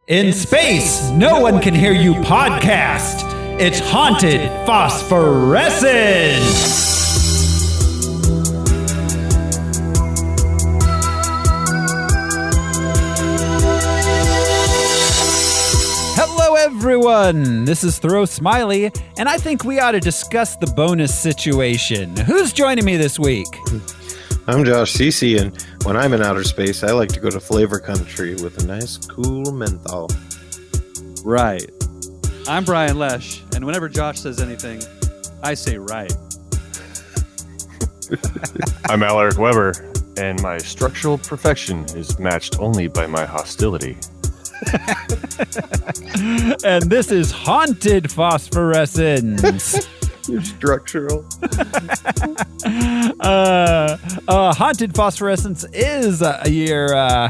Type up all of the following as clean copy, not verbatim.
In space, no one can hear you podcast. It's haunted phosphorescence. Hello, everyone. This is Throw Smiley, and I think we ought to discuss the bonus situation. Who's joining me this week? I'm Josh Cece, and when I'm in outer space, I like to go to flavor country with a nice, cool menthol. Right. I'm Brian Lesh, and whenever Josh says anything, I say right. I'm Alaric Weber, and my structural perfection is matched only by my hostility. And this is Haunted Phosphorescence. You're structural. Haunted Phosphorescence is your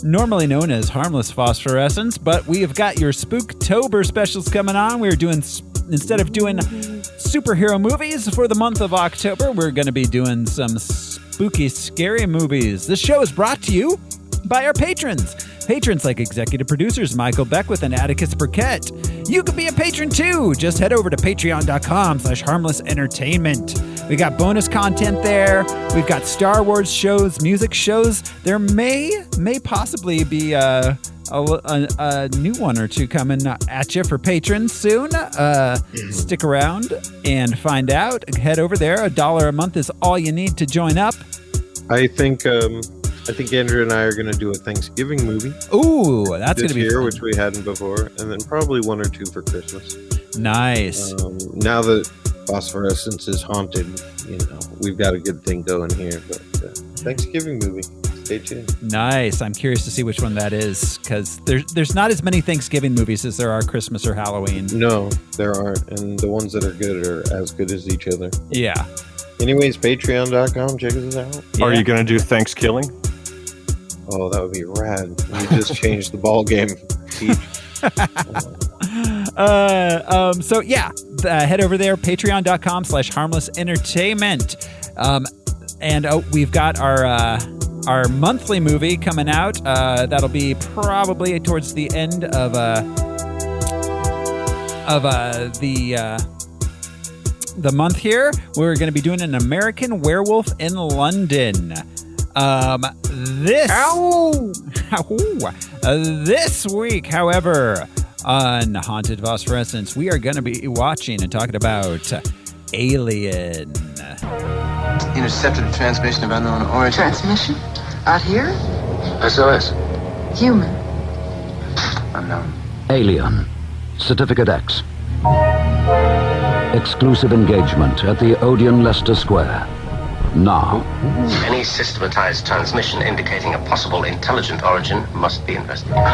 normally known as Harmless Phosphorescence, but we have got your Spooktober specials coming on. We're doing, instead of doing superhero movies for the month of October, we're going to be doing some spooky, scary movies. This show is brought to you by our patrons. Patrons like executive producers Michael Beckwith and Atticus Burkett. You could be a patron too. Just head over to patreon.com/harmlessentertainment. We got bonus content there. We've got Star Wars shows, music shows. There may possibly be a new one or two coming at you for patrons soon. Stick around and find out. Head over there. $1 a month is all you need to join up. I think Andrew and I are going to do a Thanksgiving movie. Ooh, that's going to be this year, fun. which we hadn't before, and then probably one or two for Christmas. Nice. Now that Phosphorescence is haunted, we've got a good thing going here. But Thanksgiving movie, stay tuned. Nice. I'm curious to see which one that is, because there's not as many Thanksgiving movies as there are Christmas or Halloween. No, there aren't, and the ones that are good are as good as each other. Yeah. Anyways, patreon.com, check us out. Yeah. Are you going to do Thanksgiving? Oh, that would be rad. You just changed the ball game. So yeah, head over there, patreon.com/harmlessentertainment. And we've got our monthly movie coming out. That'll be probably towards the end of the month here. We're going to be doing An American Werewolf in London. This week, however, on Haunted Phosphorescence, we are going to be watching and talking about Alien. Intercepted a transmission of unknown origin. Transmission? Out here? SOS. Human. Unknown. Alien. Certificate X. Exclusive engagement at the Odeon Leicester Square. Now. Any systematized transmission indicating a possible intelligent origin must be investigated.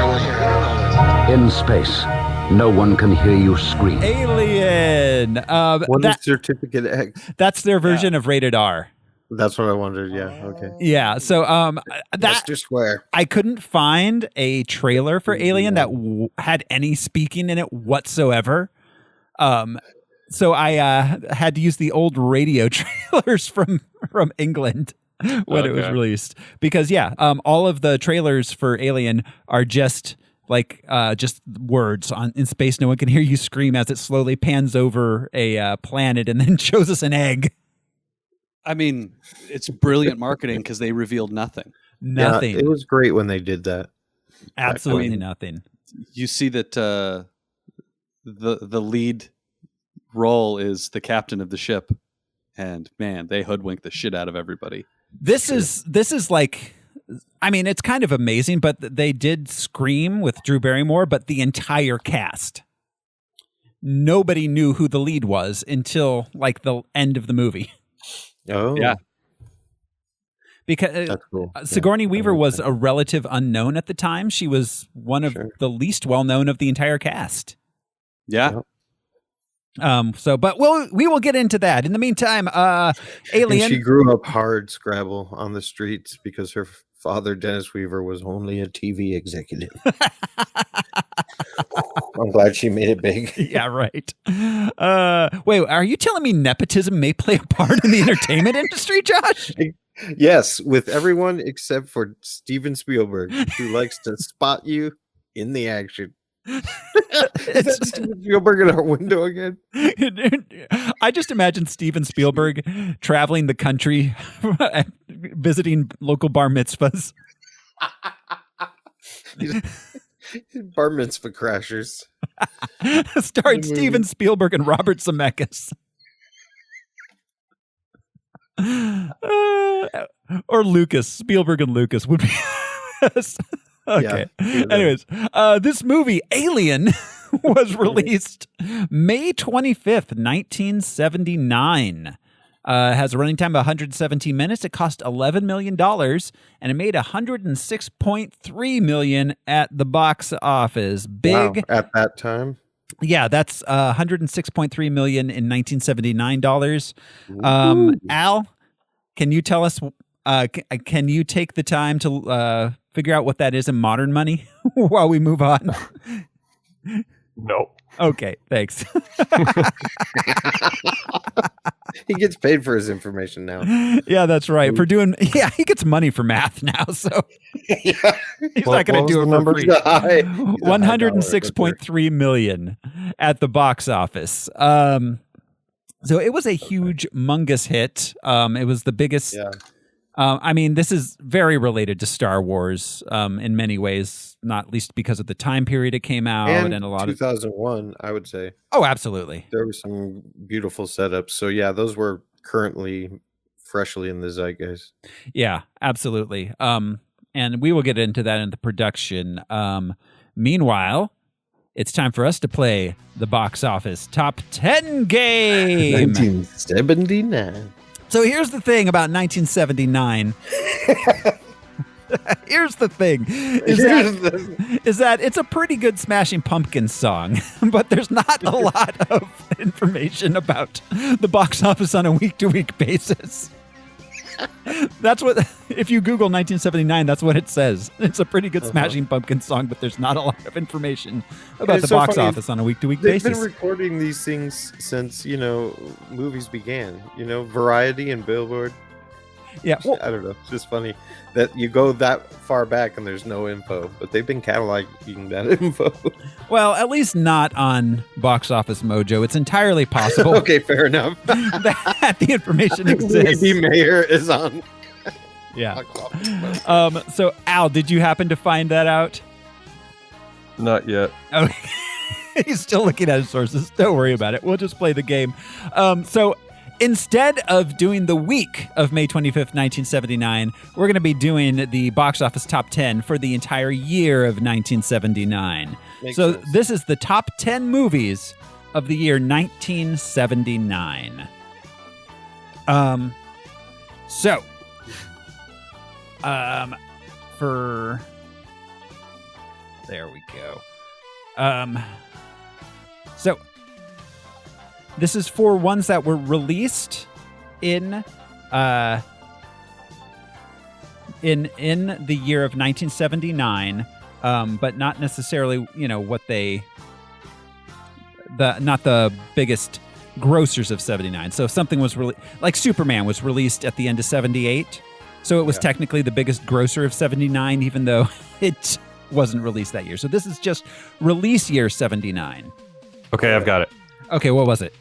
In space, no one can hear you scream. Alien. What is Certificate X? That's their version of Rated R. That's what I wondered. Yeah. Okay. Yeah. So Leicester Square. I couldn't find a trailer for Alien that had any speaking in it whatsoever. So I had to use the old radio trailers from England when it was released, because all of the trailers for Alien are just like just words in space. No one can hear you scream as it slowly pans over a planet and then shows us an egg. I mean, it's brilliant marketing because they revealed nothing. Nothing. Yeah, it was great when they did that. Absolutely nothing. You see that the lead role is the captain of the ship, and man, they hoodwink the shit out of everybody. This is like, I mean, it's kind of amazing, but they did Scream with Drew Barrymore, but the entire cast, nobody knew who the lead was until like the end of the movie. Oh yeah, because that's cool. Sigourney Weaver was a relative unknown at the time. She was one of the least well known of the entire cast. Yeah. But we will get into that. In the meantime, Alien. And she grew up hard Scrabble on the streets because her father, Dennis Weaver, was only a TV executive. I'm glad she made it big. Yeah, right. Wait, are you telling me nepotism may play a part in the entertainment industry, Josh? Yes, with everyone except for Steven Spielberg, who likes to spot you in the action. Is that Steven Spielberg in our window again? I just imagine Steven Spielberg traveling the country, visiting local bar mitzvahs. Bar mitzvah crashers. Starring Steven Spielberg and Robert Zemeckis. Or Lucas. Spielberg and Lucas would be. Okay. Yeah. Anyways, this movie, Alien, was released May 25th, 1979. Has a running time of 117 minutes. It cost $11 million, and it made $106.3 million at the box office. Big. Wow, at that time? Yeah, that's $106.3 million in 1979 dollars. Al, can you tell us? Can you take the time to figure out what that is in modern money while we move on? No. Okay, thanks. He gets paid for his information now. Yeah, that's right. For doing, he gets money for math now, so he's not going to do it for free. $106.3 million at the box office. So it was a huge, humongous hit. It was the biggest. Yeah. I mean, this is very related to Star Wars in many ways, not least because of the time period it came out and a lot 2001, I would say. Oh, absolutely. There were some beautiful setups. So, yeah, those were currently freshly in the zeitgeist. Yeah, absolutely. And we will get into that in the production. Meanwhile, it's time for us to play the box office top 10 game. 1979. So here's the thing about 1979. Here's the thing is that it's a pretty good Smashing Pumpkins song, but there's not a lot of information about the box office on a week-to-week basis. That's what, if you Google 1979, that's what it says. It's a pretty good Smashing Pumpkins song, but there's not a lot of information about the box office on a week-to-week basis. They've been recording these things since, movies began. Variety and Billboard. Yeah. Well, I don't know. It's just funny that you go that far back and there's no info, but they've been cataloging that info. Well, at least not on Box Office Mojo. It's entirely possible. Okay, fair enough. that the information exists. Lady Mayer is on. Yeah. So, Al, did you happen to find that out? Not yet. Okay. He's still looking at his sources. Don't worry about it. We'll just play the game. So instead of doing the week of May 25th, 1979, we're going to be doing the box office top 10 for the entire year of 1979. Makes sense. This is the top 10 movies of the year 1979. There we go. So this is for ones that were released in the year of 1979, but not necessarily, what not the biggest grossers of 79. So if something was like Superman was released at the end of 78, so it was technically the biggest grosser of 79, even though it wasn't released that year. So this is just release year 79. Okay, I've got it. Okay, what was it?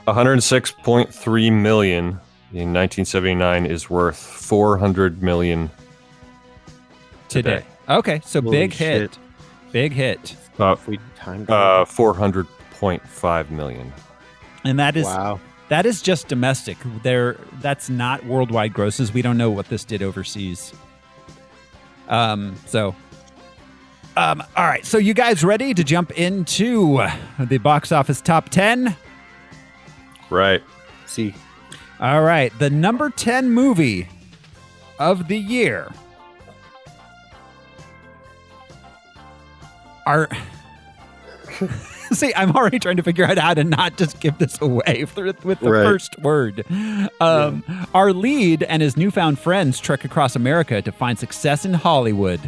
106.3 million in 1979 is worth 400 million today. Okay, so Holy big shit. hit. Big hit. We timed 400.5 million. And that is wow. That is just domestic. That's not worldwide grosses. We don't know what this did overseas. All right. So you guys ready to jump into the box office top 10? Right. See. All right. The number 10 movie of the year are... See, I'm already trying to figure out how to not just give this away with the first word. Our lead and his newfound friends trek across America to find success in Hollywood.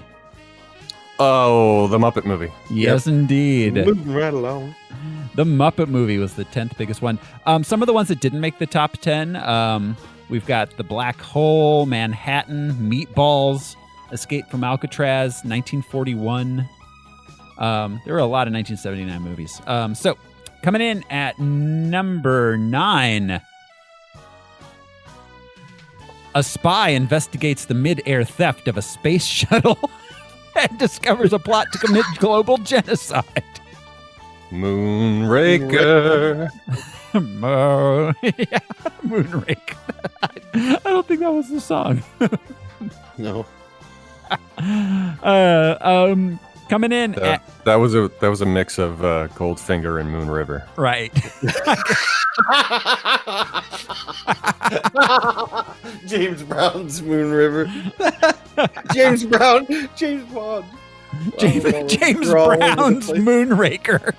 Oh, the Muppet movie. Yes, indeed. Moving right along. The Muppet movie was the 10th biggest one. Some of the ones that didn't make the top 10, we've got The Black Hole, Manhattan, Meatballs, Escape from Alcatraz, 1941. There were a lot of 1979 movies. So coming in at number 9. A spy investigates the mid-air theft of a space shuttle and discovers a plot to commit global genocide. Moonraker. Yeah, Moonraker. I don't think that was the song. No. Coming in That was a mix of Goldfinger and Moon River. right. James Brown's Moon River. James Brown. James Bond. James They're all over the Brown's place. Moonraker.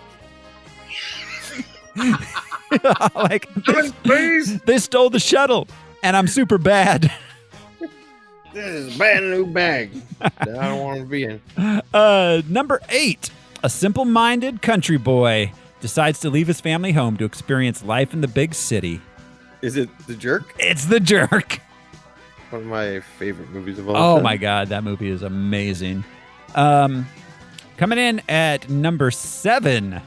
Like they stole the shuttle, and I'm super bad. This is a brand new bag that I don't want to be in. Number 8, a simple-minded country boy decides to leave his family home to experience life in the big city. Is it The Jerk? It's The Jerk. One of my favorite movies of all Oh time. my God, that movie is amazing. Coming in at number 7,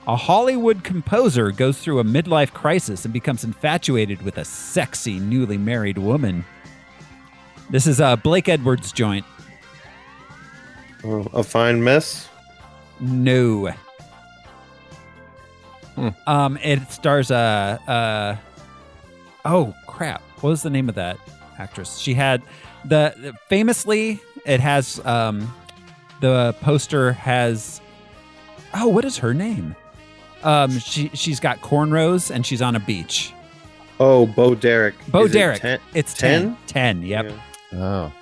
a Hollywood composer goes through a midlife crisis and becomes infatuated with a sexy, newly married woman. This is Blake Edwards' joint. Oh, A Fine Mess? No. It stars oh crap. What was the name of that actress? She had famously it has the poster has what is her name? She's got cornrows and she's on a beach. Oh, Bo Derek. Bo Is it Derek. 10? It's 10? 10, yep. Yeah. Oh.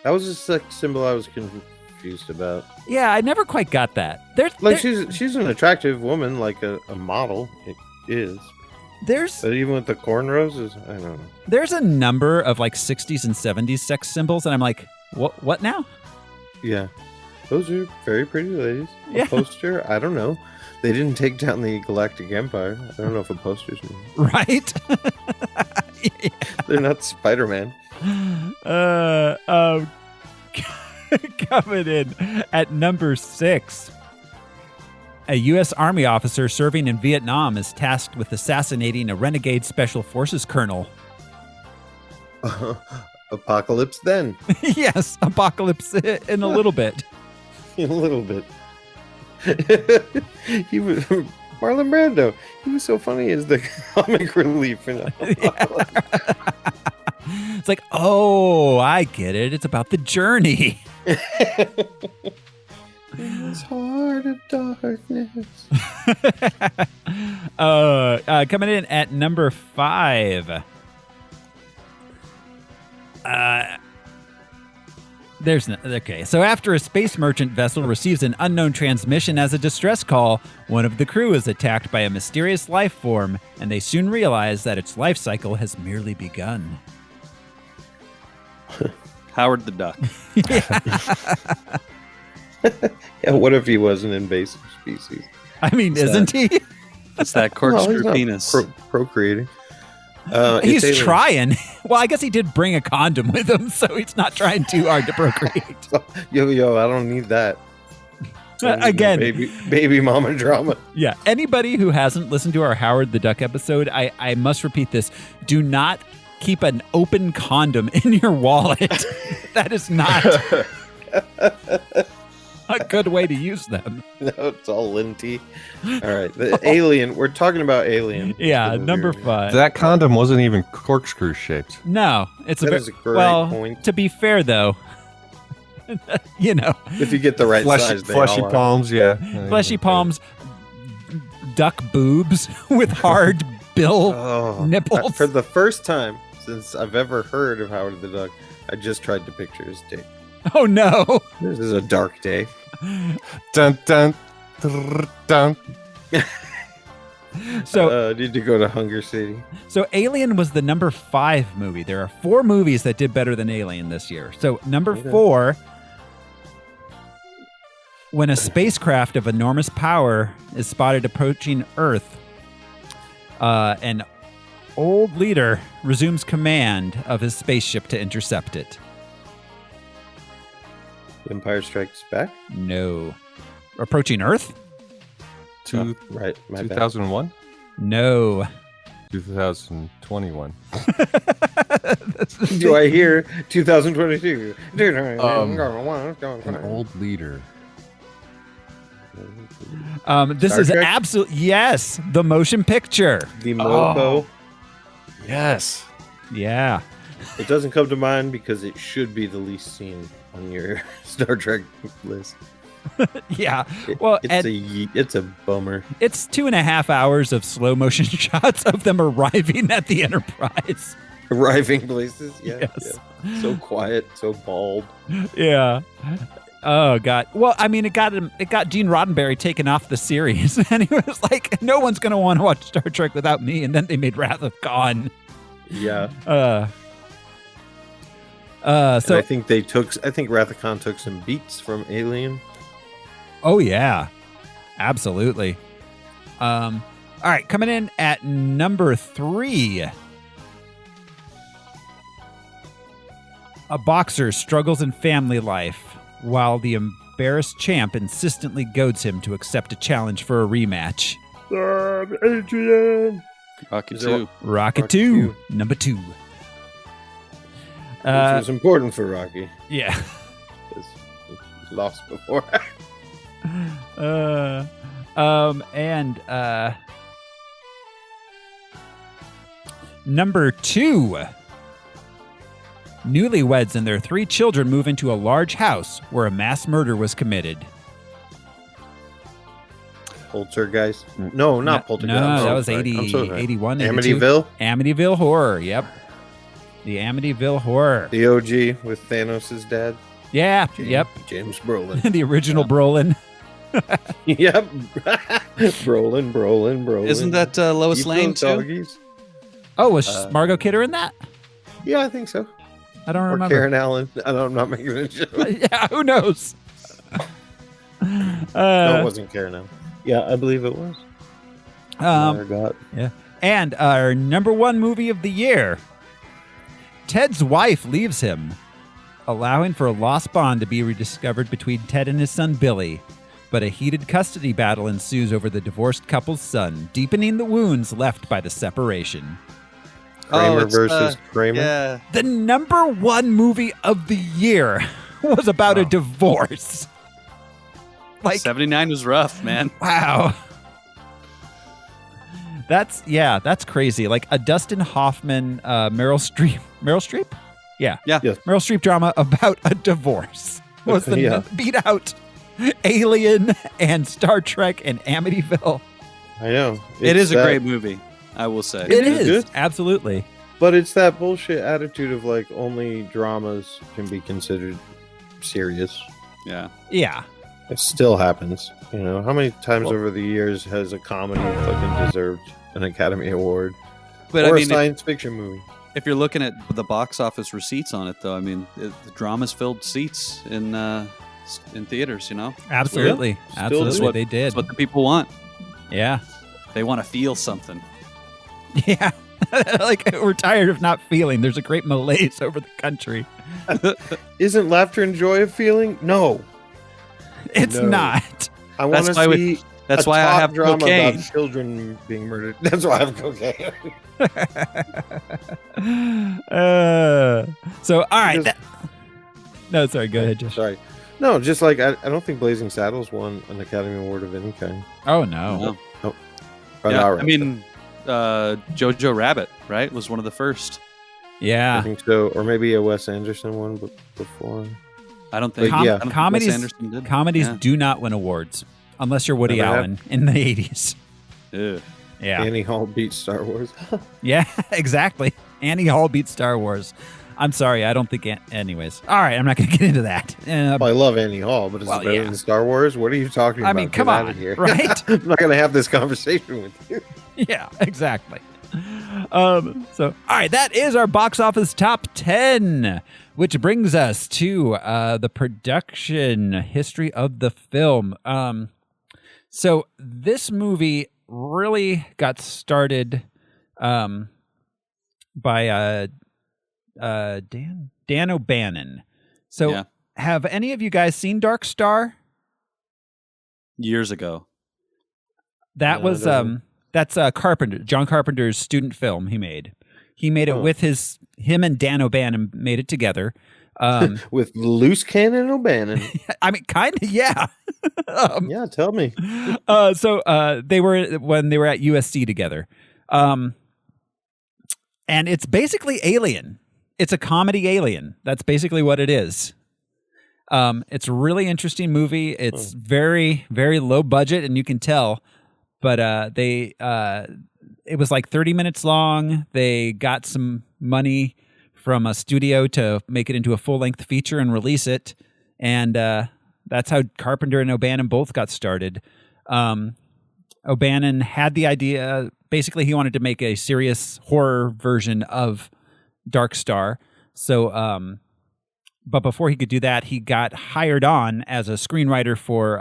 That was just a symbol I was confused about. Yeah, I never quite got that. She's an attractive woman, like a model. It is. There's But even with the cornrows, I don't know. there's a number of like 60s and 70s sex symbols, and I'm like, what now? Yeah. Those are very pretty ladies. Yeah. A poster, I don't know. They didn't take down the Galactic Empire. I don't know if a poster's new. Right? They're not Spider-Man. Coming in at number 6. A U.S. Army officer serving in Vietnam is tasked with assassinating a renegade special forces colonel. Apocalypse then. Yes, apocalypse in a little bit. In a little bit. He was Marlon Brando. He was so funny as the comic relief. It's like, oh, I get it. It's about the journey. It's heart of darkness. Coming in at number 5. Okay. So after a space merchant vessel receives an unknown transmission as a distress call, one of the crew is attacked by a mysterious life form, and they soon realize that its life cycle has merely begun. Howard the Duck. Yeah, what if he was an invasive species? I mean, isn't he? It's that Well, corkscrew he's not penis. Procreating. He's it's alien. trying. Well, I guess he did bring a condom with him, so he's not trying too hard to procreate. Yo, I don't need that. I don't need no Again, baby mama drama. yeah. Anybody who hasn't listened to our Howard the Duck episode, I must repeat this. Do not keep an open condom in your wallet. That is not a good way to use them. No, it's all linty. All right, the Alien. We're talking about Alien. Yeah, The movie number right now. 5. That condom wasn't even corkscrew shaped. No, it's That is a great well. point. To be fair, though, you know, If you get the right size, they Fleshy all are. palms, yeah. fleshy palms, duck boobs with hard bill Oh, nipples. For the first time since I've ever heard of Howard the Duck, I just tried to picture his dick. Oh no! This is a dark day. Dun, dun, drrr, dun. So, Need to go to Hunger City. so Alien was the number 5 movie. There are 4 movies that did better than Alien this year. So number 4, when a spacecraft of enormous power is spotted approaching Earth, an old leader resumes command of his spaceship to intercept it. Empire Strikes Back. No. approaching Earth? Right. My bad. 2001? No. 2021. Do I hear 2022? An old leader. This Star is Trek? absolute. Yes, the motion picture. The Moco. Yes. Yeah. It doesn't come to mind because it should be the least seen on your Star Trek list. Yeah. Well, It's a bummer. it's 2.5 hours of slow motion shots of them arriving at the Enterprise. Arriving places. Yeah. Yes. Yeah. So quiet, so bald. Yeah. Oh God. Well, I mean, it got Gene Roddenberry taken off the series, and he was like, "No one's going to want to watch Star Trek without me." And then they made Wrath of Khan. Yeah. So I think Wrath of Khan took some beats from Alien. Oh yeah, absolutely. All right, coming in at number 3. A boxer struggles in family life while the embarrassed champ insistently goads him to accept a challenge for a rematch. Adrian. Rocky Is there 2. Rocket Rocky 2, II. number 2. Which was important for Rocky. Yeah. Because he lost before. Number 2. Newlyweds and their 3 children move into a large house where a mass murder was committed. Poltergeist. No, not Poltergeist. No, I'm that so was sorry. 80, I'm so sorry. 81, 82. Amityville? Amityville Horror, yep. The Amityville Horror. The OG with Thanos' dad. Yeah, yep. James Brolin. The original Brolin. Yep. Brolin. Isn't that Lois Keep Lane those too? doggies. Oh, was Margot Kidder in that? Yeah, I think so. I don't Or remember. Karen Allen. I'm not making a joke. Yeah, who knows? No, it wasn't Karen Allen. Yeah, I believe it was. Yeah. And our number 1 movie of the year. Ted's wife leaves him, allowing for a lost bond to be rediscovered between Ted and his son Billy. But a heated custody battle ensues over the divorced couple's son, deepening the wounds left by the separation. Kramer it's, versus Kramer. Yeah. The number 1 movie of the year was about a divorce. Like, 79 was rough, man. wow. That's crazy. Like a Dustin Hoffman, Meryl Streep? Yeah. Yeah. Yes. Meryl Streep drama about a divorce. Was the Yeah. beat out Alien and Star Trek and Amityville. I know. It is a that- great movie, I will say. It is is. good. Absolutely. But it's that bullshit attitude of like only dramas can be considered serious. Yeah. Yeah. It still happens. You know, how many times over the years has a comedy fucking deserved an Academy Award? But Or I a mean, science fiction movie. if you're looking at the box office receipts on it, though, I mean, the drama's filled seats in theaters, you know? Absolutely. Still Absolutely. do. They did. That's what the people want. Yeah. They want to feel something. Yeah. Like we're tired of not feeling. There's a great malaise over the country. Isn't laughter and joy a feeling? No. It's No. not. I want to That's why see That's a why I top have drama cocaine. about children being murdered. That's why I have cocaine. So, all right. Just- No, sorry. Go ahead, Josh. Sorry. No, just like I don't think Blazing Saddles won an Academy Award of any kind. Oh, no. No. But Yeah, all right. I mean, Jojo Rabbit, right, was one of the first. I Yeah. think so, or maybe a Wes Anderson one before. I don't think. Com- I don't think Wes comedies Anderson did. comedies Yeah. do not win awards unless you're Woody Never have. Allen in the 80s. Ew. Yeah. Annie Hall beat Star Wars. Yeah, exactly. Annie Hall beat Star Wars. I'm sorry. I don't think. Anyways. All right. I'm not going to get into that. Well, I love Annie Hall, but is Well, it better yeah. than Star Wars? What are you talking about? I mean, come Get out on, of here. right? I'm not going to have this conversation with you. Yeah, exactly. So, all right, that is our box office top 10, which brings us to the production history of the film. So this movie really got started by Dan O'Bannon. So Yeah. have any of you guys seen Dark Star? years ago. That No, it was doesn't. that's Carpenter, John Carpenter's student film he made. He made it with him and Dan O'Bannon made it together. With Loose Cannon O'Bannon. I mean, kind of, yeah. Yeah, tell me. So they were when they were at USC together, and it's basically Alien. It's a comedy Alien. That's basically what it is. It's a really interesting movie. It's very, very low budget, and you can tell. But it was like 30 minutes long. They got some money from a studio to make it into a full-length feature and release it, and that's how Carpenter and O'Bannon both got started. O'Bannon had the idea. Basically, he wanted to make a serious horror version of Dark Star. So, but before he could do that, he got hired on as a screenwriter for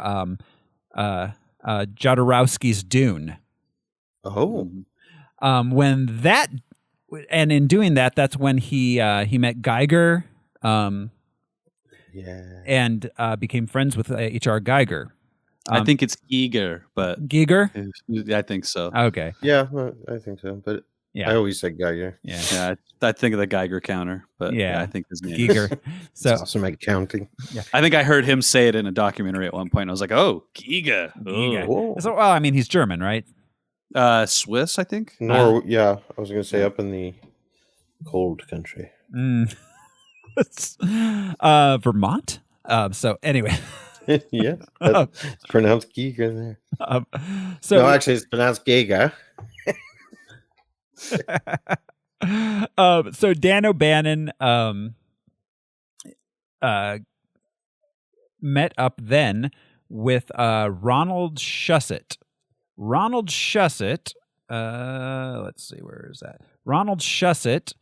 Jodorowsky's Dune. Oh. And in doing that, that's when he met Geiger, and became friends with H.R. Geiger. I think it's Giger, but Giger? I think so. Okay. Yeah, I think so. But Yeah. I always said Geiger. Yeah. Yeah, I think of the Geiger counter, but yeah, I think his name is Giger. So It's awesome at counting. I think I heard him say it in a documentary at one point. I was like, "Oh, Giga." Giger. Whoa. So, well, I mean, he's German, right? Swiss, I think. Yeah, I was going to say up in the cold country. It's, Vermont. So anyway, Yeah, it's pronounced Giga there. so No, actually, it's pronounced Giga. So Dan O'Bannon met up then with Ronald Shusett. Ronald Shusett, let's see, where is that? Ronald Shusett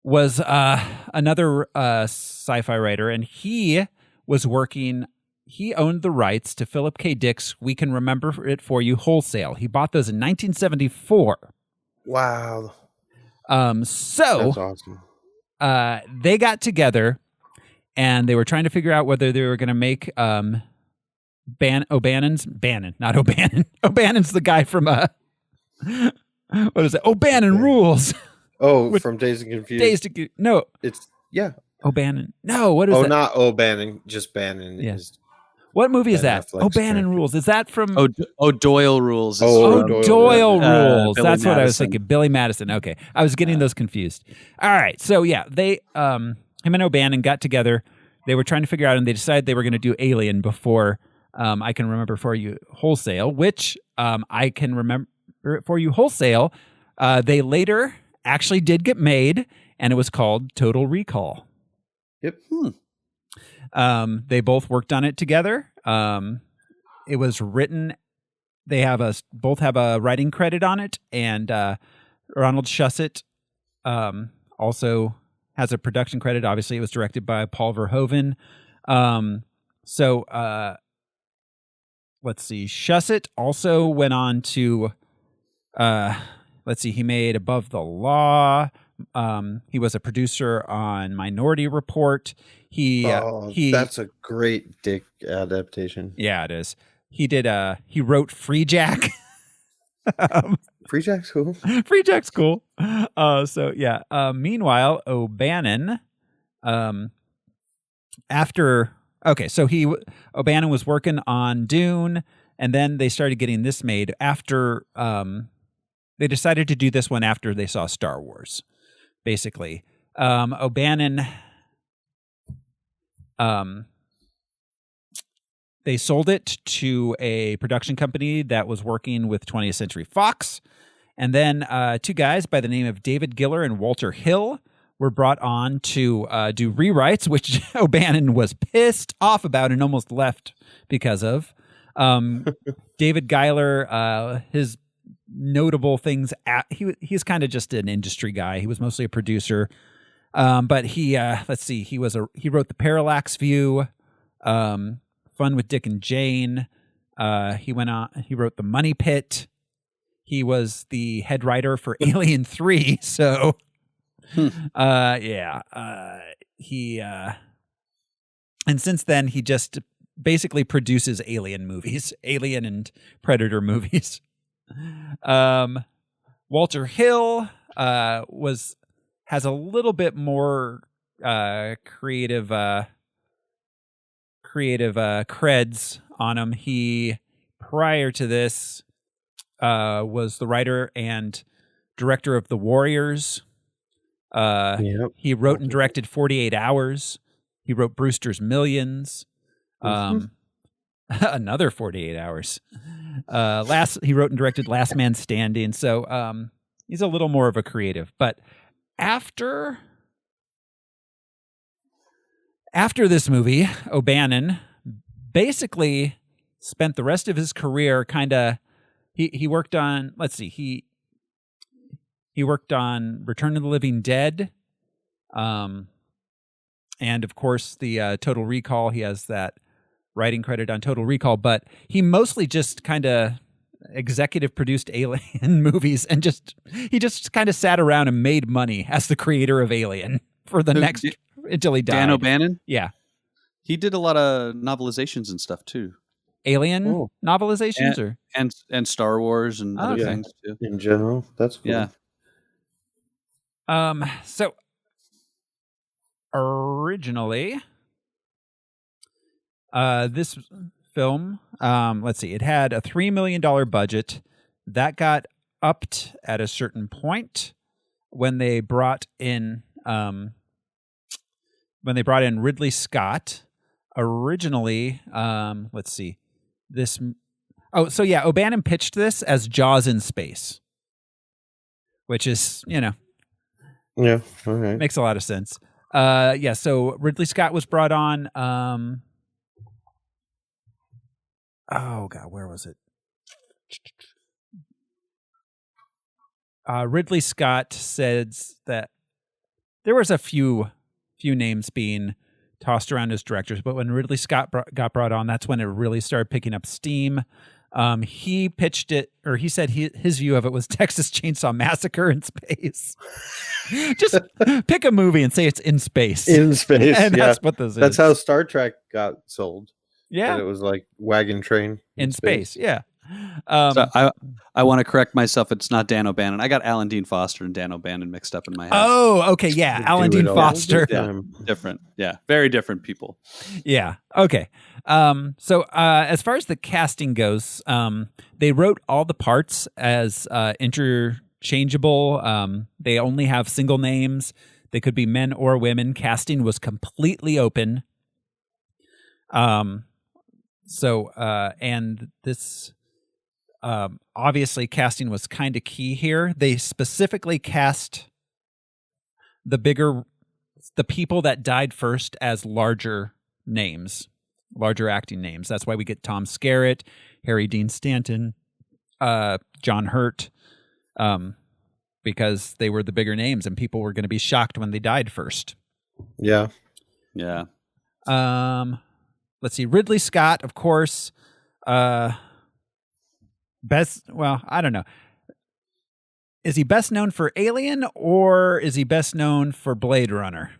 was another sci-fi writer, and he was working. He owned the rights to Philip K. Dick's "We Can Remember It For You" wholesale. He bought those in 1974. Wow. So That's awesome. they got together and they were trying to figure out whether they were going to make O'Bannon's the guy from what is it? O'Bannon Rules. Oh, from Dazed and Confused. No, It's O'Bannon. No, what is that? not O'Bannon, just Bannon. Yeah. Is What movie is that? Netflix O'Bannon character. Rules. Is that from? Doyle Rules. Doyle Rules. Billy That's what I was Madison. thinking. Billy Madison. Okay, I was getting those confused. All right, so yeah, they him and O'Bannon got together. They were trying to figure out, and they decided they were going to do Alien before I Can Remember For You Wholesale, which I Can Remember It For You Wholesale. They later actually did get made, and it was called Total Recall. Yep. They both worked on it together. It was written. They both have a writing credit on it, and Ronald Shusett also has a production credit. Obviously, it was directed by Paul Verhoeven. Let's see. Shusett also went on to. He made Above the Law. He was a producer on Minority Report. That's a great Dick adaptation. Yeah, it is. He wrote Free Jack. Free Jack's cool. Free Jack's cool. Meanwhile, O'Bannon, O'Bannon was working on Dune, and then they started getting this made after, they decided to do this one after they saw Star Wars, basically. O'Bannon, they sold it to a production company that was working with 20th Century Fox. And then two guys by the name of David Giller and Walter Hill were brought on to do rewrites, which O'Bannon was pissed off about and almost left because of. David Giller, his notable things, he's kind of just an industry guy. He was mostly a producer. But he wrote The Parallax View, Fun with Dick and Jane. He wrote The Money Pit. He was the head writer for Alien 3. So, and since then he just basically produces Alien movies, Alien and Predator movies. Walter Hill has a little bit more creative creds on him. He, prior to this, was the writer and director of The Warriors. He wrote and directed 48 Hours. He wrote Brewster's Millions. Another 48 Hours. He wrote and directed Last Man Standing. So he's a little more of a creative. But after this movie, O'Bannon basically spent the rest of his career kind of. He worked on. Let's see. He worked on Return of the Living Dead, and of course the Total Recall. He has that writing credit on Total Recall, but he mostly just kind of executive produced Alien movies, and he just kind of sat around and made money as the creator of Alien for the next until he died. Dan O'Bannon? Yeah. He did a lot of novelizations and stuff too. Alien novelizations and Star Wars and other things too. In general, that's cool. Yeah. So originally, this film, let's see, it had a $3 million budget that got upped at a certain point when they brought in Ridley Scott. Originally, let's see, O'Bannon pitched this as Jaws in space, which is, yeah, all right, makes a lot of sense. So Ridley Scott was brought on. Oh God, where was it? Ridley Scott says that there was a few names being tossed around as directors, but when Ridley Scott got brought on, that's when it really started picking up steam. He pitched it, or he said his view of it was Texas Chainsaw Massacre in space. Just pick a movie and say it's in space. In space, and that's what this is. That's how Star Trek got sold. Yeah, and it was like Wagon Train in space. Yeah. So I want to correct myself. It's not Dan O'Bannon. I got Alan Dean Foster and Dan O'Bannon mixed up in my head. Oh, okay. Yeah. Alan Dean Foster. Yeah, different. Yeah. Very different people. Yeah. Okay. As far as the casting goes, they wrote all the parts as interchangeable. They only have single names. They could be men or women. Casting was completely open. And this, obviously casting was kind of key here. They specifically cast the people that died first as larger acting names. That's why we get Tom Skerritt, Harry Dean Stanton, John Hurt, because they were the bigger names and people were going to be shocked when they died first. Yeah. Yeah. Let's see. Ridley Scott, of course, I don't know. Is he best known for Alien or is he best known for Blade Runner?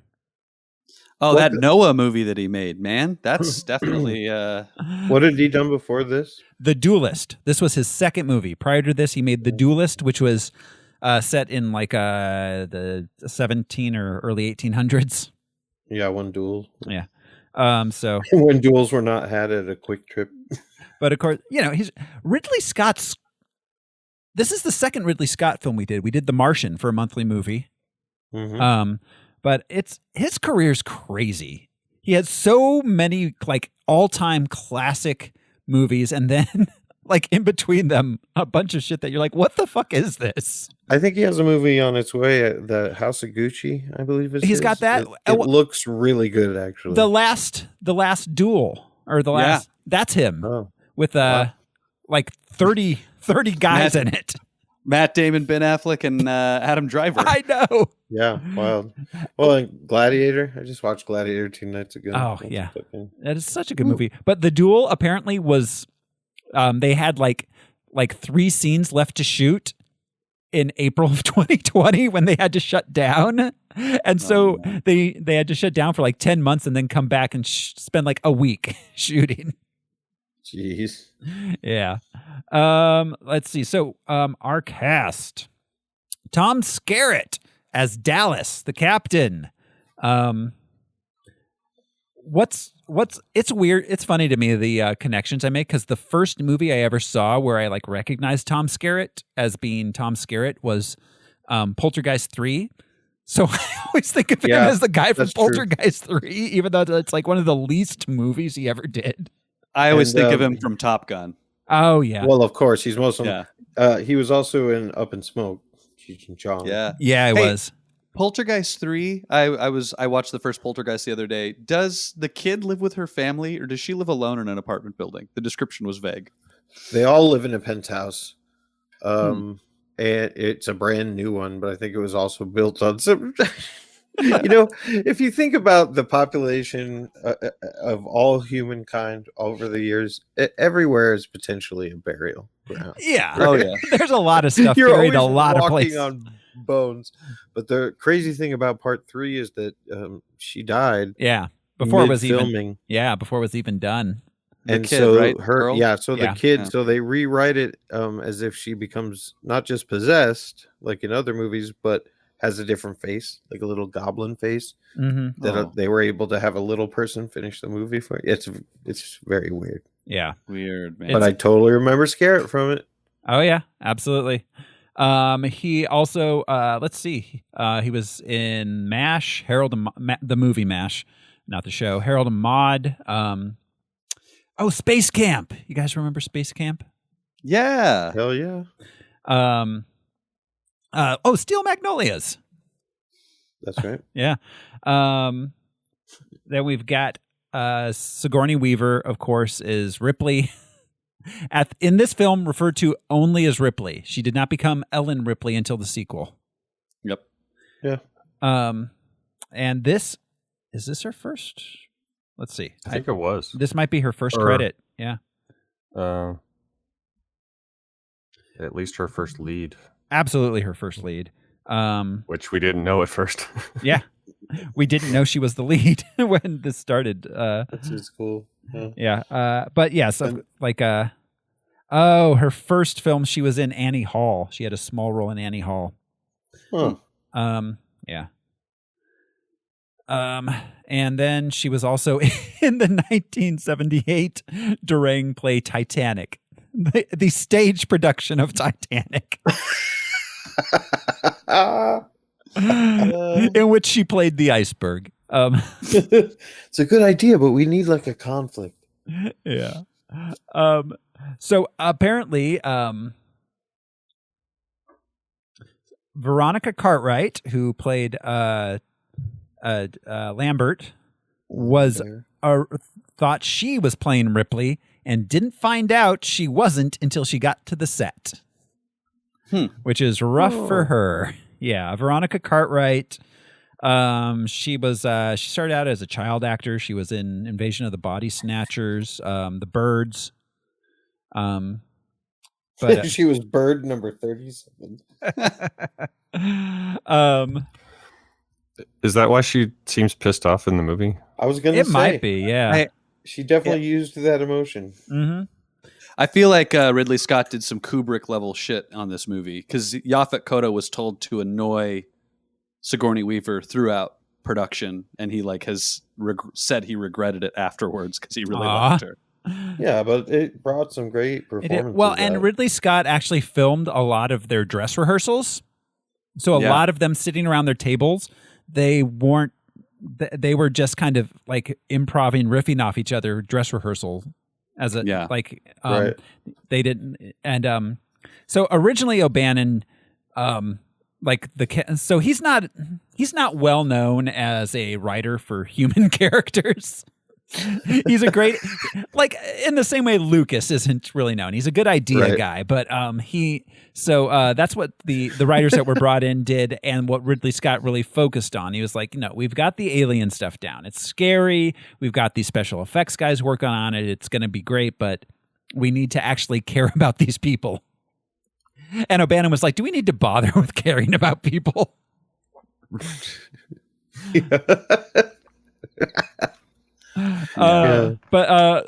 Oh, that Noah movie that he made, man. That's definitely... What had he done before this? The Duelist. This was his second movie. Prior to this, he made The Duelist, which was set in like the 17 or early 1800s. Yeah, one duel. Yeah. So when duels were not had at a Quick Trip. But of course, he's Ridley Scott's. This is the second Ridley Scott film we did. We did The Martian for a monthly movie. Mm-hmm. But his career's crazy. He had so many like all-time classic movies, and then like in between them, a bunch of shit that you're like, what the fuck is this? I think he has a movie on its way, The House of Gucci, I believe is He's got that. It looks really good, actually. The last duel, or the last, that's him with like 30 guys in it. Matt Damon, Ben Affleck, and Adam Driver. I know. Yeah, wild. Well, and Gladiator. I just watched Gladiator 2 nights ago. Oh, yeah. That is such a good movie. But The Duel apparently was, they had like 3 scenes left to shoot in April of 2020 when they had to shut down. And so they had to shut down for like 10 months and then come back and spend like a week shooting. Jeez. Yeah. Let's see. So our cast. Tom Skerritt as Dallas, the captain. It's weird. It's funny to me, the connections I make, because the first movie I ever saw where I like recognized Tom Skerritt as being Tom Skerritt was Poltergeist 3. So I always think of him as the guy from Poltergeist 3, even though it's like one of the least movies he ever did. I always think of him from Top Gun. Oh, yeah. Well, of course. He's he was also in Up in Smoke. Cheech and Chong. Yeah. Yeah, he was. Poltergeist 3, I watched the first Poltergeist the other day. Does the kid live with her family, or does she live alone in an apartment building? The description was vague. They all live in a penthouse. And it's a brand new one, but I think it was also built on some... if you think about the population of all humankind over the years, everywhere is potentially a burial ground. Yeah. Oh, yeah. There's a lot of stuff You're buried always a lot of walking places. on bones. But the crazy thing about part 3 is that she died. Yeah. Before it was filming. before it was even done. And kid, so right? the kid, so they rewrite it as if she becomes not just possessed like in other movies, but has a different face, like a little goblin face. Mm-hmm. That they were able to have a little person finish the movie for. It's very weird. Yeah, weird, man. But I totally remember Skerritt from it. Oh yeah, absolutely. He also let's see, he was in MASH, Harold and the movie MASH, not the show. Harold and Maude. Space Camp. You guys remember Space Camp? Yeah. Hell yeah. Steel Magnolias. That's right. Yeah. Then we've got Sigourney Weaver, of course, is Ripley. In this film, referred to only as Ripley. She did not become Ellen Ripley until the sequel. Yep. Yeah. And is this her first? Let's see. I think it was. This might be her first credit. Yeah. At least her first lead. Absolutely her first lead. Which we didn't know at first. Yeah. We didn't know she was the lead when this started. That's just cool. Yeah. But yeah, so like her first film, she was in Annie Hall. She had a small role in Annie Hall. Huh. Yeah. And then she was also in the 1978 Durang play Titanic, the stage production of Titanic, in which she played the iceberg. It's a good idea, but we need like a conflict. Yeah. So apparently, Veronica Cartwright, who played Lambert, was thought she was playing Ripley and didn't find out she wasn't until she got to the set, which is rough for her. Yeah, Veronica Cartwright. She started out as a child actor. She was in Invasion of the Body Snatchers, The Birds. But she was bird number 37. Is that why she seems pissed off in the movie? I was gonna say it might be, yeah. She definitely used that emotion. Mm-hmm. I feel like Ridley Scott did some Kubrick level shit on this movie because Yaphet Kotto was told to annoy Sigourney Weaver throughout production, and he has said he regretted it afterwards because he really liked her. Yeah, but it brought some great performances. And Ridley Scott actually filmed a lot of their dress rehearsals. So a lot of them sitting around their tables, they were just kind of like improvising, riffing off each other dress rehearsal as a right. They didn't. And so originally O'Bannon, so he's not well known as a writer for human characters. He's a great, in the same way Lucas isn't really known. He's a good idea guy, but that's what the writers that were brought in did, and what Ridley Scott really focused on. He was like, no, we've got the alien stuff down. It's scary. We've got these special effects guys working on it. It's going to be great, but we need to actually care about these people. And O'Bannon was like, do we need to bother with caring about people?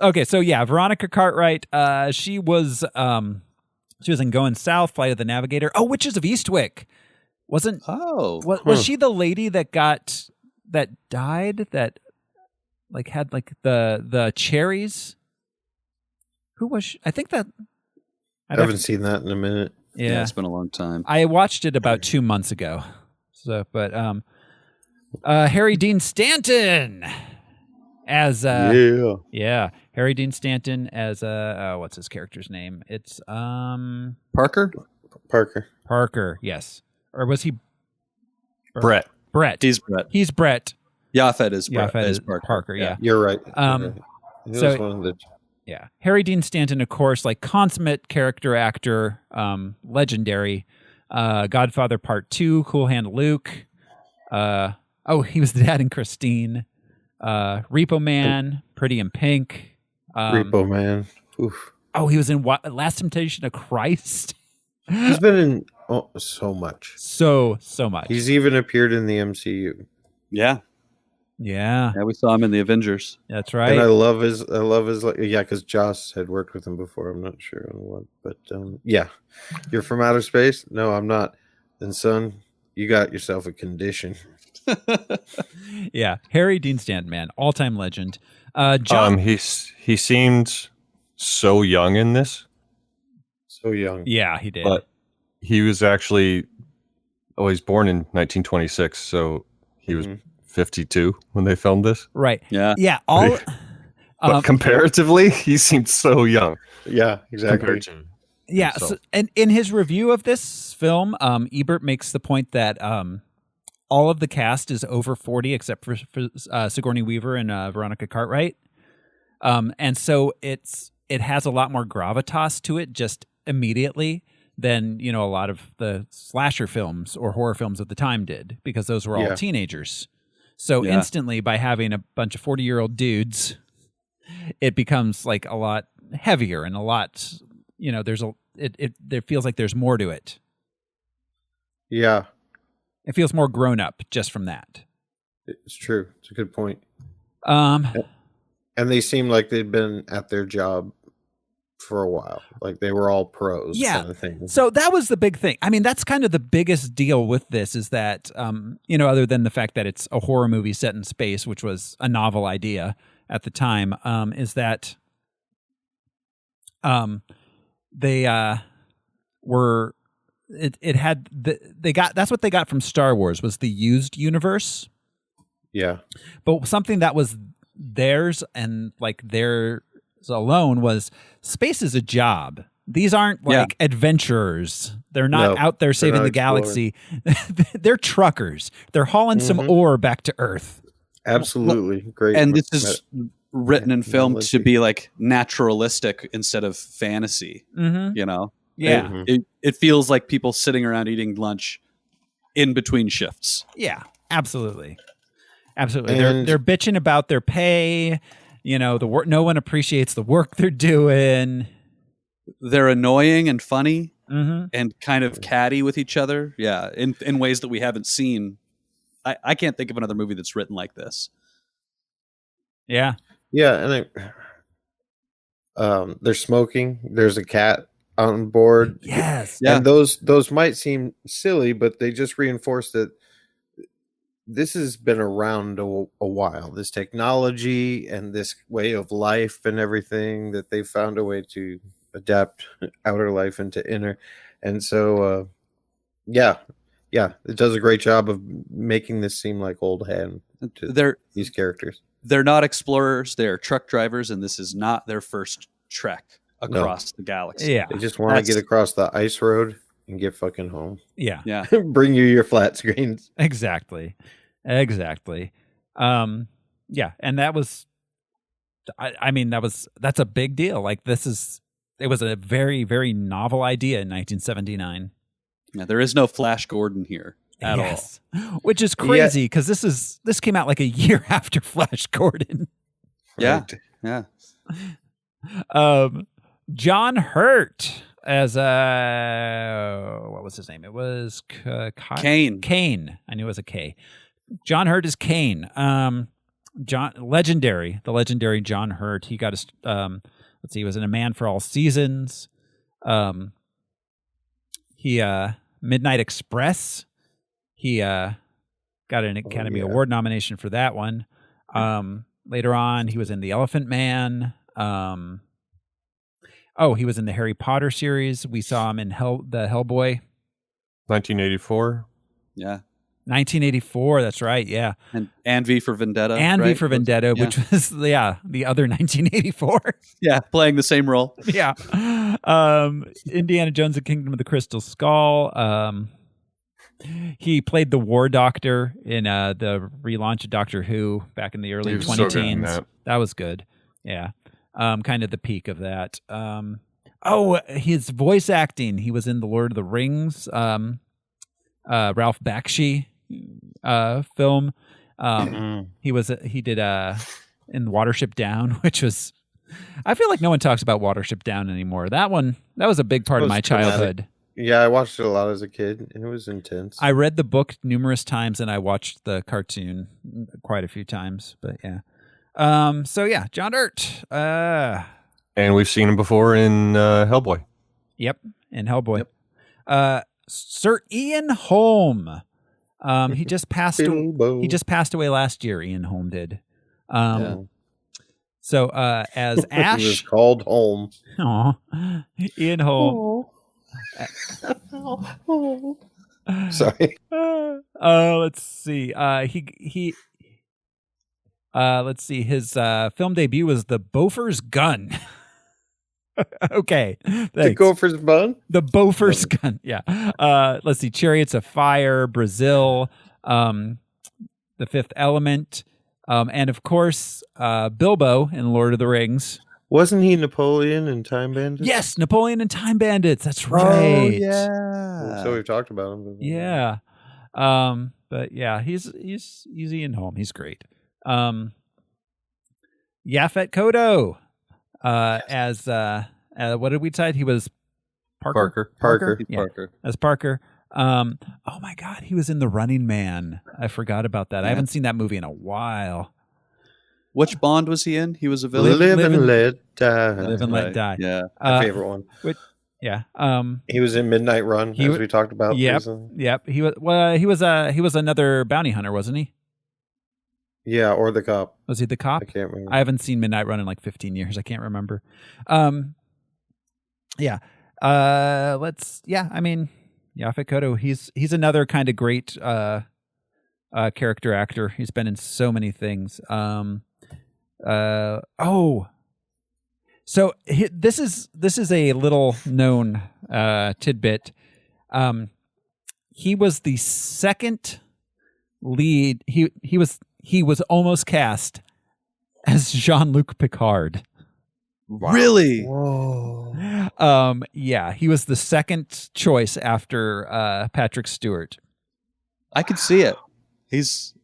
Okay, so yeah, Veronica Cartwright, she was in Going South, Flight of the Navigator. Oh, Witches of Eastwick. Was she the lady that died, that like had like the cherries? Who was she? I think that I haven't seen that in a minute. Yeah, it's been a long time. I watched it about 2 months ago. So, but Harry Dean Stanton as Harry Dean Stanton as what's his character's name? It's Parker. Parker, yes. Or was he Brett? Brett. He's Brett. He's Brett. Yaphet is Brett. Yaphet is Parker. Yeah, you're right. Yeah, Harry Dean Stanton, of course, like consummate character actor, legendary. Godfather Part 2, Cool Hand Luke. He was the dad in Christine. Repo Man, Pretty in Pink. Repo Man. Oof. Oh, he was in Last Temptation of Christ. He's been in so much. So much. He's even appeared in the MCU. Yeah. Yeah, we saw him in the Avengers. That's right. And I love his because Joss had worked with him before. I'm not sure on what, but yeah. You're from outer space? No, I'm not. Then son, you got yourself a condition. Yeah, Harry Dean Stanton, man, all-time legend. John, he seemed so young in this. So young. Yeah, he did. But he was actually he's born in 1926, so he was 52 when they filmed this. Right. Yeah. Yeah. But comparatively, he seemed so young. Yeah, exactly. Yeah. So, and in his review of this film, Ebert makes the point that all of the cast is over 40 except for Sigourney Weaver and Veronica Cartwright. And so it has a lot more gravitas to it just immediately than, a lot of the slasher films or horror films of the time did, because those were all teenagers. So instantly, by having a bunch of 40-year-old dudes, it becomes like a lot heavier and a lot, it feels like there's more to it. Yeah. It feels more grown up just from that. It's true. It's a good point. And they seem like they'd been at their job for a while. Like they were all pros. Yeah. Kind of thing. So that was the big thing. I mean, that's kind of the biggest deal with this is that, other than the fact that it's a horror movie set in space, which was a novel idea at the time, is that they were... that's what they got from Star Wars was the used universe. Yeah. But something that was theirs and like theirs alone was space is a job. These aren't like adventurers. They're not out there saving the galaxy. They're truckers. They're hauling some ore back to Earth. Absolutely. Great. And this is written and filmed to be like naturalistic instead of fantasy, Yeah. It feels like people sitting around eating lunch in between shifts. Yeah, absolutely. Absolutely. They're bitching about their pay. The work. No one appreciates the work they're doing. They're annoying and funny and kind of catty with each other. Yeah, in ways that we haven't seen. I can't think of another movie that's written like this. Yeah. Yeah, and they're smoking. There's a cat on board. Yes. And those might seem silly, but they just reinforce that this has been around a while. This technology and this way of life and everything, that they found a way to adapt outer life into inner. And so, it does a great job of making this seem like old hand to these characters. They're not explorers. They're truck drivers, and this is not their first trek across the galaxy. Yeah. They just want to get across the ice road and get fucking home. Yeah. Yeah. Bring you your flat screens. Exactly. Yeah. And that was, that's a big deal. Like it was a very, very novel idea in 1979. Yeah. There is no Flash Gordon here at all. Which is crazy because this came out like a year after Flash Gordon. Yeah. Right. Yeah. John Hurt. as what was his name? It was Kane. Kane. I knew it was a K. John Hurt is Kane. The legendary John Hurt. He got his. Let's see. He was in A Man for All Seasons. He Midnight Express. He got an Academy Award nomination for that one. Later on, he was in The Elephant Man. He was in the Harry Potter series. We saw him in the Hellboy. 1984. Yeah. 1984. That's right. Yeah. And V for Vendetta. And right? V for Vendetta, Yeah. which was the other 1984. Yeah, playing the same role. Yeah. Indiana Jones and Kingdom of the Crystal Skull. He played the War Doctor in the relaunch of Doctor Who back in the early 2010s. That was good. Yeah. Kind of the peak of that. His voice acting. He was in the Lord of the Rings, Ralph Bakshi film. He did in Watership Down, which was, I feel like no one talks about Watership Down anymore. That was a big part of my childhood. Yeah, I watched it a lot as a kid, and it was intense. I read the book numerous times, and I watched the cartoon quite a few times. But yeah, John Hurt. And we've seen him before in Hellboy. Yep, in Hellboy. Yep. Sir Ian Holm. He just passed. He just passed away last year. Ian Holm did. So as Ash, he was called Holm. Aw, Ian Holm. Sorry. Let's see. Let's see. His film debut was The Beaufort's Gun. Okay. Thanks. The Gopher's Bun? The Beaufort's Gun. Yeah. Let's see. Chariots of Fire, Brazil, The Fifth Element, and of course, Bilbo in Lord of the Rings. Wasn't he Napoleon in Time Bandits? Yes, Napoleon and Time Bandits. That's right. Oh, yeah. So we've talked about him before. Yeah. But yeah, he's Ian Holm. He's great. Yaphet Kotto as what did we decide? He was Parker. Parker. Yeah, Parker. as Parker. Oh my God, he was in The Running Man. I forgot about that. I haven't seen that movie in a while. Which Bond was he in? He was a villain. Live and Let Die. Live and Let Die. Yeah. My favorite one. Yeah. He was in Midnight Run, as we talked about. Yep. He was another bounty hunter, wasn't he? Yeah, or the cop. Was he the cop? I can't remember. I haven't seen Midnight Run in like 15 years. I can't remember. Yeah. I mean, Yaphet Kotto, he's another kind of great character actor. He's been in so many things. So this is a little known tidbit. He was the second lead. He was almost cast as Jean-Luc Picard. Wow. Really? Whoa. Yeah, he was the second choice after Patrick Stewart. I could see it. He's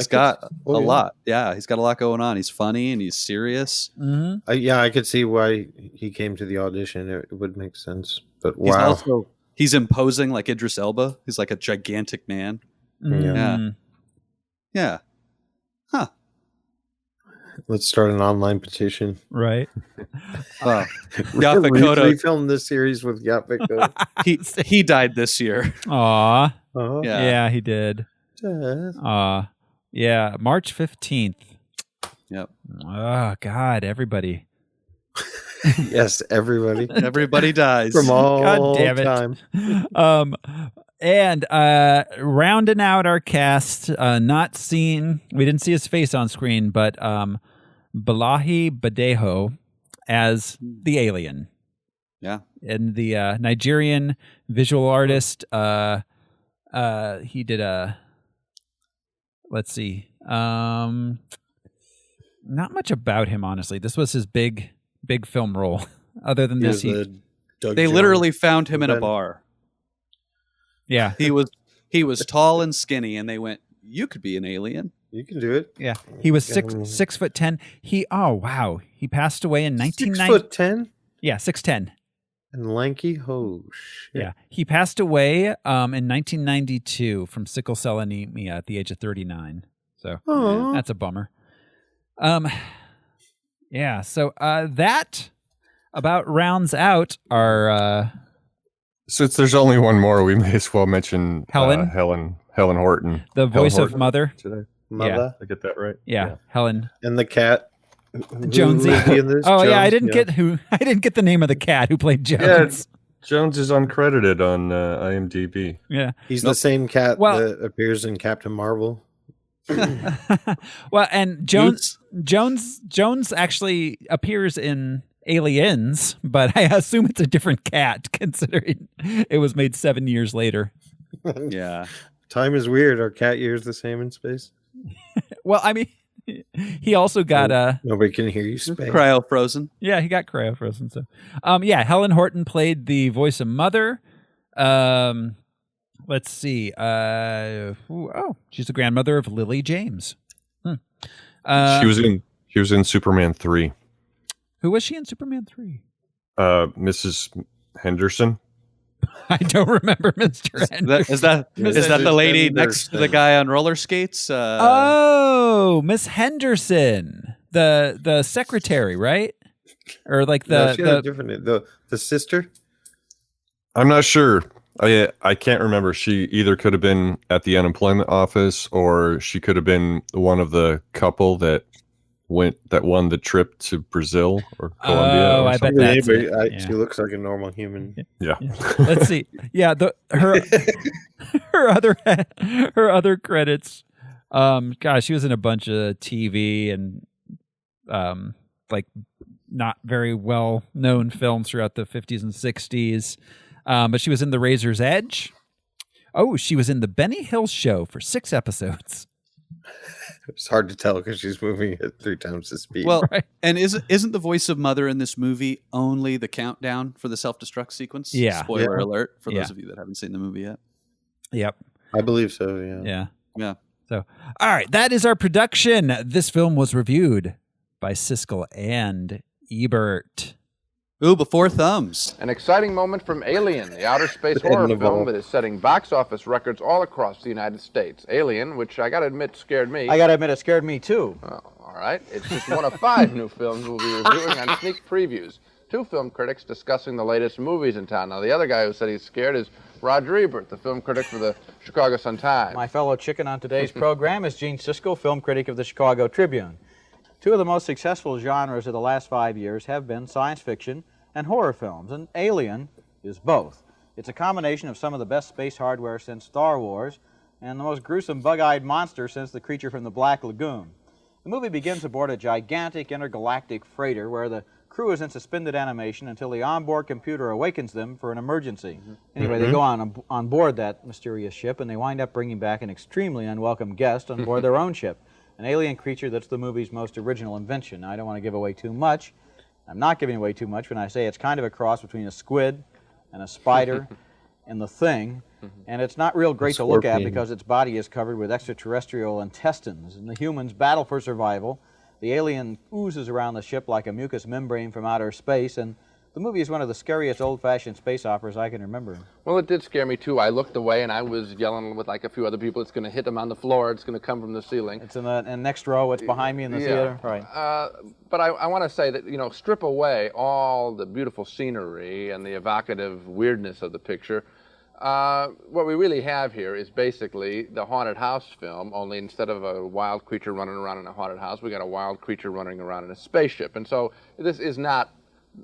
got a lot. Yeah, he's got a lot going on. He's funny and he's serious. Mm-hmm. I could see why he came to the audition. It would make sense. But wow. He's imposing like Idris Elba. He's like a gigantic man. Mm-hmm. Yeah. Huh. Let's start an online petition. Right. Yaphet Kotto. Refilm this series with Yaphet Kotto. He died this year. Aw. Uh-huh. Yeah, he did. Yeah, March 15th. Yep. Oh, God, everybody. Yes, everybody. Everybody dies. From all God damn it. time. And rounding out our cast, we didn't see his face on screen, but Balahi Badejo as the alien. Yeah. And the Nigerian visual artist, he did let's see. Not much about him, honestly. This was his big film role. Other than this, they literally found him in a bar. Yeah. He was tall and skinny, and they went, "You could be an alien. You can do it." Yeah. He was 6'10". He passed away in 1990. 6'10"? Yeah, 6'10". And lanky ho. Shit. Yeah, he passed away in 1992 from sickle cell anemia at the age of 39. So that's a bummer. Yeah. So that about rounds out our. Since there's only one more, we may as well mention Helen Horton, the voice Helen of Horton. Mother. Mother. I get that right? Yeah, Helen. And the cat. Jonesy. Jones, yeah, I didn't get who. I didn't get the name of the cat who played Jones. Yeah, Jones is uncredited on IMDb. Yeah, he's the same cat Well- that appears in Captain Marvel. Well, and Jones actually appears in Aliens, but I assume it's a different cat considering it was made 7 years later. Yeah. Time is weird. Are cat years the same in space? Well, I mean, he also got Nobody can hear you speak. Cryo frozen. yeah, he got cryo frozen. So, yeah, Helen Horton played the voice of Mother. Let's see. She's the grandmother of Lily James. She was in Superman 3. Who was she in Superman 3? Mrs. Henderson. I don't remember Mr. Henderson. Is that the lady next to the guy on roller skates? Oh, Miss Henderson, the secretary, right? Or like No, she had a different the sister. I'm not sure. I can't remember. She either could have been at the unemployment office, or she could have been one of the couple that won the trip to Brazil or Colombia. Oh, or I bet something. that's it. Yeah. She looks like a normal human. Yeah. Let's see. Yeah, her other credits. Gosh, she was in a bunch of TV and like not very well known films throughout the 50s and 60s. But she was in The Razor's Edge. Oh, she was in The Benny Hill Show for 6 episodes. It's hard to tell because she's moving at 3 times the speed. Well, Right. and isn't the voice of Mother in this movie only the countdown for the self-destruct sequence? Yeah. Spoiler alert for Yeah. those of you that haven't seen the movie yet. Yep. I believe so. Yeah. Yeah. So, all right, that is our production. This film was reviewed by Siskel and Ebert. Ooh, before thumbs. An exciting moment from Alien, the outer space End horror of all. film that is setting box office records all across the United States. Alien, which I gotta admit scared me. I gotta admit, it scared me too. Oh, all right. It's just one of 5 new films we'll be reviewing on sneak previews. 2 film critics discussing the latest movies in town. Now, the other guy who said he's scared is Roger Ebert, the film critic for the Chicago Sun-Times. My fellow chicken on today's program is Gene Siskel, film critic of the Chicago Tribune. 2 of the most successful genres of the last 5 years have been science fiction and horror films, and Alien is both. It's a combination of some of the best space hardware since Star Wars and the most gruesome bug-eyed monster since The Creature from the Black Lagoon. The movie begins aboard a gigantic intergalactic freighter where the crew is in suspended animation until the onboard computer awakens them for an emergency. Anyway, they go on board that mysterious ship, and they wind up bringing back an extremely unwelcome guest on board their own ship, an alien creature that's the movie's most original invention. Now, I don't want to give away too much. I'm not giving away too much when I say it's kind of a cross between a squid and a spider and the Thing, and it's not real great to look at because its body is covered with extraterrestrial intestines, and the humans battle for survival. The alien oozes around the ship like a mucous membrane from outer space, and the movie is one of the scariest old-fashioned space operas I can remember. Well, it did scare me, too. I looked away, and I was yelling with like a few other people, it's going to hit them on the floor, it's going to come from the ceiling. It's in the next row, it's behind me in the theater. Right. But I want to say that, strip away all the beautiful scenery and the evocative weirdness of the picture. What we really have here is basically the haunted house film, only instead of a wild creature running around in a haunted house, we got a wild creature running around in a spaceship. And so this is not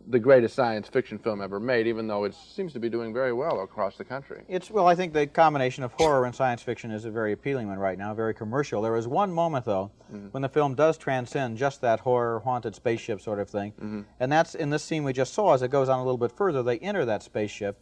the greatest science fiction film ever made, even though it seems to be doing very well across the country. Well, I think the combination of horror and science fiction is a very appealing one right now, very commercial. There is one moment, though, when the film does transcend just that horror, haunted spaceship sort of thing, and that's in this scene we just saw. As it goes on a little bit further, they enter that spaceship,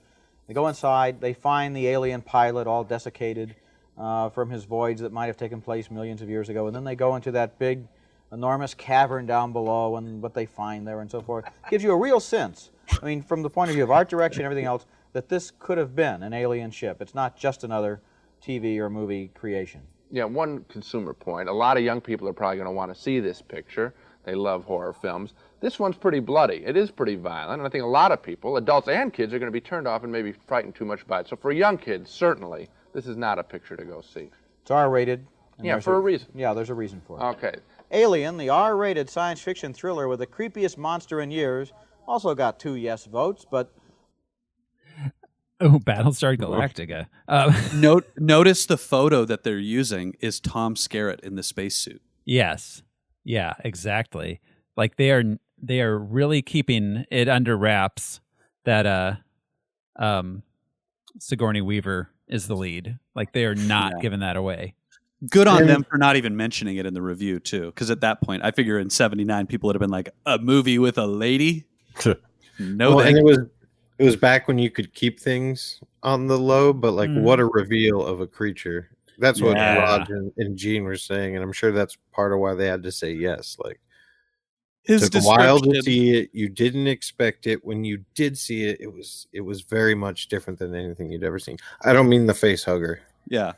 they go inside, they find the alien pilot all desiccated from his voyage that might have taken place millions of years ago, and then they go into that big enormous cavern down below and what they find there and so forth. Gives you a real sense, I mean, from the point of view of art direction and everything else, that this could have been an alien ship. It's not just another TV or movie creation. Yeah, one consumer point. A lot of young people are probably going to want to see this picture. They love horror films. This one's pretty bloody. It is pretty violent, and I think a lot of people, adults and kids, are going to be turned off and maybe frightened too much by it. So for young kids, certainly, this is not a picture to go see. It's R-rated. Yeah, for a reason. Yeah, there's a reason for it. Okay. Alien, the R-rated science fiction thriller with the creepiest monster in years, also got 2 yes votes, but... Oh, Battlestar Galactica. Notice the photo that they're using is Tom Skerritt in the spacesuit. Yes. Yeah, exactly. Like they are really keeping it under wraps that Sigourney Weaver is the lead. Like they are not giving that away. Good on them for not even mentioning it in the review too, because at that point, I figure in '79 people would have been like, a movie with a lady. No, and it was back when you could keep things on the low, but like what a reveal of a creature. That's what Rod and Gene were saying, and I'm sure that's part of why they had to say yes. Like, it took a while to see it. You didn't expect it. When you did see it, it was very much different than anything you'd ever seen. I don't mean the face hugger. Yeah.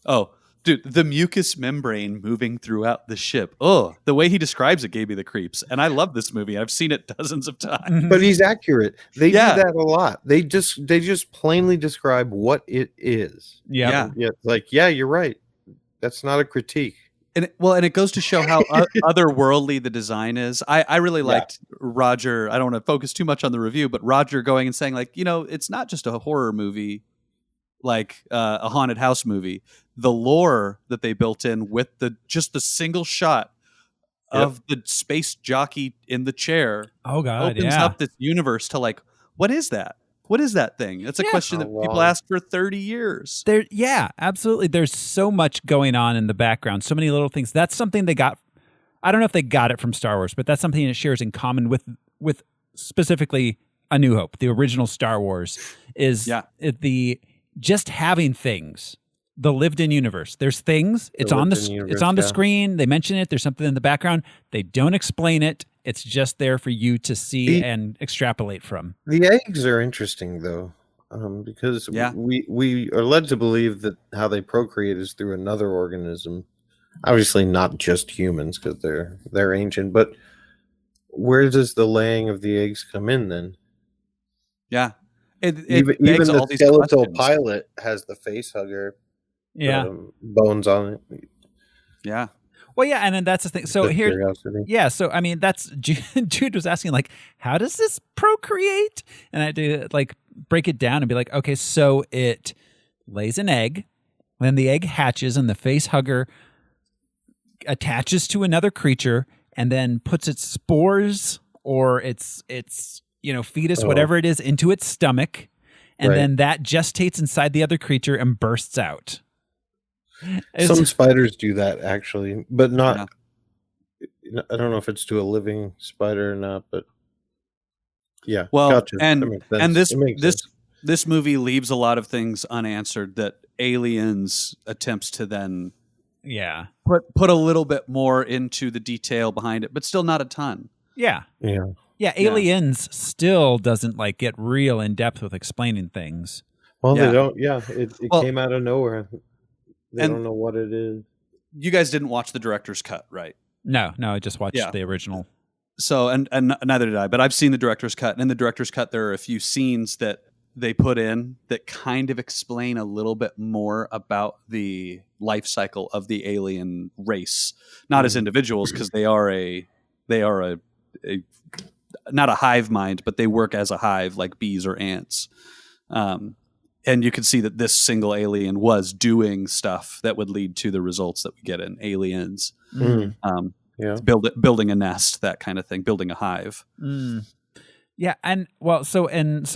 Oh, dude, the mucous membrane moving throughout the ship. Oh, the way he describes it gave me the creeps. And I love this movie. I've seen it dozens of times. But he's accurate. They do that a lot. They just plainly describe what it is. Yeah. Like, yeah, you're right. That's not a critique. And it goes to show how otherworldly the design is. I really liked Roger. I don't want to focus too much on the review, but Roger going and saying like, it's not just a horror movie, like a haunted house movie. The lore that they built in with just the single shot of the space jockey in the chair. Oh God, opens up this universe to like, what is that? What is that thing? That's a question that people asked for 30 years. Yeah, absolutely. There's so much going on in the background. So many little things. That's something they got. I don't know if they got it from Star Wars, but that's something it shares in common with specifically A New Hope, the original Star Wars, is the just having things. The lived-in universe. There's things. It's on the screen. They mention it. There's something in the background. They don't explain it. It's just there for you to see and extrapolate from. The eggs are interesting, though, because we are led to believe that how they procreate is through another organism. Obviously, not just humans, because they're ancient. But where does the laying of the eggs come in then? Yeah, even the skeletal pilot has the face hugger. Yeah, bones on it. Yeah. Well, yeah, and then that's the thing. So here, so I mean, that's Jude was asking, like, how does this procreate? And I had to like break it down and be like, okay, so it lays an egg, then the egg hatches, and the face hugger attaches to another creature, and then puts its spores or its fetus, whatever it is, into its stomach, and then that gestates inside the other creature and bursts out. Some spiders do that actually, but not. Yeah. I don't know if it's to a living spider or not, but yeah. Well, gotcha. and this movie leaves a lot of things unanswered that Aliens attempts to then put a little bit more into the detail behind it, but still not a ton. Yeah. Aliens still doesn't like get real in depth with explaining things. Well, they don't. Yeah, it came out of nowhere. They don't know what it is. You guys didn't watch the director's cut, right? No, I just watched the original. So, and neither did I, but I've seen the director's cut. And in the director's cut, there are a few scenes that they put in that kind of explain a little bit more about the life cycle of the alien race. Not as individuals, because they are a not a hive mind, but they work as a hive like bees or ants. And you can see that this single alien was doing stuff that would lead to the results that we get in Aliens. Building a nest, that kind of thing, building a hive. Yeah, and so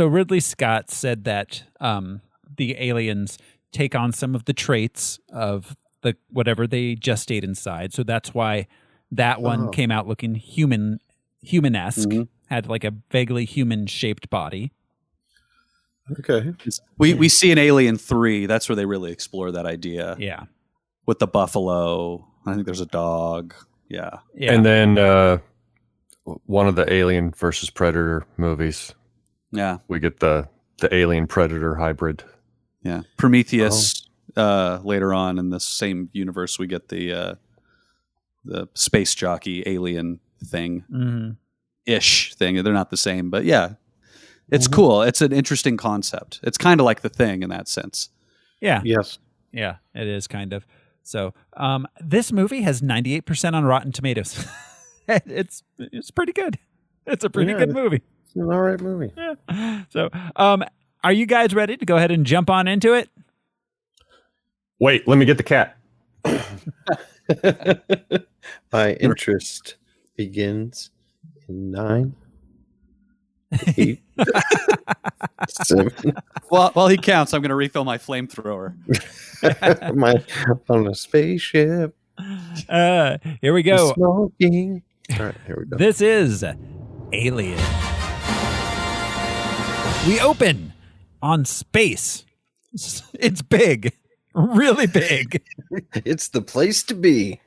Ridley Scott said that the aliens take on some of the traits of the whatever they gestate inside. So that's why that one came out looking human-esque, had like a vaguely human-shaped body. Okay. We see in Alien 3, that's where they really explore that idea. Yeah. With the buffalo. I think there's a dog. Yeah. And then one of the Alien versus Predator movies. Yeah. We get the Alien Predator hybrid. Yeah. Prometheus later on in the same universe we get the space jockey alien thing ish thing. They're not the same, but yeah, it's cool. It's an interesting concept. It's kind of like The Thing in that sense. Yeah. Yes. Yeah, it is kind of. So this movie has 98% on Rotten Tomatoes. It's pretty good. It's a pretty good movie. It's an all right movie. Yeah. So are you guys ready to go ahead and jump on into it? Wait, let me get the cat. My interest begins in 9, 8, 7. While he counts, I'm going to refill my flamethrower. On a spaceship. Here we go. Smoking. All right, here we go. This is Alien. We open on space. It's big. Really big. It's the place to be.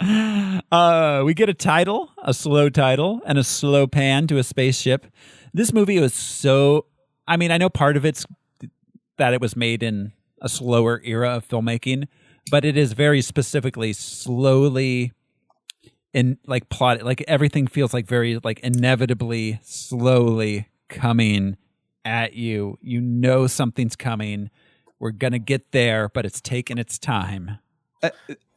We get a title, a slow title, and a slow pan to a spaceship. This movie was so... I mean, I know part of it's that it was made in a slower era of filmmaking, but it is very specifically slowly in like plot. Like everything feels like very like inevitably slowly coming at you. You know something's coming. We're going to get there, but it's taking its time.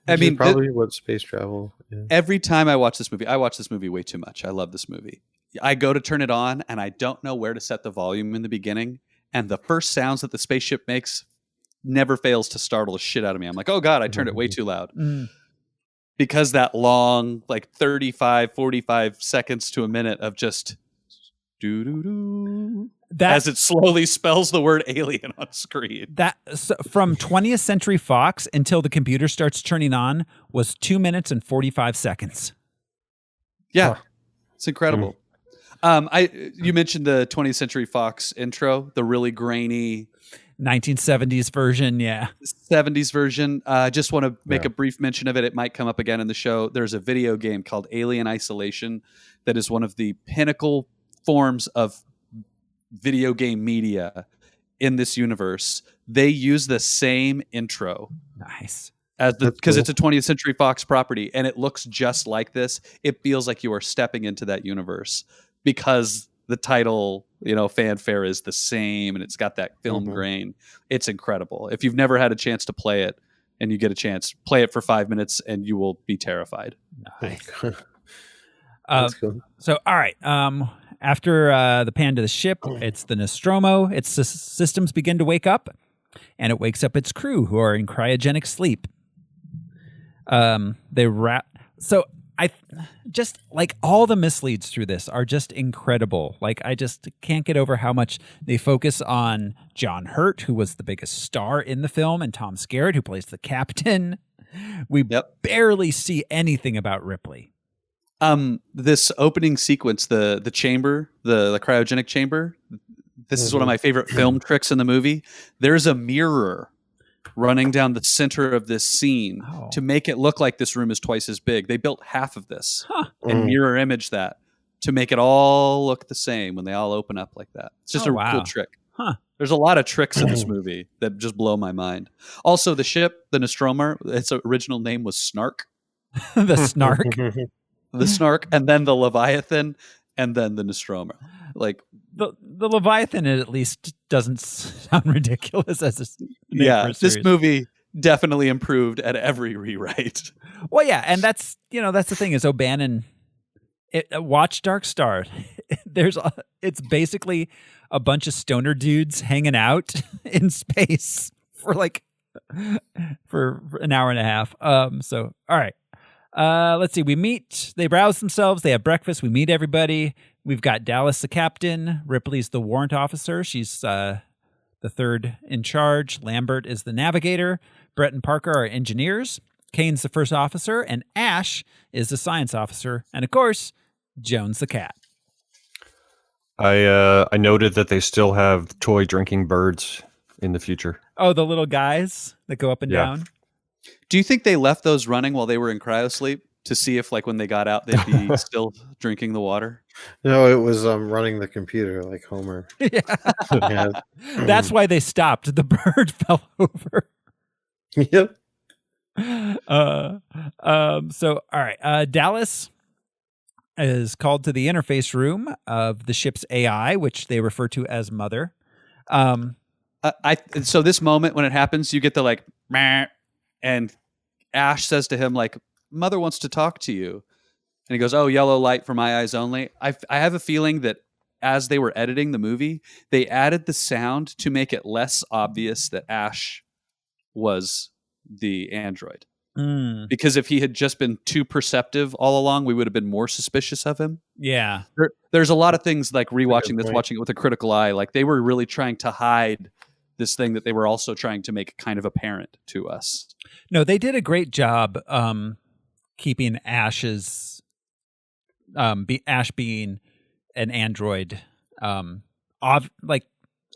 I mean, probably what space travel is. Every time I watch this movie way too much. I love this movie. I go to turn it on and I don't know where to set the volume in the beginning. And the first sounds that the spaceship makes never fails to startle the shit out of me. I'm like, oh God, I turned it way too loud. Because that long, like 35, 45 seconds to a minute of just doo-doo-doo. As it slowly spells the word alien on screen. From 20th Century Fox until the computer starts turning on was 2 minutes and 45 seconds. Yeah, it's incredible. You mentioned the 20th Century Fox intro, the really grainy 1970s version. Yeah, 70s version. I just want to make a brief mention of it. It might come up again in the show. There's a video game called Alien Isolation that is one of the pinnacle forms of video game media in this universe. They use the same intro. Nice. Because it's a 20th Century Fox property and it looks just like this. It feels like you are stepping into that universe because the title, fanfare is the same and it's got that film grain. It's incredible. If you've never had a chance to play it and you get a chance, play it for 5 minutes and you will be terrified. Nice. That's cool. So, all right. After the pan to the ship, it's the Nostromo. Its systems begin to wake up, and it wakes up its crew who are in cryogenic sleep. So I just like all the misleads through this are just incredible. Like I just can't get over how much they focus on John Hurt, who was the biggest star in the film, and Tom Skerritt, who plays the captain. We barely see anything about Ripley. This opening sequence, the chamber, the cryogenic chamber, this is one of my favorite film tricks in the movie. There's a mirror running down the center of this scene to make it look like this room is twice as big. They built half of this and mirror image that to make it all look the same when they all open up like that. It's just cool trick. There's a lot of tricks in this movie that just blow my mind. Also, the ship, the Nostromo, its original name was Snark. The Snark. The Snark, and then the Leviathan, and then the Nostromo. Like the Leviathan, at least doesn't sound ridiculous as a this movie definitely improved at every rewrite. Well, yeah, and that's the thing is O'Bannon. Watch Dark Star. It's basically a bunch of stoner dudes hanging out in space for an hour and a half. So all right. Let's see. They browse themselves. They have breakfast. We meet everybody. We've got Dallas, the captain. Ripley's the warrant officer. She's the third in charge. Lambert is the navigator. Brett and Parker are engineers. Kane's the first officer. And Ash is the science officer. And of course, Jones the cat. I noted that they still have toy drinking birds in the future. Oh, the little guys that go up and down? Do you think they left those running while they were in cryosleep to see if, when they got out, they'd be still drinking the water? No, it was running the computer like Homer. Yeah. That's why they stopped. The bird fell over. Yep. So, all right. Dallas is called to the interface room of the ship's AI, which they refer to as Mother. So this moment when it happens, you get the like, meh, and Ash says to him like, "Mother wants to talk to you," and he goes, "Oh, yellow light for my eyes only." I have a feeling that as they were editing the movie, they added the sound to make it less obvious that Ash was the android. Because if he had just been too perceptive all along, we would have been more suspicious of him. Yeah. There's a lot of things like rewatching this, watching it with a critical eye. Like they were really trying to hide this thing that they were also trying to make kind of apparent to us. No, they did a great job keeping Ash's Ash being an android on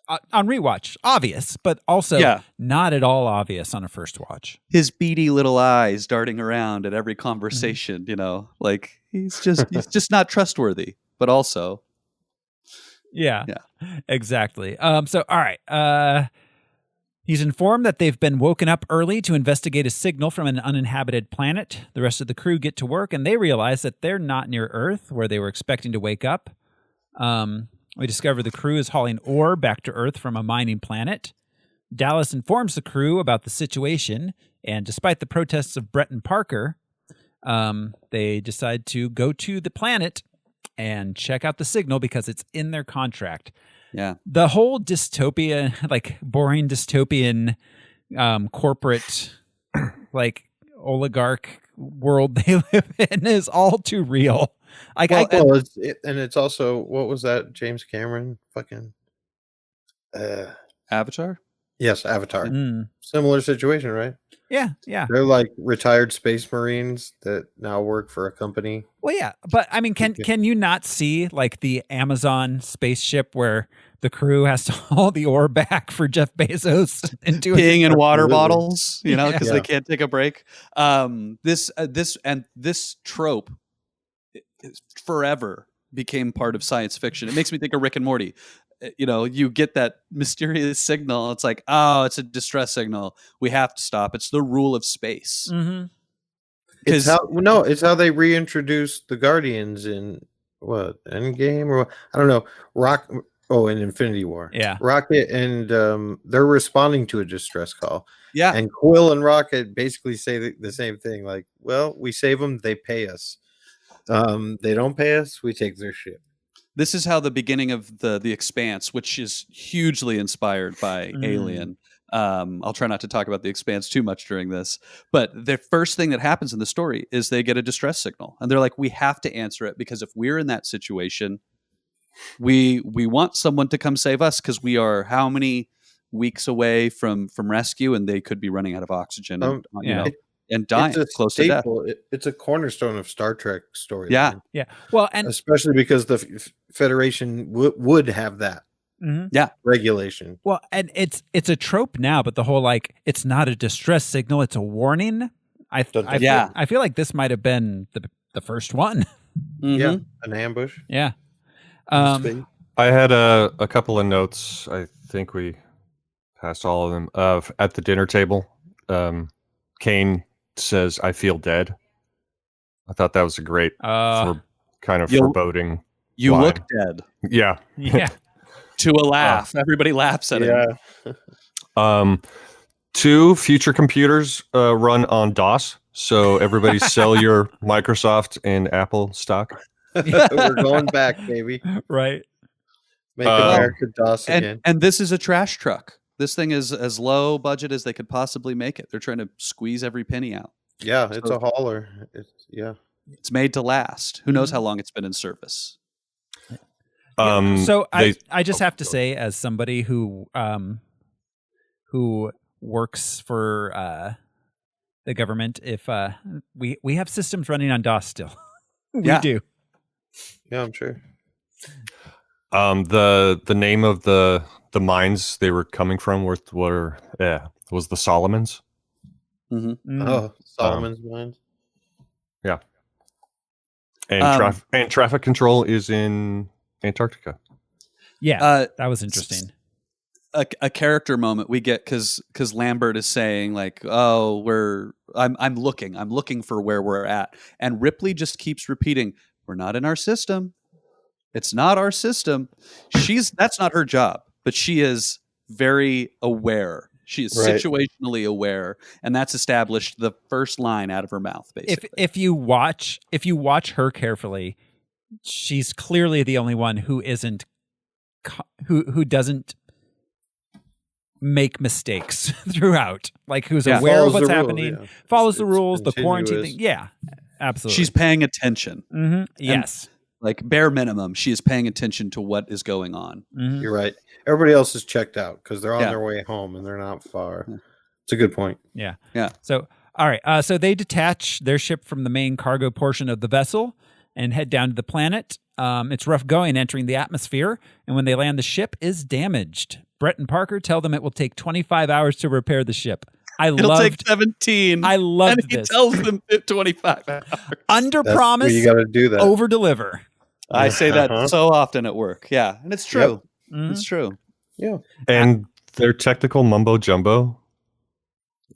rewatch obvious, but also not at all obvious on a first watch. His beady little eyes darting around at every conversation, you know, like he's just not trustworthy, but also yeah, exactly. So all right, he's informed that they've been woken up early to investigate a signal from an uninhabited planet. The rest of the crew get to work, and they realize that they're not near Earth, where they were expecting to wake up. We discover the crew is hauling ore back to Earth from a mining planet. Dallas informs the crew about the situation, and despite the protests of Brett and Parker, they decide to go to the planet and check out the signal because it's in their contract. Yeah. The whole dystopia, like boring dystopian corporate, like oligarch world they live in is all too real. It's also, what was that? James Cameron fucking Avatar? Yes, Avatar. Similar situation, right? Yeah. They're like retired space marines that now work for a company. Well, yeah, but I mean, can you not see like the Amazon spaceship where the crew has to haul the ore back for Jeff Bezos and doing peeing in water bottles, you know, because Yeah. they can't take a break. This trope forever became part of science fiction. It makes me think of Rick and Morty. You know, you get that mysterious signal. It's like, oh, it's a distress signal. We have to stop. It's the rule of space. Mm-hmm. It's how they reintroduced the Guardians in what, Endgame, or I don't know, in Infinity War. Yeah. Rocket and they're responding to a distress call. Yeah. And Quill and Rocket basically say the same thing, like, well, we save them, they pay us. They don't pay us, we take their ship. This is how the beginning of the Expanse, which is hugely inspired by Alien. I'll try not to talk about the Expanse too much during this, but the first thing that happens in the story is they get a distress signal, and they're like, we have to answer it, because if we're in that situation, we want someone to come save us, because we are how many weeks away from rescue, and they could be running out of oxygen and dying close to death. It's a cornerstone of Star Trek story. Yeah. Well, and especially because the Federation would have that regulation. Well, and it's a trope now, but the whole like it's not a distress signal, it's a warning. I feel like this might have been the first one. Yeah, an ambush. Yeah. I had a couple of notes. I think we passed all of them. At the dinner table, Kane says, "I feel dead." I thought that was a great foreboding. You line. look dead. Yeah. To a laugh. Everybody laughs at him. 2 future computers run on DOS. So everybody sell your Microsoft and Apple stock. We're going back, baby. Right. Make America DOS again. And this is a trash truck. This thing is as low budget as they could possibly make it. They're trying to squeeze every penny out. Yeah, it's a hauler. It's made to last. Who knows how long it's been in service? So I just have to say, as somebody who works for the government, if we have systems running on DOS still, we do. Yeah, I'm sure. The name of the mines they were coming from was the Solomons. Mm-hmm. Oh, Solomon's mines. Yeah. And traffic control is in Antarctica. Yeah, that was interesting. A character moment we get because Lambert is saying like, "Oh, I'm looking for where we're at," and Ripley just keeps repeating, we're not in our system. It's not our system. That's not her job, but she is very aware. She is situationally aware, and that's established the first line out of her mouth, basically. If you watch her carefully, she's clearly the only one who doesn't make mistakes throughout. Like, who's aware of what's happening, follows the rules, the quarantine thing. Yeah, absolutely. She's paying attention. Mm-hmm. Yes. Like, bare minimum, she is paying attention to what is going on. Mm-hmm. You're right. Everybody else is checked out because they're on their way home and they're not far. It's a good point. Yeah. Yeah. So, all right. So they detach their ship from the main cargo portion of the vessel and head down to the planet. It's rough going entering the atmosphere, and when they land, the ship is damaged. Brett and Parker tell them it will take 25 hours to repair the ship. It'll take 17. I loved and he this. tells them 25 hours. Under promise, you got to do that. over deliver. I say that so often at work. Yeah, and it's true. Yep. Mm-hmm. It's true. Yeah. And their technical mumbo jumbo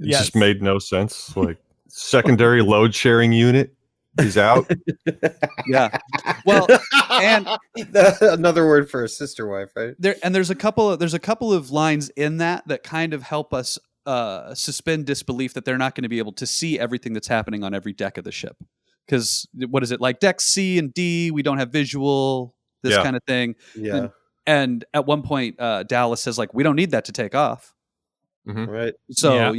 just made no sense. Like, secondary load sharing unit is out. Yeah. Well, and another word for a sister wife, right? There's a couple of lines in that kind of help us suspend disbelief that they're not going to be able to see everything that's happening on every deck of the ship. Because what is it, like deck C and D? We don't have visual, kind of thing. Yeah. And at one point, Dallas says, like, we don't need that to take off. Mm-hmm. Right. So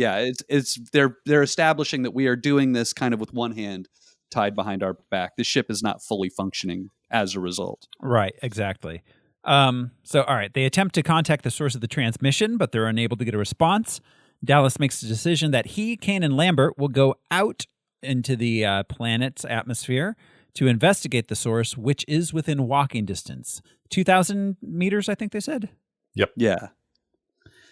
it's they're establishing that we are doing this kind of with one hand tied behind our back. The ship is not fully functioning as a result. Right. Exactly. So, all right, they attempt to contact the source of the transmission, but they're unable to get a response. Dallas makes the decision that he, Kane, and Lambert will go out into the planet's atmosphere to investigate the source, which is within walking distance. 2,000 meters, I think they said. Yep. Yeah.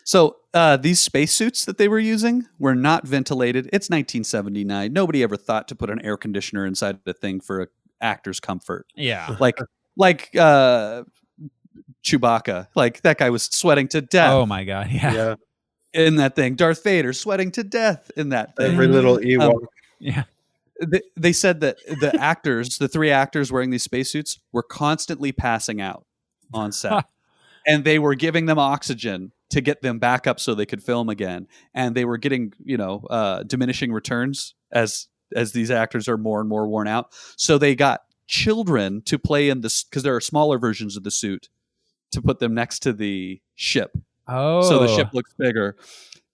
So these spacesuits that they were using were not ventilated. It's 1979. Nobody ever thought to put an air conditioner inside the thing for an actor's comfort. Yeah. Like Chewbacca. Like, that guy was sweating to death. Oh, my God. Yeah. In that thing. Darth Vader sweating to death in that thing. Every little Ewok. Yeah. They said that the three actors wearing these spacesuits were constantly passing out on set. And they were giving them oxygen to get them back up so they could film again. And they were getting, diminishing returns as these actors are more and more worn out. So they got children to play in this, because there are smaller versions of the suit, to put them next to the ship. Oh. So the ship looks bigger.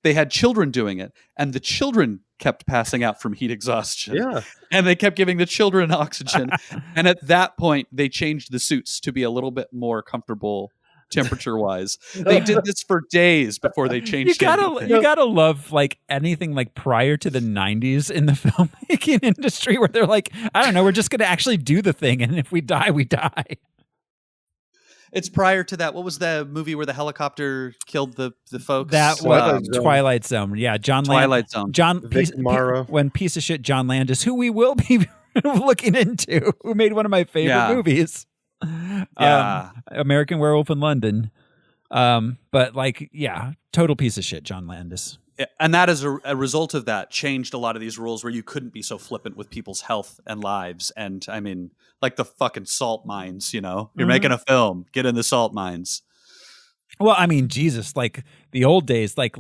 They had children doing it, and the children kept passing out from heat exhaustion. Yeah. And they kept giving the children oxygen. And at that point, they changed the suits to be a little bit more comfortable temperature-wise. They did this for days before they changed anything. You gotta love, like, anything like prior to the 90s in the filmmaking industry, where they're like, I don't know, we're just gonna actually do the thing, and if we die, we die. It's prior to that. What was the movie where the helicopter killed the folks? That was Twilight Zone. Yeah, Twilight Zone. When piece of shit John Landis, who we will be looking into, who made one of my favorite movies. Yeah. American Werewolf in London. But total piece of shit, John Landis. And that is a result of that changed a lot of these rules where you couldn't be so flippant with people's health and lives. And I mean, like the fucking salt mines, you're making a film, get in the salt mines. Well, I mean, Jesus, like the old days, like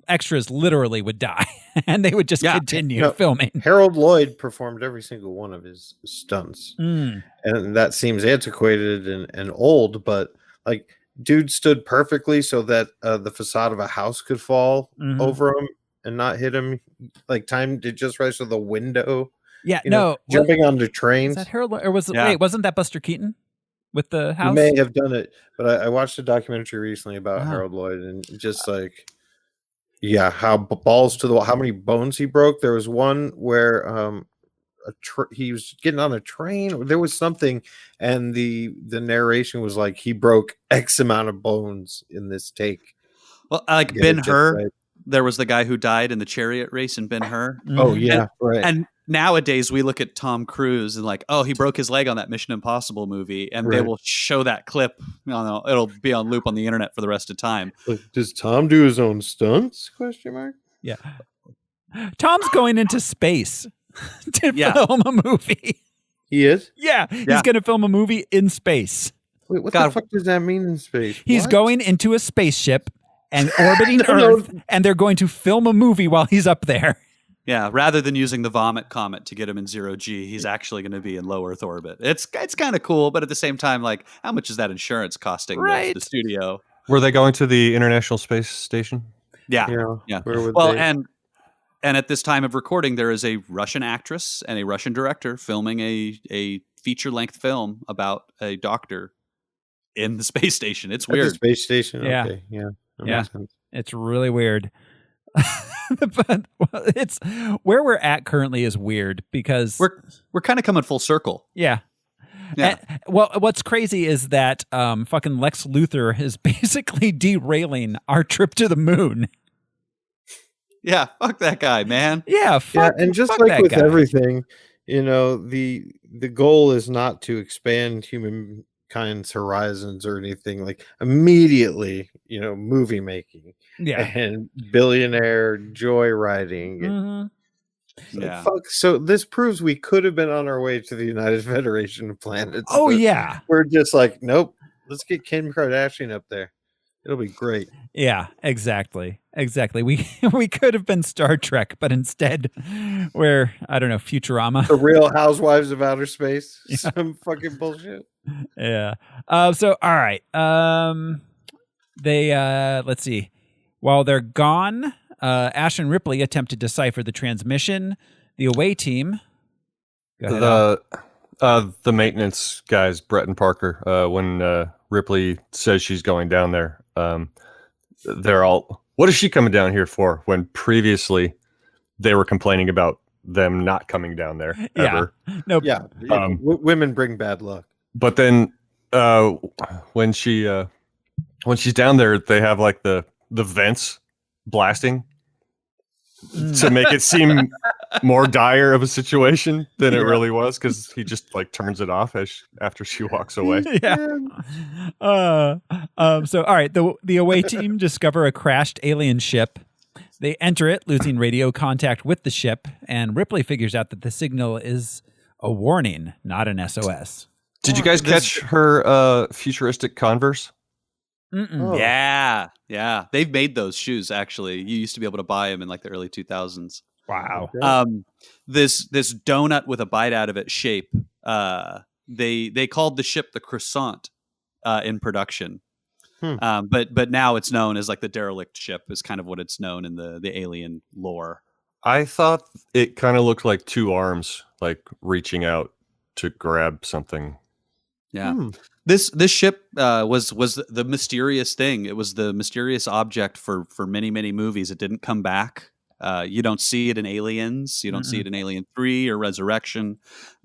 extras literally would die and they would just continue filming. Harold Lloyd performed every single one of his stunts. And that seems antiquated and old, but like, dude stood perfectly so that the facade of a house could fall over him and not hit him. Like, timed it just right so the window. Yeah, jumping onto trains. Was that Harold, or was it? Wait, wasn't that Buster Keaton with the house? He may have done it, but I watched a documentary recently about Harold Lloyd and just like, how balls to the wall, how many bones he broke. There was one where he was getting on a train. There was something, and the narration was like he broke X amount of bones in this take. Well, like Ben-Hur, there was the guy who died in the chariot race in Ben-Hur. Oh yeah, right. And nowadays we look at Tom Cruise and like, oh, he broke his leg on that Mission Impossible movie, and they will show that clip. It'll be on loop on the internet for the rest of time. Does Tom do his own stunts? Question mark. Yeah, Tom's going into space to film a movie. He is? Yeah, he's going to film a movie in space. Wait, what the fuck does that mean in space? He's What? going into a spaceship and orbiting Earth, and they're going to film a movie while he's up there. Yeah, rather than using the vomit comet to get him in 0G, he's actually going to be in low Earth orbit. It's kind of cool, but at the same time, like, how much is that insurance costing the studio? Were they going to the International Space Station? Yeah. Where would well, they? and at this time of recording, there is a Russian actress and a Russian director filming a feature-length film about a doctor in the space station. It's weird. At the space station. Yeah. Okay. Yeah. That Yeah. makes sense. It's really weird. But it's where we're at currently is weird because we're kind of coming full circle. Yeah. Yeah. Well, what's crazy is that fucking Lex Luthor is basically derailing our trip to the moon. Yeah, fuck that guy, man. Yeah, and just fuck like that with guy. everything, the goal is not to expand humankind's horizons or anything. Like immediately, movie making, and billionaire joyriding. Mm-hmm. Yeah. Fuck. So this proves we could have been on our way to the United Federation of Planets. Oh but yeah, we're just like, nope. Let's get Kim Kardashian up there. It'll be great. Yeah, exactly. We could have been Star Trek, but instead we're, I don't know, Futurama. The Real Housewives of Outer Space. Some fucking bullshit. Yeah. So all right. They let's see. While they're gone, Ash and Ripley attempt to decipher the transmission. The away team. The maintenance guys, Brett and Parker, when Ripley says she's going down there, they're all, what is she coming down here for? When previously they were complaining about them not coming down there ever. Nope. Yeah. Women bring bad luck. But then when she's down there, they have like the vents blasting to make it seem more dire of a situation than it really was, because he just like turns it off after she walks away. Yeah. So all right, the away team discover a crashed alien ship. They enter it, losing radio contact with the ship, and Ripley figures out that the signal is a warning, not an SOS. Did you guys catch her futuristic Converse? Oh. Yeah. They've made those shoes, actually. You used to be able to buy them in like the early 2000s. Wow. This donut with a bite out of it shape, they called the ship the Croissant in production. But now it's known as like the derelict ship is kind of what it's known in the alien lore. I thought it kind of looked like two arms like reaching out to grab something. Yeah. This ship was the mysterious thing. It was the mysterious object for many, many movies. It didn't come back. You don't see it in Aliens. You don't see it in Alien 3 or Resurrection.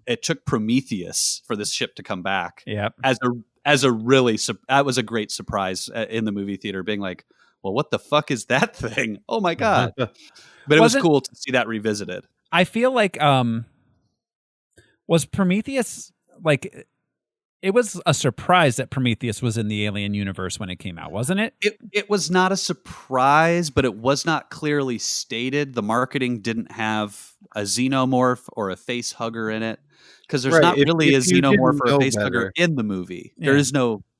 It took Prometheus for this ship to come back. Yep. As a really that was a great surprise in the movie theater, being like, well, what the fuck is that thing? Oh my god! But it was cool to see that revisited. I feel like was Prometheus like? It was a surprise that Prometheus was in the Alien universe when it came out, wasn't it? It was not a surprise, but it was not clearly stated. The marketing didn't have a xenomorph or a face hugger in it, because there's not really a xenomorph or a face hugger in the movie. Yeah.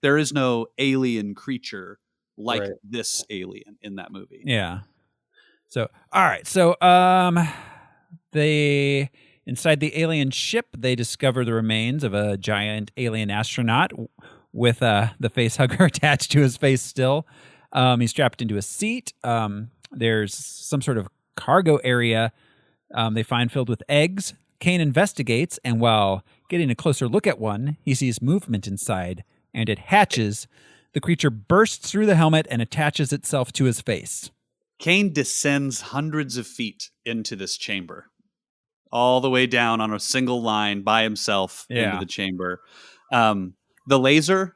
There is no alien creature like this alien in that movie. Yeah. So all right. So they. Inside the alien ship, they discover the remains of a giant alien astronaut with the face hugger attached to his face still. He's strapped into a seat. There's some sort of cargo area they find filled with eggs. Kane investigates, and while getting a closer look at one, he sees movement inside, and it hatches. The creature bursts through the helmet and attaches itself to his face. Kane descends hundreds of feet into this chamber, all the way down on a single line by himself into the chamber. The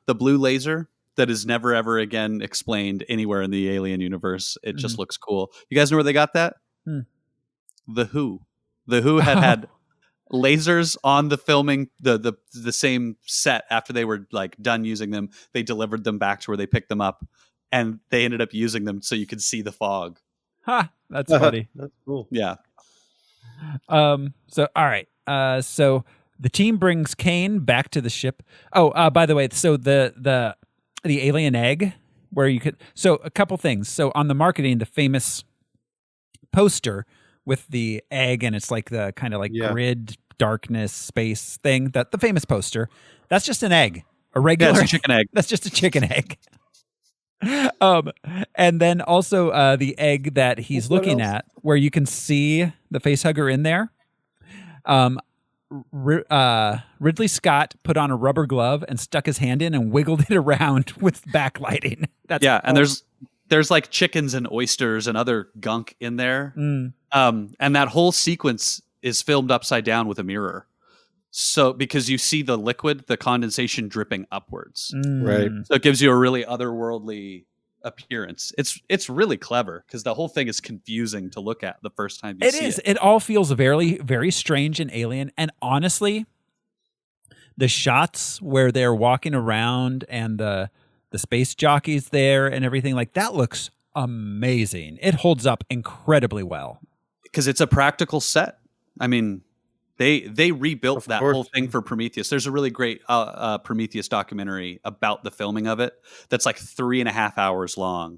blue laser that is never, ever again explained anywhere in the Alien universe. It just looks cool. You guys know where they got that? The Who. The Who had lasers on the filming, the same set after they were like done using them. They delivered them back to where they picked them up, and they ended up using them so you could see the fog. That's funny. That's cool. Yeah. So all right. So The team brings Kane back to the ship. Oh, by the way, so the alien egg, where you could. So a couple things. So on the marketing, the famous poster with the egg, and it's like the kind of like grid darkness space thing. That the famous poster. That's just an egg, a regular it's a chicken egg. That's just a chicken egg. And then also the egg that he's looking at, where you can see the facehugger in there. Ridley Scott put on a rubber glove and stuck his hand in and wiggled it around with backlighting. That's and there's like chickens and oysters and other gunk in there. And that whole sequence is filmed upside down with a mirror. So because you see the liquid, the condensation dripping upwards. Right. So it gives you a really otherworldly appearance. It's really clever because the whole thing is confusing to look at the first time you see it. It all feels very, very strange and alien. And honestly, the shots where they're walking around and the space jockeys there and everything like that looks amazing. It holds up incredibly well. Because it's a practical set. I mean, they rebuilt that whole thing for Prometheus. There's a really great Prometheus documentary about the filming of it that's like 3.5 hours long.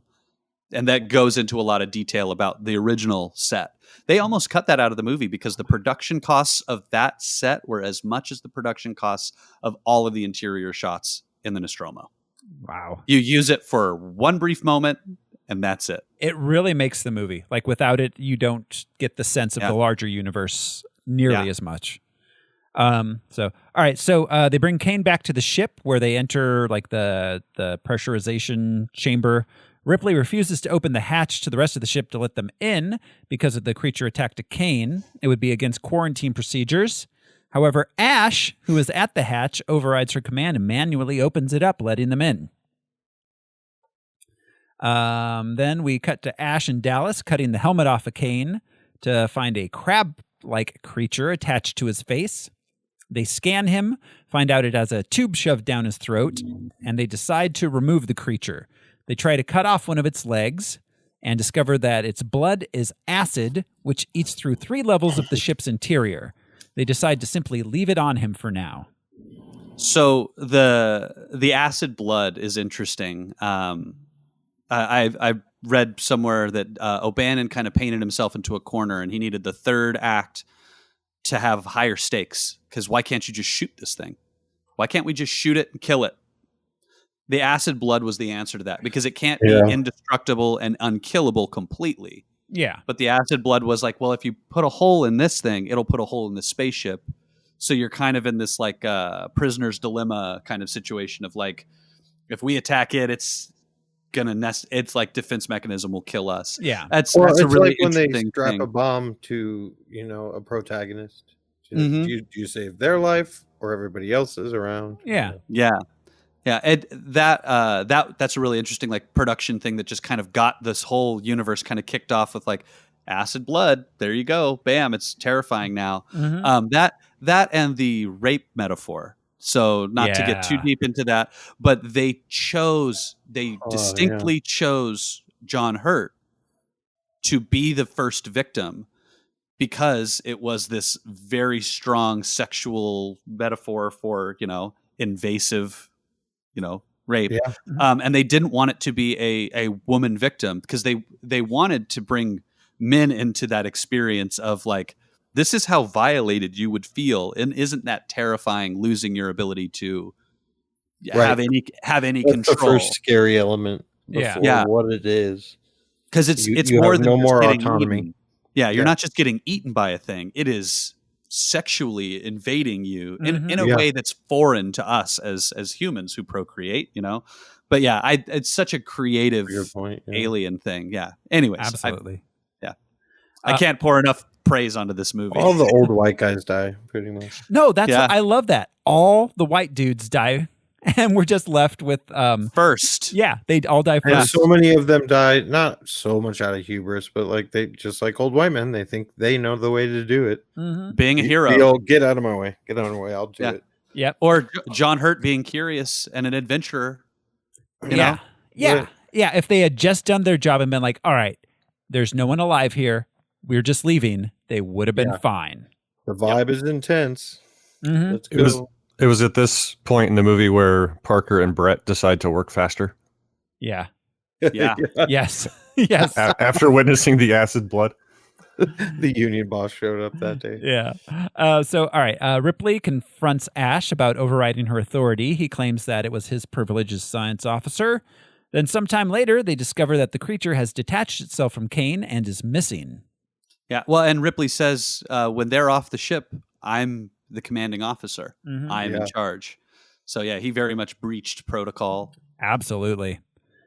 And that goes into a lot of detail about the original set. They almost cut that out of the movie because the production costs of that set were as much as the production costs of all of the interior shots in the Nostromo. Wow. You use it for one brief moment and that's it. It really makes the movie. Like without it, you don't get the sense of the larger universe nearly as much. All right. So they bring Kane back to the ship where they enter like the pressurization chamber. Ripley refuses to open the hatch to the rest of the ship to let them in because of the creature attack to Kane. It would be against quarantine procedures. However, Ash, who is at the hatch, overrides her command and manually opens it up, letting them in. Then we cut to Ash and Dallas cutting the helmet off of Kane to find a crab-like creature attached to his face. They scan him, find out it has a tube shoved down his throat, and they decide to remove the creature. They try to cut off one of its legs and discover that its blood is acid, which eats through 3 levels of the ship's interior. They decide to simply leave it on him for now. So the acid blood is interesting. I read somewhere that O'Bannon kind of painted himself into a corner, and he needed the third act to have higher stakes. Because why can't you just shoot this thing? Why can't we just shoot it and kill it? The acid blood was the answer to that, because it can't be indestructible and unkillable completely. Yeah. But the acid blood was like, well, if you put a hole in this thing, it'll put a hole in the spaceship. So you're kind of in this like prisoner's dilemma kind of situation of like, if we attack it, it's gonna nest. It's like defense mechanism will kill us. Yeah, that's a really like when they interesting strap thing. a bomb to a protagonist. Do you save their life or everybody else's around? Yeah. That's a really interesting like production thing that just kind of got this whole universe kind of kicked off with like acid blood. There you go, bam! It's terrifying now. That and the rape metaphor. So not to get too deep into that, but they distinctly chose John Hurt to be the first victim because it was this very strong sexual metaphor for, invasive, rape. Yeah. And they didn't want it to be a woman victim because they wanted to bring men into that experience of like, this is how violated you would feel, and isn't that terrifying? Losing your ability to have any control. That's the first scary element. Before what it is, because it's you more have than no just more getting autonomy. Eaten. Yeah, you're not just getting eaten by a thing; it is sexually invading you in a way that's foreign to us as humans who procreate. But it's such a creative alien thing. Yeah. Anyways, absolutely. I can't pour enough praise onto this movie. All the old white guys die, pretty much. No, I love that. All the white dudes die, and we're just left with first. Yeah, they all die first. And so many of them die, not so much out of hubris, but like they just like old white men. They think they know the way to do it. Being a hero. They'll get out of my way. Get out of my way. I'll do it. Yep. Or John Hurt being curious and an adventurer. You know? Yeah. If they had just done their job and been like, all right, there's no one alive here, we're just leaving, they would have been fine. The vibe is intense. Let's go. It was at this point in the movie where Parker and Brett decide to work faster. Yeah. Yeah. Yes. Yes. After witnessing the acid blood. The union boss showed up that day. Yeah. So, all right. Ripley confronts Ash about overriding her authority. He claims that it was his privilege as science officer. Then sometime later, they discover that the creature has detached itself from Kane and is missing. Yeah. Well, and Ripley says when they're off the ship, I'm the commanding officer. Mhm. I'm in charge. So, yeah, he very much breached protocol. Absolutely.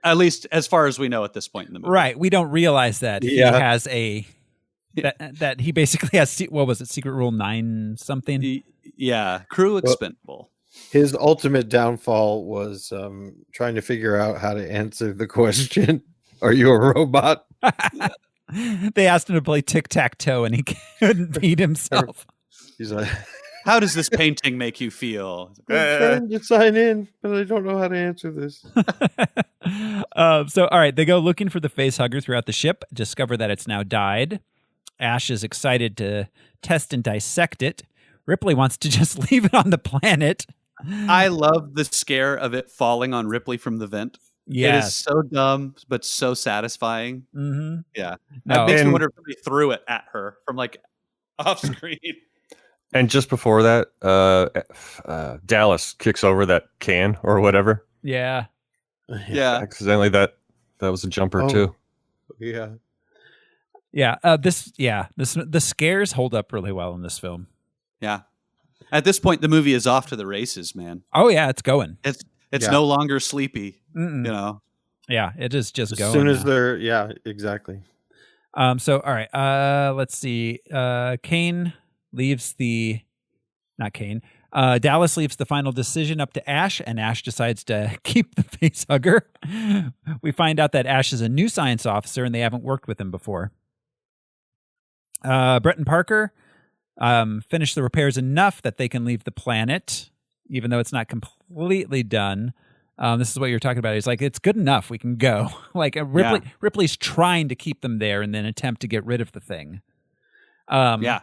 At least as far as we know at this point in the movie. Right. We don't realize that he Yeah. has that he basically has, what was it, Secret Rule 9 something? Yeah. Crew expendable. His ultimate downfall was trying to figure out how to answer the question, "Are you a robot?" They asked him to play tic-tac-toe and he couldn't beat himself. He's like, How does this painting make you feel? "I'm trying to sign in, but I don't know how to answer this." So, all right, they go looking for the face hugger throughout the ship, discover that it's now died. Ash is excited to test and dissect it. Ripley wants to just leave it on the planet. I love the scare of it falling on Ripley from the vent. It Yes. is so dumb, but so satisfying. Mm-hmm. Yeah. No. It makes me And- wonder if somebody threw it at her from like off screen. And just before that, Dallas kicks over that can or whatever. Yeah. Yeah. Accidentally, that was a jumper Oh. too. Yeah. Yeah. The scares hold up really well in this film. Yeah. At this point, the movie is off to the races, man. Oh, yeah, it's going. It's Yeah. no longer sleepy, Mm-mm. you know. Yeah, it is just As going. soon as now. they're, yeah, exactly. So, all right. Let's see. Kane leaves not Kane. Dallas leaves the final decision up to Ash, and Ash decides to keep the face hugger. We find out that Ash is a new science officer, and they haven't worked with him before. Brett and Parker finish the repairs enough that they can leave the planet, even though it's not completely done. This is what you're talking about. He's like, it's good enough. We can go. Like Ripley's trying to keep them there and then attempt to get rid of the thing. Yeah.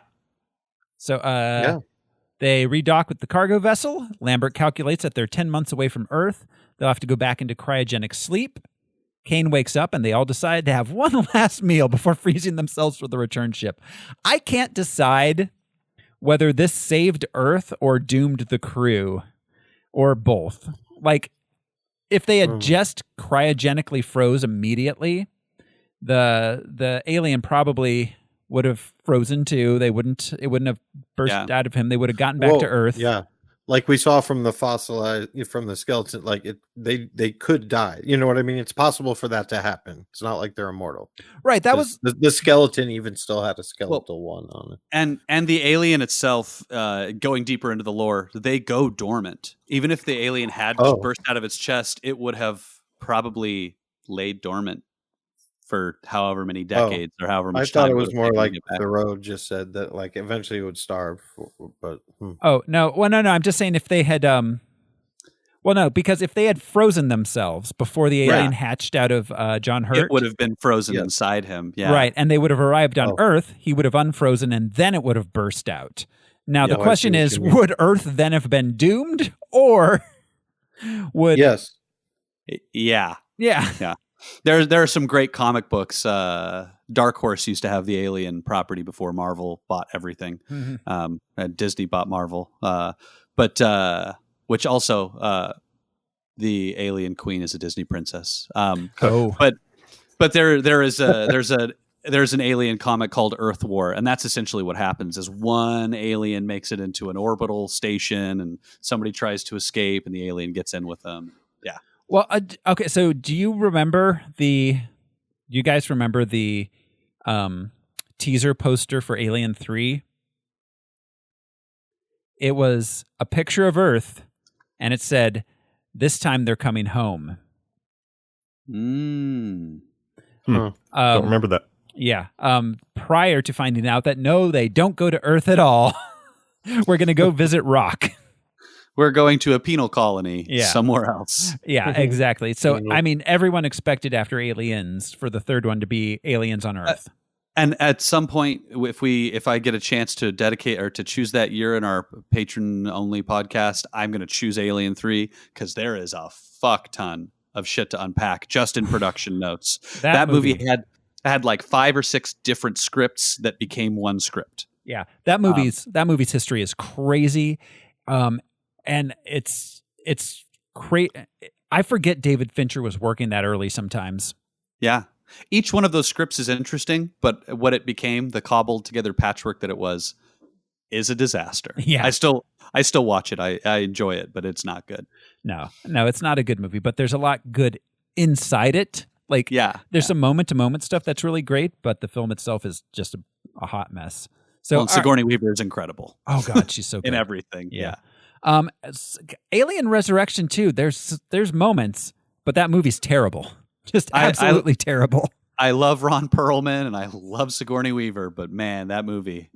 So they redock with the cargo vessel. Lambert calculates that they're 10 months away from Earth. They'll have to go back into cryogenic sleep. Kane wakes up and they all decide to have one last meal before freezing themselves for the return ship. I can't decide whether this saved Earth or doomed the crew or both. Like, if they had just cryogenically froze immediately, the alien probably would have frozen too. It wouldn't have burst out of him. They would have gotten back to Earth. Yeah. Like we saw from the fossilized, from the skeleton, like they could die. You know what I mean? It's possible for that to happen. It's not like they're immortal. Right. That was the skeleton even still had a skeletal one on it. And the alien itself, going deeper into the lore, they go dormant. Even if the alien had just burst out of its chest, it would have probably laid dormant for however many decades or however much time. I thought it was more like Thoreau just said that, like, eventually it would starve. But Oh no! Well, no. I'm just saying if they had well, no, because if they had frozen themselves before the alien hatched out of John Hurt, it would have been frozen inside him. Yeah, right, and they would have arrived on Earth. He would have unfrozen, and then it would have burst out. Now the question is, would Earth then have been doomed, or would Yeah. Yeah. There are some great comic books. Dark Horse used to have the Alien property before Marvel bought everything. Mm-hmm. And Disney bought Marvel, but which also the Alien Queen is a Disney princess. But there's an alien comic called Earth War, and that's essentially what happens: is one alien makes it into an orbital station, and somebody tries to escape, and the alien gets in with them. Yeah. Well, okay. So, do you guys remember the teaser poster for Alien 3? It was a picture of Earth, and it said, "This time they're coming home." Don't remember that. Yeah. Prior to finding out that no, they don't go to Earth at all. We're going to go visit Rock. We're going to a penal colony somewhere else. Yeah, exactly. So, I mean, everyone expected after Aliens for the third one to be Aliens on Earth. And at some point, if I get a chance to dedicate or to choose that year in our patron only podcast, I'm going to choose Alien 3 because there is a fuck ton of shit to unpack just in production notes. That movie had like 5 or 6 different scripts that became one script. Yeah, that movie's history is crazy, and it's crazy. I forget David Fincher was working that early sometimes. Yeah. Each one of those scripts is interesting, but what it became, the cobbled together patchwork that it was, is a disaster. Yeah. I still watch it. I enjoy it, but it's not good. No, it's not a good movie, but there's a lot good inside it. Like, there's some moment-to-moment stuff that's really great, but the film itself is just a hot mess. So Sigourney Weaver is incredible. Oh God, she's so good in everything. Yeah. Alien Resurrection 2, there's moments, but that movie's terrible. Just absolutely terrible. I love Ron Perlman and I love Sigourney Weaver, but man, that movie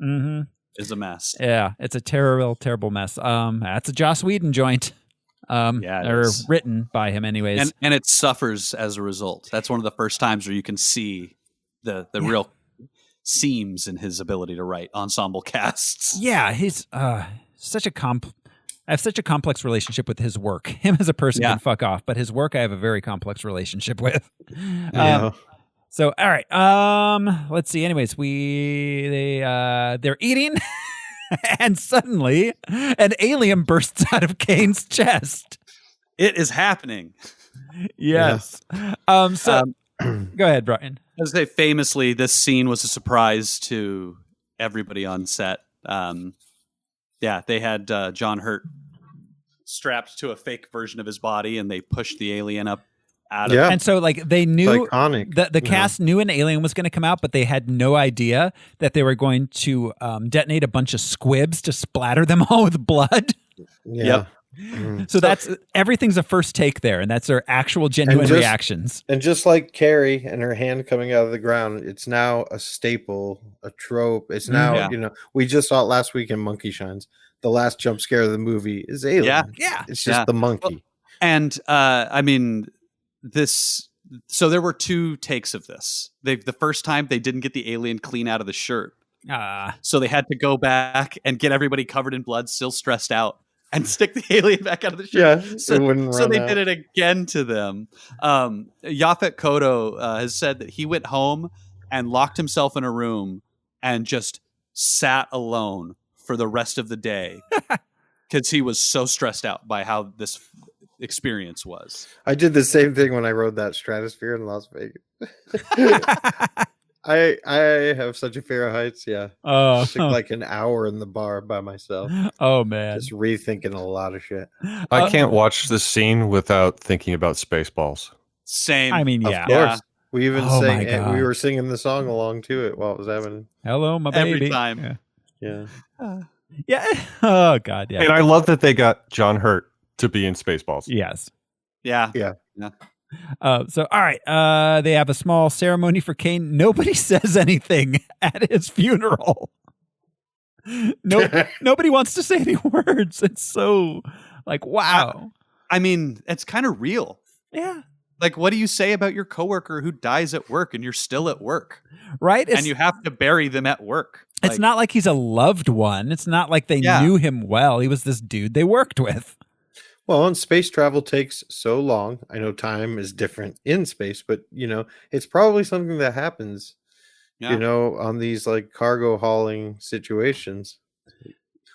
is a mess. Yeah, it's a terrible, terrible mess. That's a Joss Whedon joint. Or written by him anyways. And it suffers as a result. That's one of the first times where you can see the real seams in his ability to write ensemble casts. Yeah, he's such a I have such a complex relationship with his work. Him as a person can fuck off, but his work I have a very complex relationship with. So, all right. Let's see. Anyways, they're eating, and suddenly an alien bursts out of Kane's chest. It is happening. Yes. Go ahead, Brian. As I say, famously, this scene was a surprise to everybody on set. They had John Hurt strapped to a fake version of his body, and they pushed the alien up out of it. And so, like, they knew the cast knew an alien was going to come out, but they had no idea that they were going to detonate a bunch of squibs to splatter them all with blood. Yep. So that's everything's a first take there, and that's their actual genuine reactions. And just like Carrie and her hand coming out of the ground, it's now a staple, a trope. It's now, we just saw it last week in Monkey Shines. The last jump scare of the movie is Alien. Yeah. It's just the monkey. And I mean, so there were 2 takes of this. The first time they didn't get the alien clean out of the shirt. So they had to go back and get everybody covered in blood, still stressed out, and stick the alien back out of the shirt. Yeah, so they did it again to them. Yaphet Kotto has said that he went home and locked himself in a room and just sat alone for the rest of the day because he was so stressed out by how this experience was. I did the same thing when I rode that Stratosphere in Las Vegas. I have such a fear of heights. Yeah. I took like an hour in the bar by myself. Oh man. Just rethinking a lot of shit. I can't watch this scene without thinking about Spaceballs. Same. I mean, Of course. Yeah. We even Oh, my sang, and God. we were singing the song along to it while it was happening. Hello, my baby. Every time. Yeah. Yeah. Oh God. Yeah. And I love that they got John Hurt to be in Spaceballs. Yes. Yeah. So, all right. They have a small ceremony for Kane. Nobody says anything at his funeral. Nobody wants to say any words. It's so like, wow. I mean, it's kind of real. Yeah. Like, what do you say about your coworker who dies at work and you're still at work? Right. And you have to bury them at work. It's not like he's a loved one. It's not like they knew him well. He was this dude they worked with. Well, and space travel takes so long. I know time is different in space, but it's probably something that happens, on these like cargo hauling situations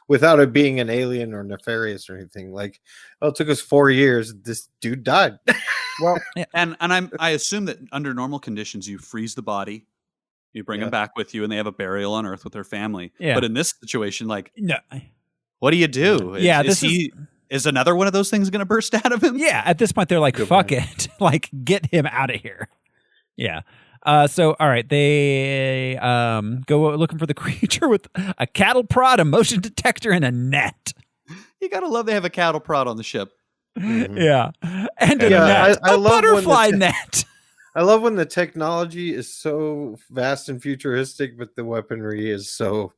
without it being an alien or nefarious or anything. Like, it took us 4 years. This dude died. Well, and I assume that under normal conditions, you freeze the body, you bring them back with you, and they have a burial on Earth with their family. Yeah. But in this situation, like, no. What do you do? Yeah, Is another one of those things going to burst out of him? Yeah, at this point, they're like, fuck it. Like, get him out of here. Yeah. So, all right, they go looking for the creature with a cattle prod, a motion detector, and a net. You got to love they have a cattle prod on the ship. Mm-hmm. Yeah. And a net. I love butterfly net. I love when the technology is so vast and futuristic, but the weaponry is so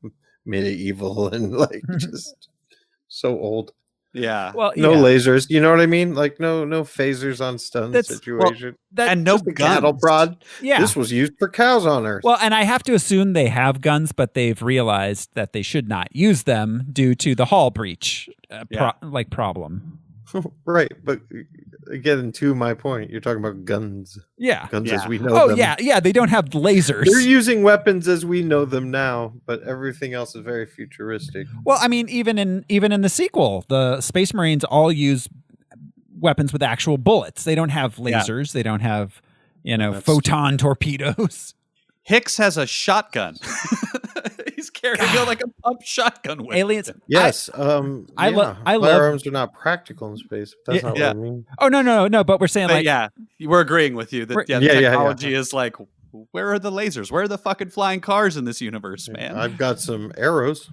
medieval and like just so old. Yeah. Well, No yeah. lasers. You know what I mean? Like no phasers on stun situation. And no Just a cattle guns. prod. Yeah. This was used for cows on Earth. Well, and I have to assume they have guns, but they've realized that they should not use them due to the hull breach problem. Right, but again, to my point, you're talking about guns. Yeah. Guns Yeah. as we know them. Yeah. They don't have lasers. They're using weapons as we know them now, but everything else is very futuristic. Well, I mean, even in the sequel, the Space Marines all use weapons with actual bullets. They don't have lasers. They don't have, photon torpedoes. Hicks has a shotgun. He's carrying like a pump shotgun with Aliens. Yes. I love firearms are not practical in space. But that's not what I mean. Oh no. But we're saying But we're agreeing with you that the technology is like, where are the lasers? Where are the fucking flying cars in this universe, man? I've got some arrows.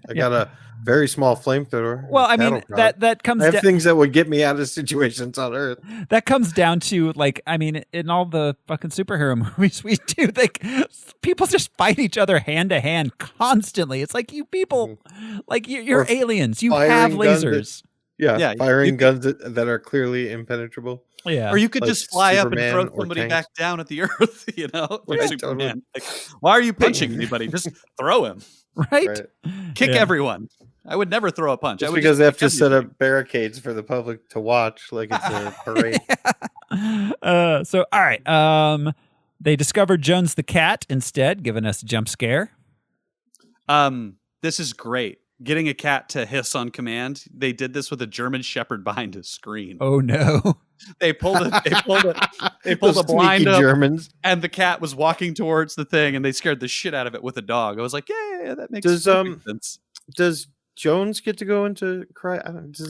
I got a very small flamethrower. Well, I mean that comes. I have things that would get me out of situations on Earth. That comes down to in all the fucking superhero movies we do, people just fight each other hand to hand constantly. It's like you people, like you're aliens. You have lasers. Firing guns that are clearly impenetrable. Yeah, or you could just fly Superman up and throw somebody back down at the Earth. Like Superman. Totally. Why are you punching anybody? Just throw him. Right? Kick everyone. I would never throw a punch. Just because they have to set up barricades for the public to watch, like it's a parade. So all right. They discovered Jones the cat instead, giving us a jump scare. This is great. Getting a cat to hiss on command. They did this with a German Shepherd behind a screen. Oh no! They pulled a blind up, Germans, and the cat was walking towards the thing, and they scared the shit out of it with a dog. I was like, yeah, that makes sense. Does Jones get to go into cry?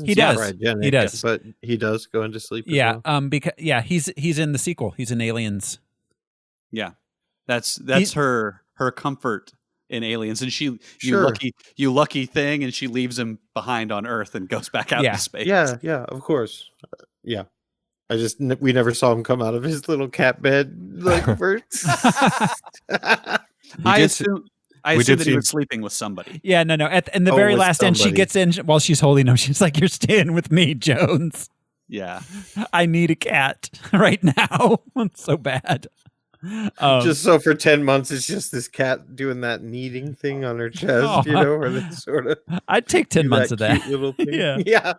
He does. He does, but he does go into sleep. Yeah. As well. Because he's in the sequel. He's in Aliens. Yeah, that's her comfort in Aliens, and you lucky thing, and she leaves him behind on Earth and goes back out into space. Yeah, of course. Yeah, we never saw him come out of his little cat bed like first. I assume that he was sleeping with somebody. Yeah, no. In the very last end, she gets in while she's holding him. She's like, "You're staying with me, Jones." Yeah, I need a cat right now. It's so bad. Just so for 10 months, it's just this cat doing that kneading thing on her chest, where they sort of. I'd take 10 months of that. Little thing. Yeah.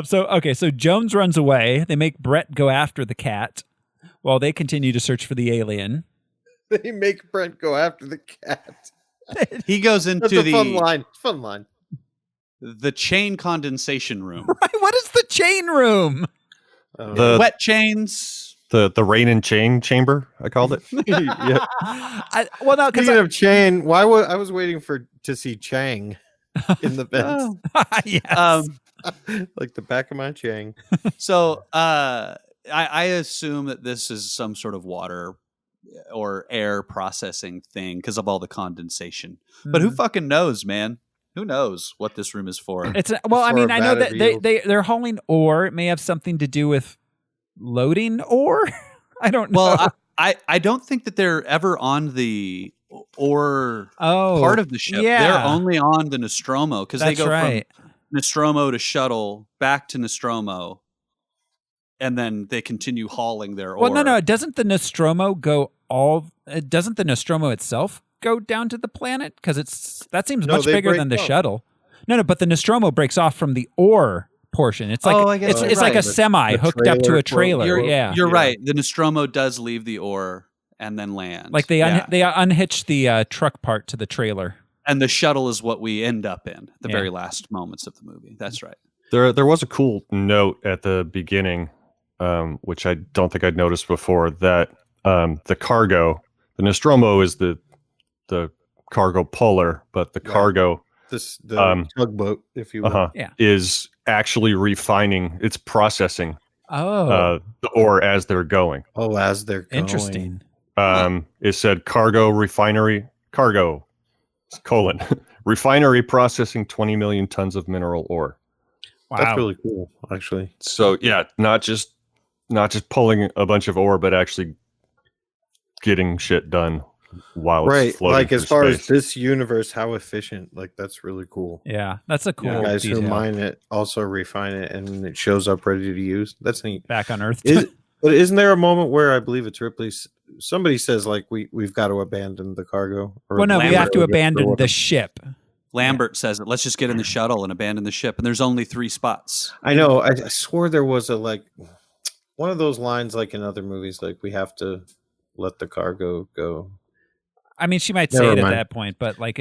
So Jones runs away. They make Brett go after the cat while they continue to search for the alien. They make Brett go after the cat. He goes into That's a fun line. The chain condensation room. Right? What is the chain room? The wet chains. The rain and chain chamber, I called it. Yeah. Because of chain, I was waiting to see Chang in the vents. Yes. Like the back of my Chang. So I assume that this is some sort of water or air processing thing because of all the condensation. But who fucking knows, man? Who knows what this room is for? I know that they're hauling ore. It may have something to do with loading ore. I don't know. Well, I don't think that they're ever on the ore part of the ship. They're only on the Nostromo because they go from Nostromo to shuttle back to Nostromo, and then they continue hauling their ore. Well, no. Doesn't the Nostromo doesn't the Nostromo itself go down to the planet? Because that seems much bigger than the shuttle. No, but the Nostromo breaks off from the ore portion. It's like it's like a semi hooked up to a trailer. You're right. The Nostromo does leave the ore and then land. Like they unhitch the truck part to the trailer. And the shuttle is what we end up in the very last moments of the movie. That's right. There was a cool note at the beginning, which I don't think I'd noticed before, that the cargo, the Nostromo is the cargo puller, but the cargo, the tugboat, if you will, is actually refining. It's processing the ore as they're going. Oh, as they're going. Interesting. It said refinery refinery processing 20 million tons of mineral ore. Wow. That's really cool, actually. So yeah, not just pulling a bunch of ore, but actually getting shit done. while it's Right. floating Like through as far as space. this universe, how efficient. Like that's really cool. Yeah, that's a cool The guys detail. who mine it also refine it, and it shows up ready to use. That's neat. Back on Earth. But isn't there a moment where I believe it's Ripley's? Somebody says like we've got to abandon the cargo. Or Well, no, we Lambert have to abandon the ship. Lambert says it. Let's just get in the shuttle and abandon the ship. And there's only 3 spots. I know. I swore there was a like one of those lines like in other movies, like we have to let the cargo go. I mean, she might say it at that point, but like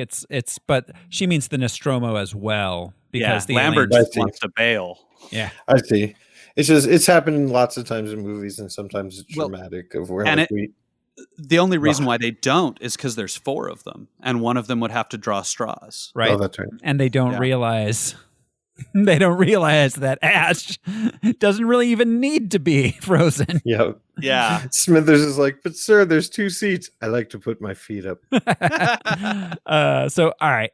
but she means the Nostromo as well because the Lambert aliens- just wants to bail. Yeah, I see. It's just it's happened lots of times in movies, and sometimes it's dramatic of where and like, the only reason why they don't is because there's 4 of them, and one of them would have to draw straws. right. Oh, that's right. And they don't realize that Ash doesn't really even need to be frozen. Yeah. Yeah. Smithers is like, but sir, there's 2 seats. I like to put my feet up. So all right.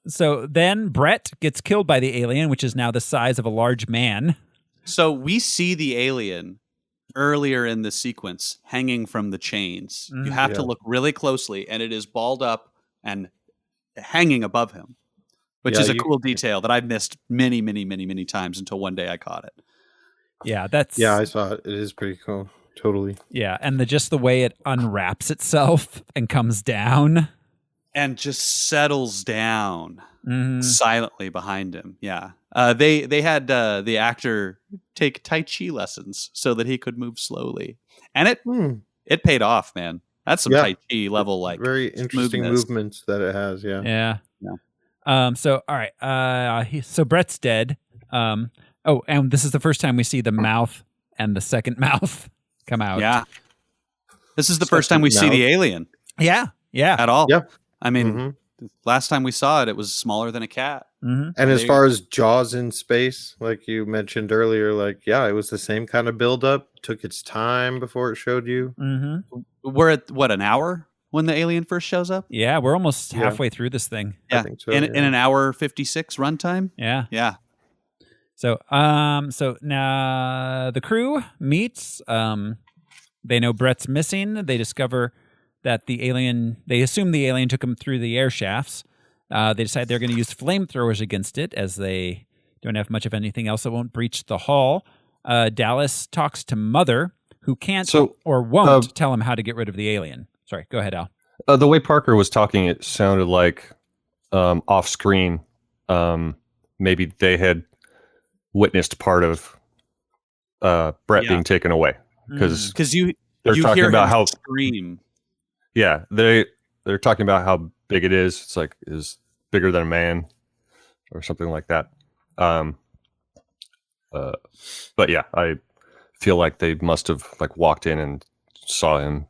So then Brett gets killed by the alien, which is now the size of a large man. So we see the alien earlier in the sequence hanging from the chains. You have to look really closely, and it is balled up and hanging above him, which is a cool detail that I've missed many, many, many, many times until one day I caught it. Yeah, that's I saw it. It is pretty cool. Totally. Yeah, and just the way it unwraps itself and comes down. And just settles down silently behind him. Yeah. They had the actor take Tai Chi lessons so that he could move slowly. And it paid off, man. That's some Tai Chi level, like very interesting movements that it has. Yeah. So all right. So Brett's dead. And this is the first time we see the mouth and the second mouth come out. Yeah. This is the first time we see the alien. Yeah. Yeah. At all. Yeah. I mean, last time we saw it, it was smaller than a cat. And as far as Jaws in space, like you mentioned earlier, like, it was the same kind of buildup. Took its time before it showed you. We're at, an hour when the alien first shows up? Yeah, we're almost halfway through this thing. Yeah, I think so, in an hour 56 runtime? Yeah. Yeah. So, so now the crew meets. They know Brett's missing. They discover that they assume the alien took him through the air shafts. They decide they're going to use flamethrowers against it as they don't have much of anything else that won't breach the hull. Dallas talks to Mother, who can't or won't tell him how to get rid of the alien. Sorry, go ahead, Al. The way Parker was talking, it sounded like off screen. Maybe they had witnessed part of Brett being taken away because they're talking hear about him how scream. Yeah, they're talking about how big it is. It's like is bigger than a man, or something like that. But yeah, I feel like they must have like walked in and saw him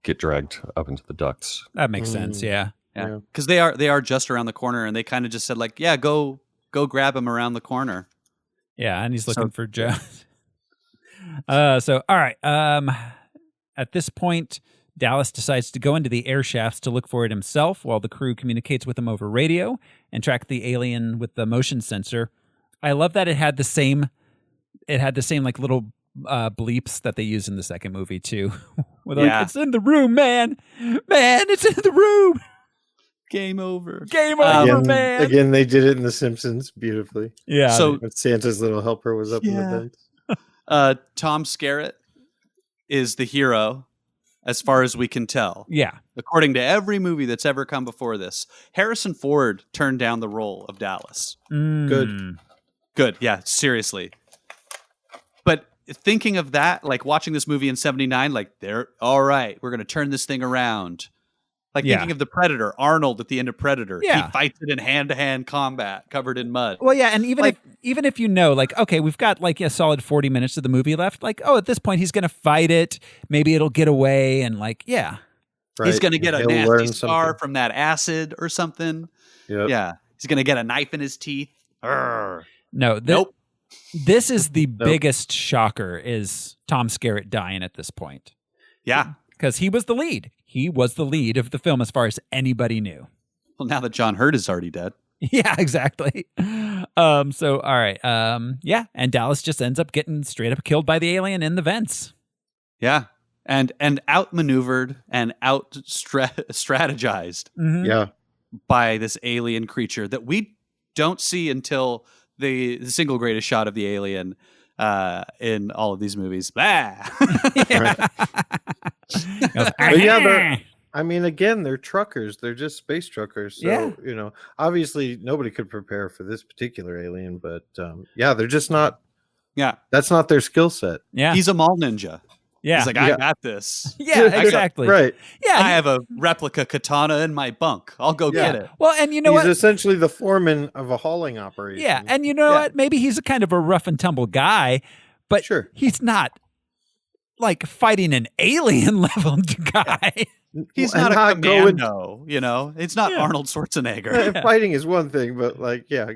get dragged up into the ducts. That makes sense. Yeah. Because they are just around the corner, and they kind of just said like, yeah, go grab him around the corner. Yeah, and he's looking for Joe. So all right. At this point, Dallas decides to go into the air shafts to look for it himself, while the crew communicates with him over radio and track the alien with the motion sensor. I love that it had the same like little bleeps that they use in the second movie too. Where they're like, it's in the room, man, it's in the room. Game over, man. Again, they did it in The Simpsons beautifully. Yeah. So when Santa's little helper was up in the vents. Tom Skerritt is the hero, as far as we can tell. Yeah. According to every movie that's ever come before this, Harrison Ford turned down the role of Dallas. Good. Yeah, seriously. But thinking of that, like watching this movie in 79, like they're all right, we're going to turn this thing around. Like thinking of the Predator, Arnold at the end of Predator. Yeah. He fights it in hand-to-hand combat covered in mud. Well, yeah, and even if you know, like, okay, we've got like a solid 40 minutes of the movie left, like, at this point he's going to fight it. Maybe it'll get away and like, yeah. Right. He's going to get a He'll nasty learn scar something. from that acid or something. Yep. Yeah. He's going to get a knife in his teeth. Urgh. No. Nope. This is the biggest shocker is Tom Skerritt dying at this point. Yeah. Because he was the lead. He was the lead of the film as far as anybody knew. Well, now that John Hurt is already dead. Yeah, exactly. So, all right. And Dallas just ends up getting straight up killed by the alien in the vents. Yeah. and outmaneuvered and strategized Yeah. by this alien creature that we don't see until the single greatest shot of the alien in all of these movies. I mean, again, they're truckers. They're just space truckers. So, obviously nobody could prepare for this particular alien, but they're just not. Yeah. That's not their skill set. Yeah. He's a mall ninja. Yeah. He's like, I got this. Yeah, exactly. Right. Yeah. I have a replica katana in my bunk. I'll go get it. Well, and you know he's what? essentially the foreman of a hauling operation. Yeah. And you know what? Maybe he's a kind of a rough and tumble guy, but he's not like fighting an alien level guy. He's not a commando, It's not Arnold Schwarzenegger. Fighting is one thing, but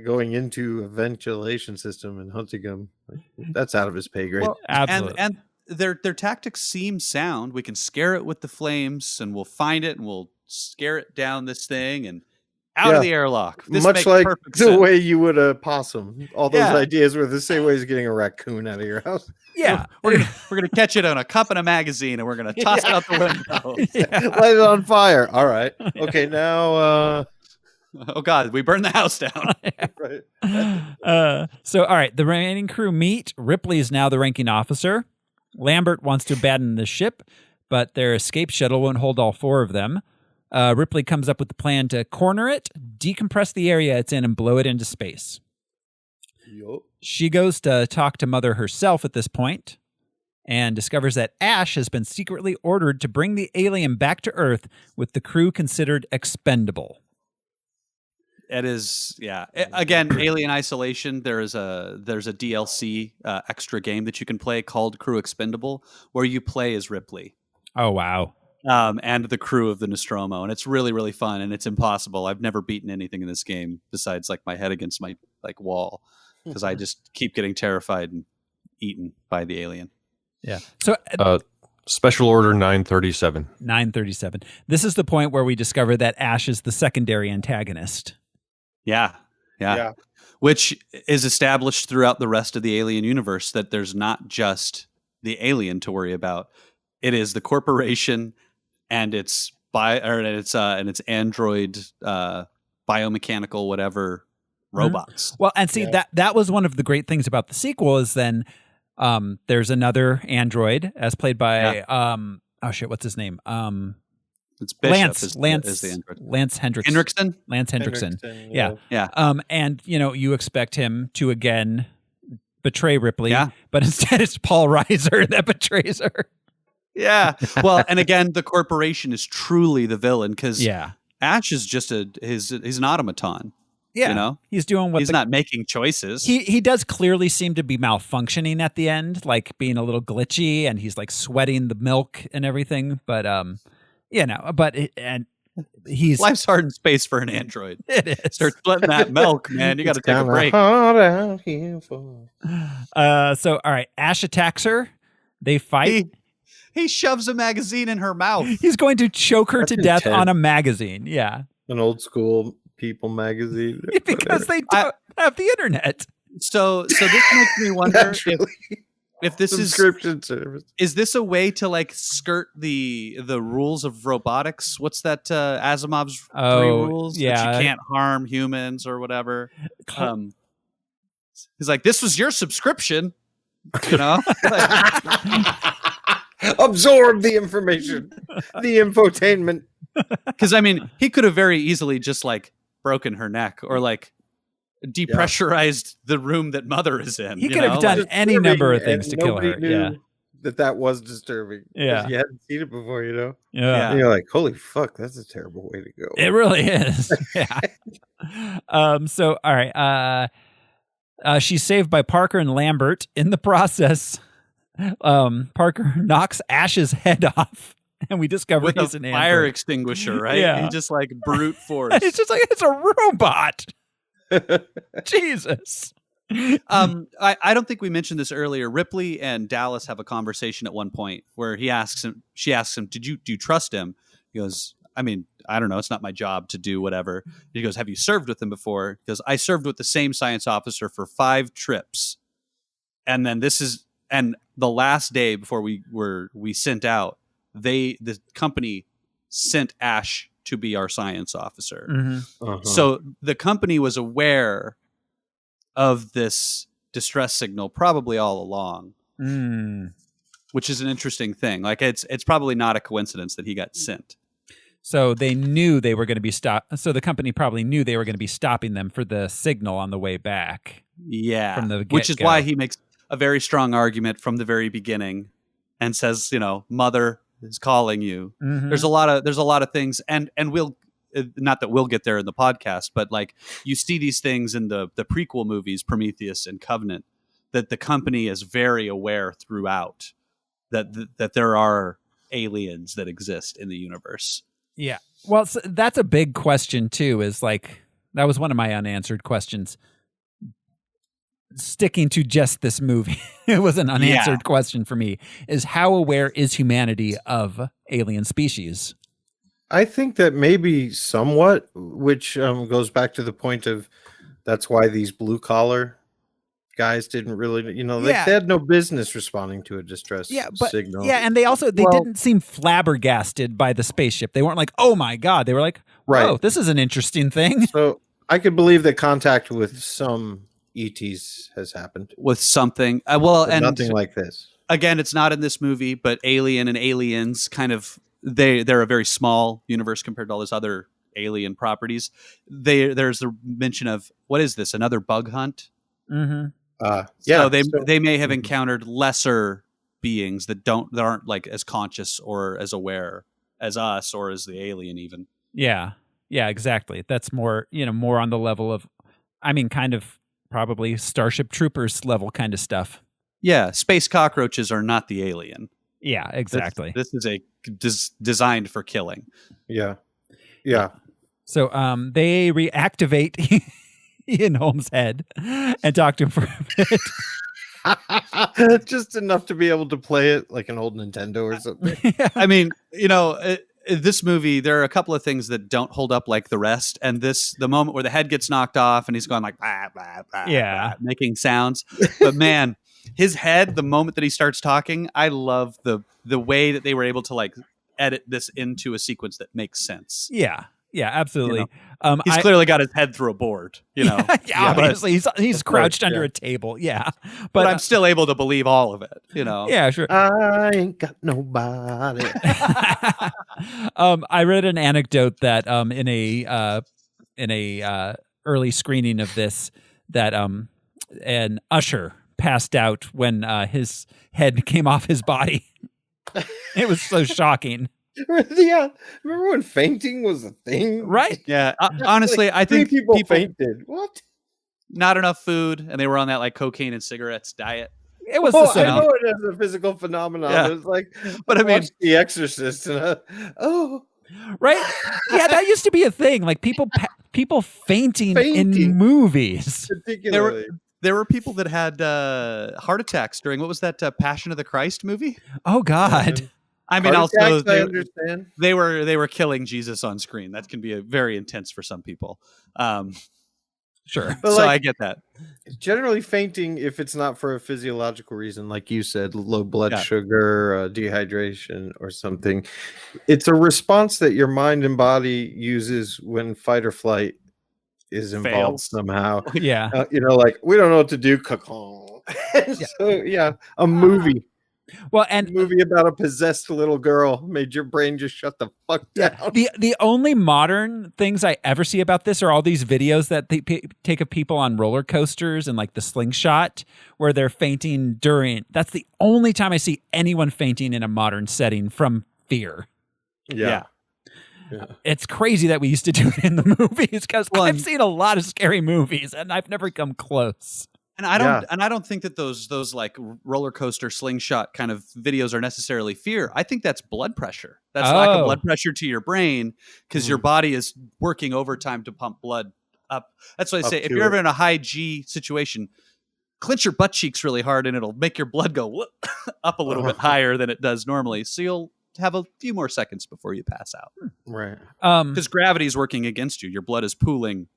going into a ventilation system and hunting him, that's out of his pay grade. Well, absolutely. And their tactics seem sound. We can scare it with the flames, and we'll find it, and we'll scare it down this thing and out of the airlock. This much makes like perfect the sense. way you would a possum. All those ideas were the same way as getting a raccoon out of your house. Yeah, we're gonna catch it on a cup and a magazine, and we're gonna toss it out the window. Light it on fire. All right. Okay, now. Oh God, we burned the house down. Right. So, all right, the remaining crew meet. Ripley is now the ranking officer. Lambert wants to abandon the ship, but their escape shuttle won't hold all four of them. Ripley comes up with the plan to corner it, decompress the area it's in, and blow it into space. Yep. She goes to talk to Mother herself at this point and discovers that Ash has been secretly ordered to bring the alien back to Earth with the crew considered expendable. It is, Again, Alien Isolation. There's a DLC extra game that you can play called Crew Expendable, where you play as Ripley. Oh wow! And the crew of the Nostromo, and it's really, really fun, and it's impossible. I've never beaten anything in this game besides like my head against my wall, because I just keep getting terrified and eaten by the alien. Yeah. So Special Order 937. 937. This is the point where we discover that Ash is the secondary antagonist. Yeah. Which is established throughout the rest of the Alien universe, that there's not just the alien to worry about. It is the corporation and its android biomechanical whatever robots. Well, and see that was one of the great things about the sequel is then there's another android as played by what's his name? It's Bishop Lance is the android. Lance Hendrickson. Lance Hendrickson. Yeah. And you expect him to again betray Ripley, but instead it's Paul Reiser that betrays her. Yeah. Well, and again, the corporation is truly the villain because Ash is just he's an automaton. Yeah, he's doing what he's not making choices. He does clearly seem to be malfunctioning at the end, like being a little glitchy, and he's like sweating the milk and everything. But he's life's hard in space for an android. It is. Start sweating that milk, man. You got to take a break. Hard out here for... So all right, Ash attacks her. They fight. He shoves a magazine in her mouth. He's going to choke her to death on a magazine. Yeah, an old school People magazine. Because they don't have the internet. So this makes me wonder if this subscription service. Is this a way to like skirt the rules of robotics? What's that Asimov's 3 rules? Yeah, that you can't harm humans or whatever. He's like, this was your subscription, Absorb the information, the infotainment. Because I mean, he could have very easily just like broken her neck or like depressurized the room that Mother is in. He could have done any number of things to kill her. Knew that was disturbing. Yeah, you hadn't seen it before, Yeah, and you're like, holy fuck, that's a terrible way to go. It really is. Yeah. So all right. She's saved by Parker and Lambert. In the process, Parker knocks Ash's head off. And we discover with he's a an fire android. Extinguisher, right? Yeah. He just like brute force. It's just like it's a robot. Jesus. I don't think we mentioned this earlier. Ripley and Dallas have a conversation at one point where she asks him, do you trust him? He goes, I mean, I don't know. It's not my job to do whatever. He goes, have you served with him before? Because I served with the same science officer for 5 trips. And then the last day before we sent out, the company sent Ash to be our science officer. Mm-hmm. So the company was aware of this distress signal probably all along, which is an interesting thing. Like it's probably not a coincidence that he got sent. So they knew they were going to be stopped. So the company probably knew they were going to be stopping them for the signal on the way back. Yeah, from the which is get-go. why he makes a very strong argument from the very beginning and says, mother is calling you. Mhm. There's a lot of things, and we'll not that we'll get there in the podcast, but like you see these things in the prequel movies, Prometheus and Covenant, that the company is very aware throughout that there are aliens that exist in the universe. Yeah. Well, so that's a big question too, is like, that was one of my unanswered questions. Sticking to just this movie, it was an unanswered question for me, is how aware is humanity of alien species? I think that maybe somewhat, which goes back to the point of that's why these blue collar guys didn't really, they had no business responding to a distress signal. Yeah, and they didn't seem flabbergasted by the spaceship. They weren't like, oh my God. They were like, oh, this is an interesting thing. So I could believe that contact with some ETs has happened. With something. And nothing like this. Again, it's not in this movie, but Alien and Aliens kind of, they're a very small universe compared to all those other alien properties. There's the mention of, what is this, another bug hunt? Mm-hmm. So they may have encountered lesser beings that aren't like as conscious or as aware as us or as the alien even. Yeah, exactly. That's more, more on the level of, kind of probably Starship Troopers level kind of stuff. Yeah, space cockroaches are not the alien. Yeah, exactly. This is designed for killing. Yeah. So they reactivate Ian Holmes' head and talk to him for a bit. Just enough to be able to play it like an old Nintendo or something. This movie, there are a couple of things that don't hold up like the rest. And the moment where the head gets knocked off and he's going like, bah, bah, bah, bah, making sounds. But man, his head, the moment that he starts talking, I love the way that they were able to like edit this into a sequence that makes sense. Yeah, absolutely. He's clearly got his head through a board, obviously he's crouched under a table. Yeah. But I'm still able to believe all of it, Yeah, sure. I ain't got nobody. I read an anecdote that in a early screening of this, that an usher passed out when his head came off his body. It was so shocking. Yeah, remember when fainting was a thing? Right? Yeah. Honestly, I think people fainted. What? Not enough food, and they were on that like cocaine and cigarettes diet. It was the same. I know it as a physical phenomenon. Yeah. It's like, but I mean, The Exorcist. And right? Yeah, that used to be a thing. Like people fainting in movies. Particularly. There were people that had heart attacks during, what was that, Passion of the Christ movie? Oh God. I mean, heart also attacks, I understand. They were killing Jesus on screen. That can be very intense for some people. Sure. But so I get that. Generally fainting, if it's not for a physiological reason, like you said, low blood sugar, dehydration or something, it's a response that your mind and body uses when fight or flight is involved somehow. Yeah. Like we don't know what to do. So a movie. Well, and movie about a possessed little girl made your brain just shut the fuck down. The only modern things I ever see about this are all these videos that they take of people on roller coasters and like the slingshot where they're fainting during. That's the only time I see anyone fainting in a modern setting from fear. Yeah. It's crazy that we used to do it in the movies because I've seen a lot of scary movies and I've never come close. And I don't think that those like roller coaster slingshot kind of videos are necessarily fear. I think that's blood pressure. That's lack of blood pressure to your brain because your body is working overtime to pump blood up. That's why I say if you're ever in a high G situation, clench your butt cheeks really hard and it'll make your blood go up a little bit higher than it does normally. So you'll have a few more seconds before you pass out. Right. Because gravity is working against you. Your blood is pooling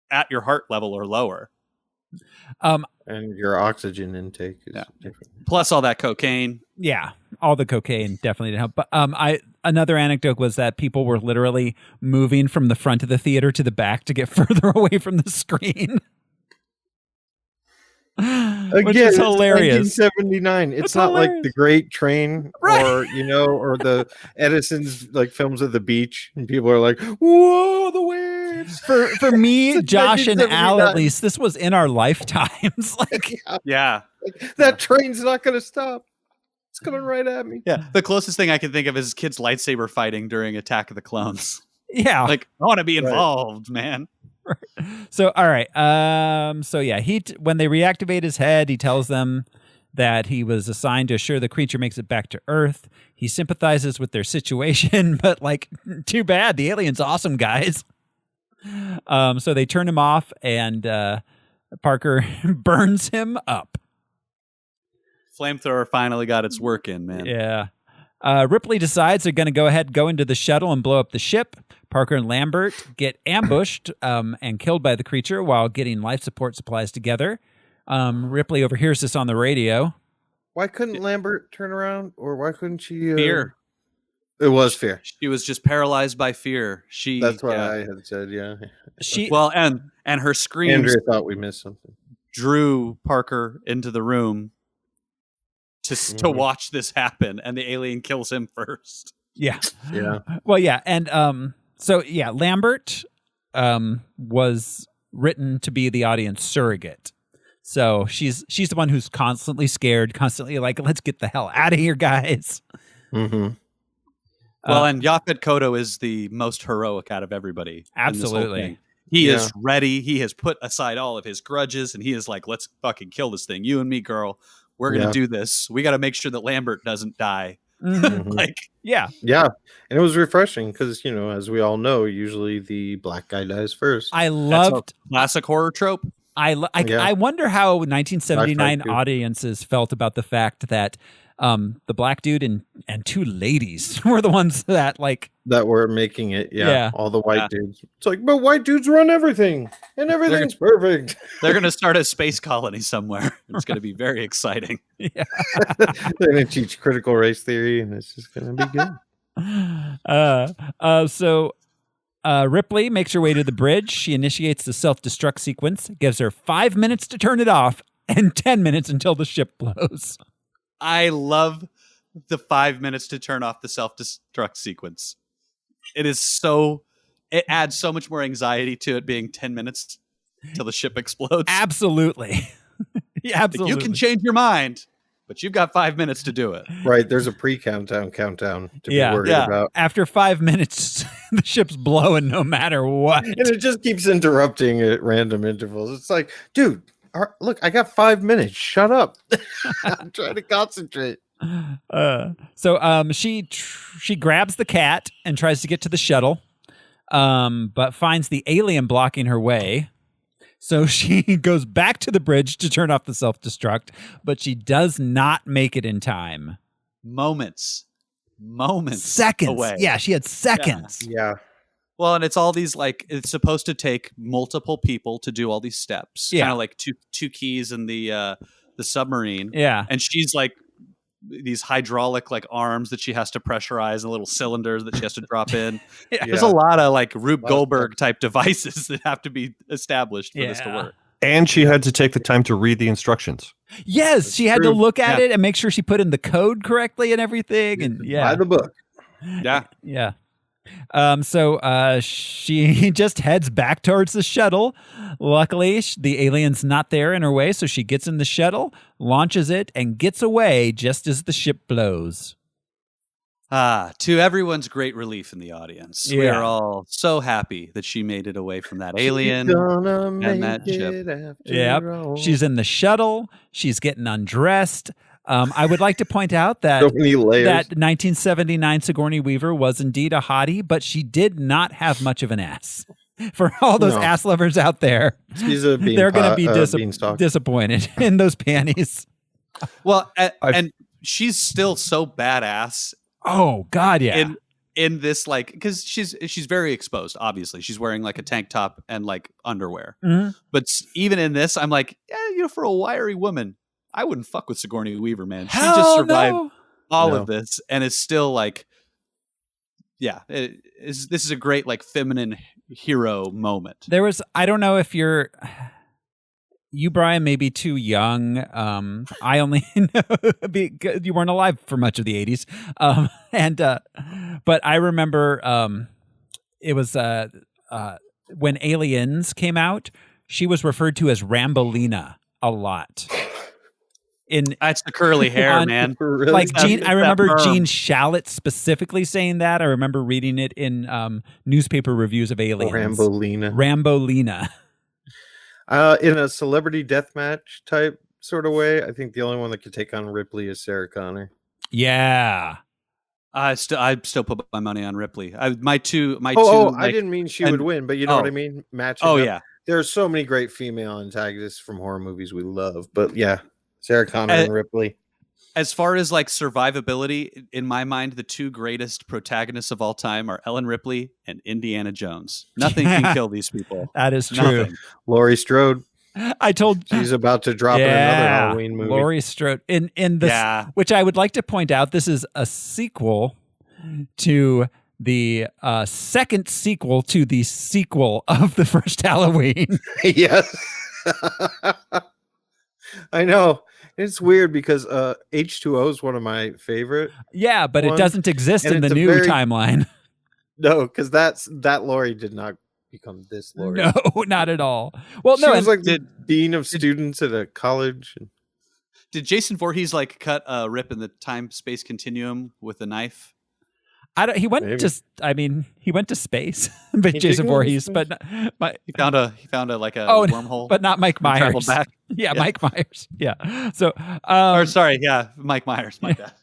at your heart level or lower. And your oxygen intake is different. Plus all that cocaine. Yeah, all the cocaine definitely didn't help. But another anecdote was that people were literally moving from the front of the theater to the back to get further away from the screen. Which is hilarious. 1979. It's not hilarious. like The Great Train, Right. or the Edison's like films of the beach, and people are like, "Whoa, the waves!" For me, It's Josh, and Al, 1979. at least, this was in our lifetimes. Like, Yeah. That train's not going to stop. It's coming right at me. Yeah. The closest thing I can think of is kids lightsaber fighting during Attack of the Clones. yeah. Like, I want to be involved, man. So, all right. So yeah, when they reactivate his head, he tells them that he was assigned to assure the creature makes it back to Earth. He sympathizes with their situation, but like, too bad. The alien's awesome, guys. So they turn him off, and Parker burns him up. Flamethrower finally got its work in, man. Yeah. Ripley decides they're going to go into the shuttle and blow up the ship. Parker and Lambert get ambushed and killed by the creature while getting life support supplies together. Ripley overhears this on the radio. Why couldn't Lambert turn around, or why couldn't she? Fear. It was fear. She was just paralyzed by fear. That's what I had said. Yeah. And her screams. Andrea thought we missed something. Drew Parker into the room to watch this happen, and the alien kills him first. Yeah. Yeah. Well, yeah. And so, yeah, Lambert was written to be the audience surrogate. So she's the one who's constantly scared, constantly like, let's get the hell out of here, guys. Mm-hmm. Well, and Yaphet Kotto is the most heroic out of everybody. Absolutely. He is ready. He has put aside all of his grudges, and he is like, let's fucking kill this thing. You and me, girl. We're going to do this. We got to make sure that Lambert doesn't die. Yeah. Yeah. And it was refreshing because, as we all know, usually the black guy dies first. I loved classic horror trope. I wonder how 1979 audiences felt about the fact that the black dude and two ladies were the ones that were making it. Yeah. All the white dudes. It's like, but white dudes run everything and everything's perfect. They're going to start a space colony somewhere. It's going to be very exciting. Yeah. They're going to teach critical race theory, and it's just going to be good. So Ripley makes her way to the bridge. She initiates the self-destruct sequence, gives her 5 minutes to turn it off, and 10 minutes until the ship blows. I love the 5 minutes to turn off the self-destruct sequence. It adds so much more anxiety to it being 10 minutes till the ship explodes. Absolutely. Yeah, absolutely. You can change your mind, but you've got 5 minutes to do it. Right. There's a countdown to be worried about. After 5 minutes, the ship's blowing no matter what. And it just keeps interrupting at random intervals. It's like, dude, look, I got 5 minutes. Shut up. I'm trying to concentrate. So she grabs the cat and tries to get to the shuttle, but finds the alien blocking her way. So she goes back to the bridge to turn off the self-destruct, but she does not make it in time. Moments seconds away. Yeah, she had seconds. Yeah. Well, and it's all these it's supposed to take multiple people to do all these steps. Yeah. Kind of like two keys in the submarine. Yeah. And she's like these hydraulic arms that she has to pressurize and little cylinders that she has to drop in. Yeah. There's a lot of Rube Goldberg type devices that have to be established for this to work. And she had to take the time to read the instructions. Yes, she had to look at it and make sure she put in the code correctly and everything. And Buy the book. Yeah. Yeah. So she just heads back towards the shuttle. Luckily, the alien's not there in her way, so she gets in the shuttle, launches it, and gets away just as the ship blows. To everyone's great relief in the audience. We are all so happy that she made it away from that alien and that ship. Yep. She's in the shuttle. She's getting undressed. I would like to point out that So many layers. that 1979 Sigourney Weaver was indeed a hottie, but she did not have much of an ass. For all those ass lovers out there, She's a they're going to be beanstalk. disappointed in those panties. Well, and she's still so badass. Oh God, yeah. in this, like, because she's very exposed. Obviously, she's wearing like a tank top and like underwear. Mm-hmm. But even in this, I'm like, yeah, for a wiry woman, I wouldn't fuck with Sigourney Weaver, man. She just survived all of this, and it's still like, yeah, this is a great like feminine hero moment. There was, I don't know if you, Brian, may be too young. I only know you weren't alive for much of the 80s. But I remember it was when Aliens came out, she was referred to as Rambolina a lot. That's the curly hair, man. Really? Like I remember berm. Gene Shalit specifically saying that. I remember reading it in newspaper reviews of Aliens. Rambolina. In a celebrity deathmatch type sort of way, I think the only one that could take on Ripley is Sarah Connor. Yeah. I still put my money on Ripley. My two. I didn't mean she would win, but you know what I mean? Matching up. Yeah. There are so many great female antagonists from horror movies we love, but yeah, Sarah Connor and Ripley. As far as like survivability, in my mind, the two greatest protagonists of all time are Ellen Ripley and Indiana Jones. Nothing can kill these people. That is true. Nothing. Laurie Strode. I told she's about to drop in another Halloween movie. Laurie Strode in this, which I would like to point out, this is a sequel to the second sequel to the sequel of the first Halloween. Yes. I know. It's weird because H2O is one of my favorite. Yeah, but it doesn't exist in the new timeline. No, because that Laurie did not become this Laurie. No, not at all. Well, she was like the dean of students at a college. Did Jason Voorhees like cut a rip in the time-space continuum with a knife? He went to space, but Jason Voorhees, but he found a wormhole. But not Mike Myers. Back. Yeah, Mike Myers. Yeah. So, Mike Myers. My bad.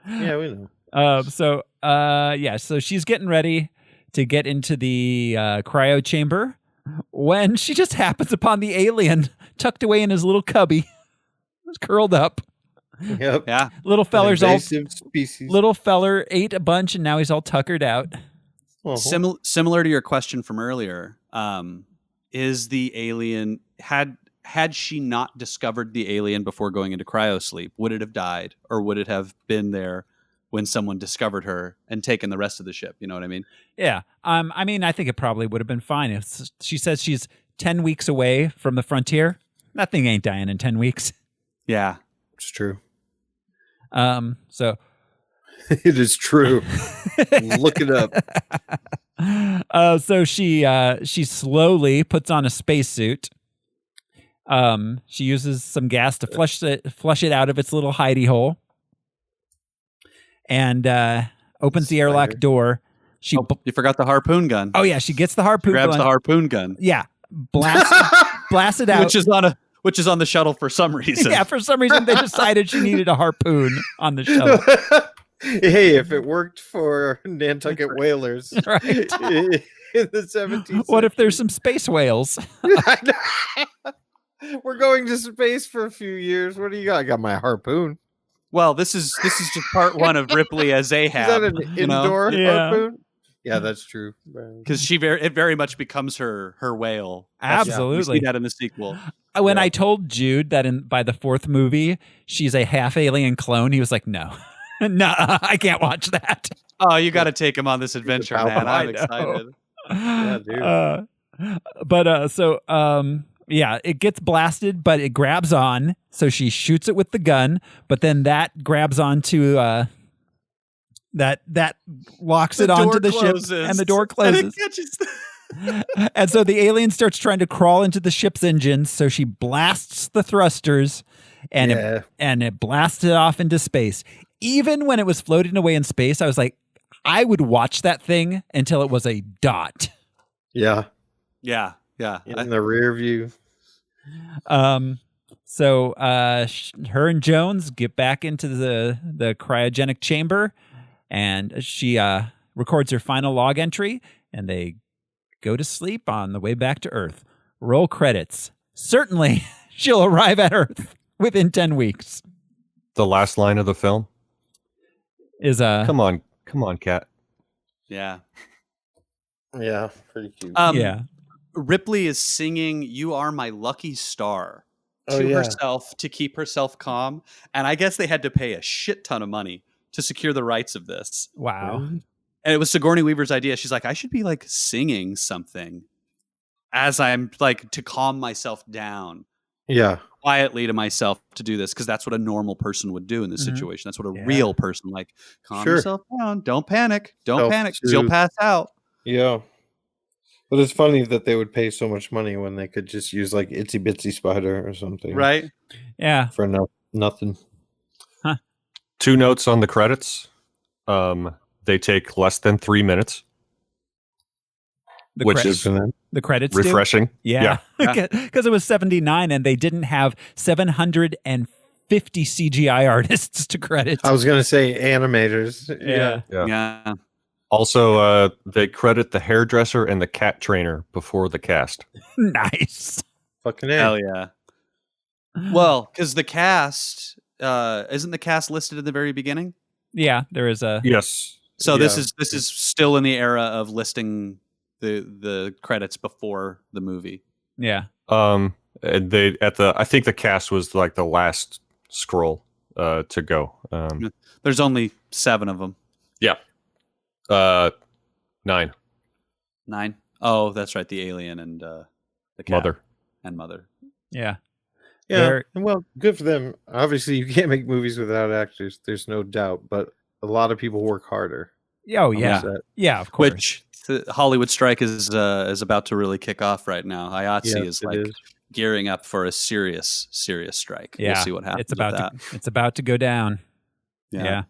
Yeah, we know. So she's getting ready to get into the cryo chamber when she just happens upon the alien tucked away in his little cubby, curled up. Yep. Yeah. Little feller's all species. Little feller ate a bunch and now he's all tuckered out. Uh-huh. Similar to your question from earlier, is the alien had she not discovered the alien before going into cryosleep, would it have died, or would it have been there when someone discovered her and taken the rest of the ship? You know what I mean? Yeah. I think it probably would have been fine. If she says she's 10 weeks away from the frontier, that thing ain't dying in 10 weeks. Yeah. It's true. So it is true. Look it up. So she slowly puts on a spacesuit. She uses some gas to flush it out of its little hidey hole, and opens the airlock door. You forgot the harpoon gun. Oh yeah, she gets the harpoon. Grabs the harpoon gun. Yeah, blast it out. Which is on the shuttle for some reason. Yeah, for some reason they decided she needed a harpoon on the shuttle. Hey, if it worked for Nantucket whalers right. in the 17th What if there's some space whales? We're going to space for a few years. What do you got? I got my harpoon. Well, this is just part one of Ripley as Ahab. Is that an indoor harpoon? Yeah, that's true. Because it very much becomes her whale. Absolutely. We see that in the sequel. When I told Jude that by the fourth movie she's a half alien clone, he was like, "No, no, I can't watch that." Oh, you got to take him on this adventure, man! I'm excited. Yeah, dude. It gets blasted, but it grabs on. So she shoots it with the gun, but then that grabs onto that locks it onto the ship, and the door closes. And so the alien starts trying to crawl into the ship's engines. So she blasts the thrusters, and it blasts it off into space. Even when it was floating away in space, I was like, I would watch that thing until it was a dot. Yeah. Yeah. In the rear view. So her and Jones get back into the cryogenic chamber, and she records her final log entry, and they go to sleep on the way back to Earth. Roll credits. Certainly, she'll arrive at Earth within 10 weeks. The last line of the film is Come on, Cat. Yeah. Yeah, pretty cute. Yeah. Ripley is singing "You Are My Lucky Star" Oh, to yeah. herself to keep herself calm, and I guess they had to pay a shit ton of money to secure the rights of this. Wow. Really? And it was Sigourney Weaver's idea. She's like, I should be like singing something as I'm like to calm myself down Yeah. quietly to myself to do this, because that's what a normal person would do in this Mhm. situation. That's what a Yeah. real person, like, calm Sure. yourself down. Don't panic. Don't panic. 'Cause you'll Self-soothe. pass out. Yeah. But it's funny that they would pay so much money when they could just use like Itsy Bitsy Spider or something. Right? Yeah. For nothing. 2 notes on the credits. They take less than 3 minutes, The which credits- is the credits do? refreshing. Yeah. Because it was 79 and they didn't have 750 CGI artists to credit. I was gonna say animators. Yeah. Yeah. Also, they credit the hairdresser and the cat trainer before the cast. Nice. Fucking Hell yeah. Well, because the cast, isn't the cast listed at the very beginning? Yeah, there is a Yes. So Yeah. this is still in the era of listing the credits before the movie. yeah. And they I think the cast was like the last scroll to go. There's only 7 of them. Yeah. 9. 9. Oh, that's right. The alien and the cat Mother. and mother. Yeah. Yeah. They're- Well, good for them. Obviously, you can't make movies without actors. There's no doubt. But a lot of people work harder. Oh yeah. on set. Yeah, of course. Which the Hollywood strike is about to really kick off right now. IATSE Yes, is it like is. gearing up for a serious strike. Yeah. We'll see what happens. It's about with that. it's about to go down. Yeah.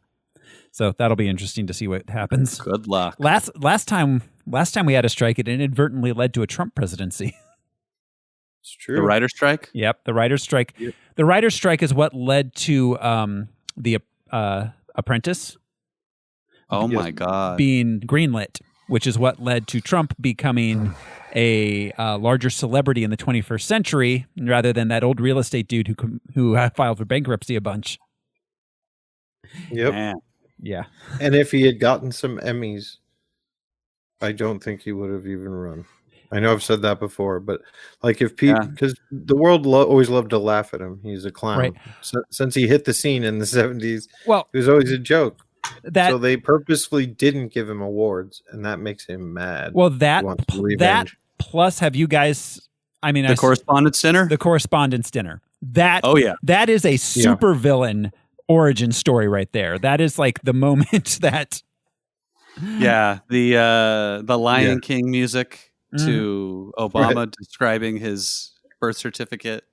So that'll be interesting to see what happens. Good luck. Last time we had a strike, it inadvertently led to a Trump presidency. It's true. The writer's strike? Yep, the writer's strike. Yep. The writer's strike is what led to the Apprentice Oh my God. being greenlit, which is what led to Trump becoming a larger celebrity in the 21st century, rather than that old real estate dude who filed for bankruptcy a bunch. Yep. Man. Yeah. And if he had gotten some Emmys, I don't think he would have even run. I know I've said that before, but like if people, because the world always loved to laugh at him. He's a clown. Right. So, since he hit the scene in the 70s, Well, it was always a joke. that So they purposefully didn't give him awards, and that makes him mad. well He that wants that revenge. plus have you guys? I mean, The Correspondence Dinner? the Correspondence Dinner. That Oh, yeah. that is a super villain origin story right there. That is like the moment that Yeah. The Lion Yeah. King music to Obama describing his birth certificate.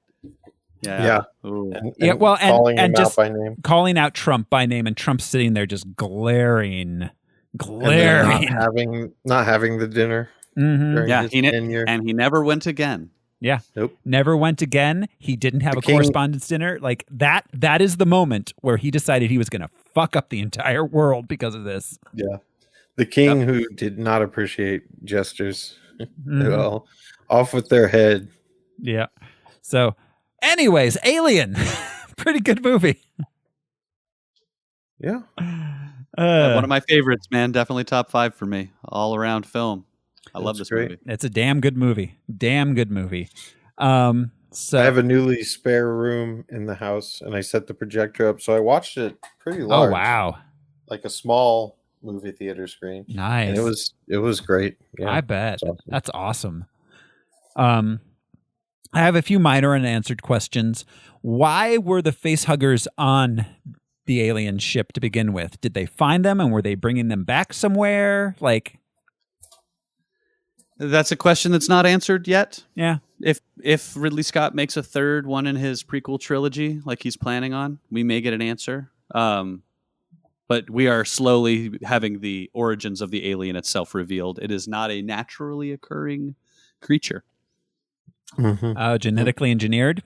Yeah. Ooh. Yeah, well, calling him and out just by name. calling out Trump by name, and Trump sitting there just glaring. And then Mhm. not having the dinner. During Yeah, his he tenure. and he never went again. Yeah. Nope. Never went again. He didn't have The a king- correspondence dinner. Like that is the moment where he decided he was going to fuck up the entire world because of this. Yeah. The king who did not appreciate gestures at Mhm. all. Off with their head. Yeah. So, anyways, Alien. Pretty good movie. Yeah. One of my favorites, man. Definitely top 5 for me. All around film. I love this movie. It's a damn good movie. Damn good movie. So I have a newly spare room in the house, and I set the projector up, so I watched it pretty large. Oh wow. Like a small movie theater screen. Nice. And it was great. Yeah, I bet. it's awesome. That's awesome. I have a few minor unanswered questions. Why were the facehuggers on the alien ship to begin with? Did they find them and were they bringing them back somewhere? Like, That's a question that's not answered yet. yeah. If Ridley Scott makes a third one in his prequel trilogy, like he's planning on, we may get an answer. But we are slowly having the origins of the alien itself revealed. It is not a naturally occurring creature. Genetically engineered?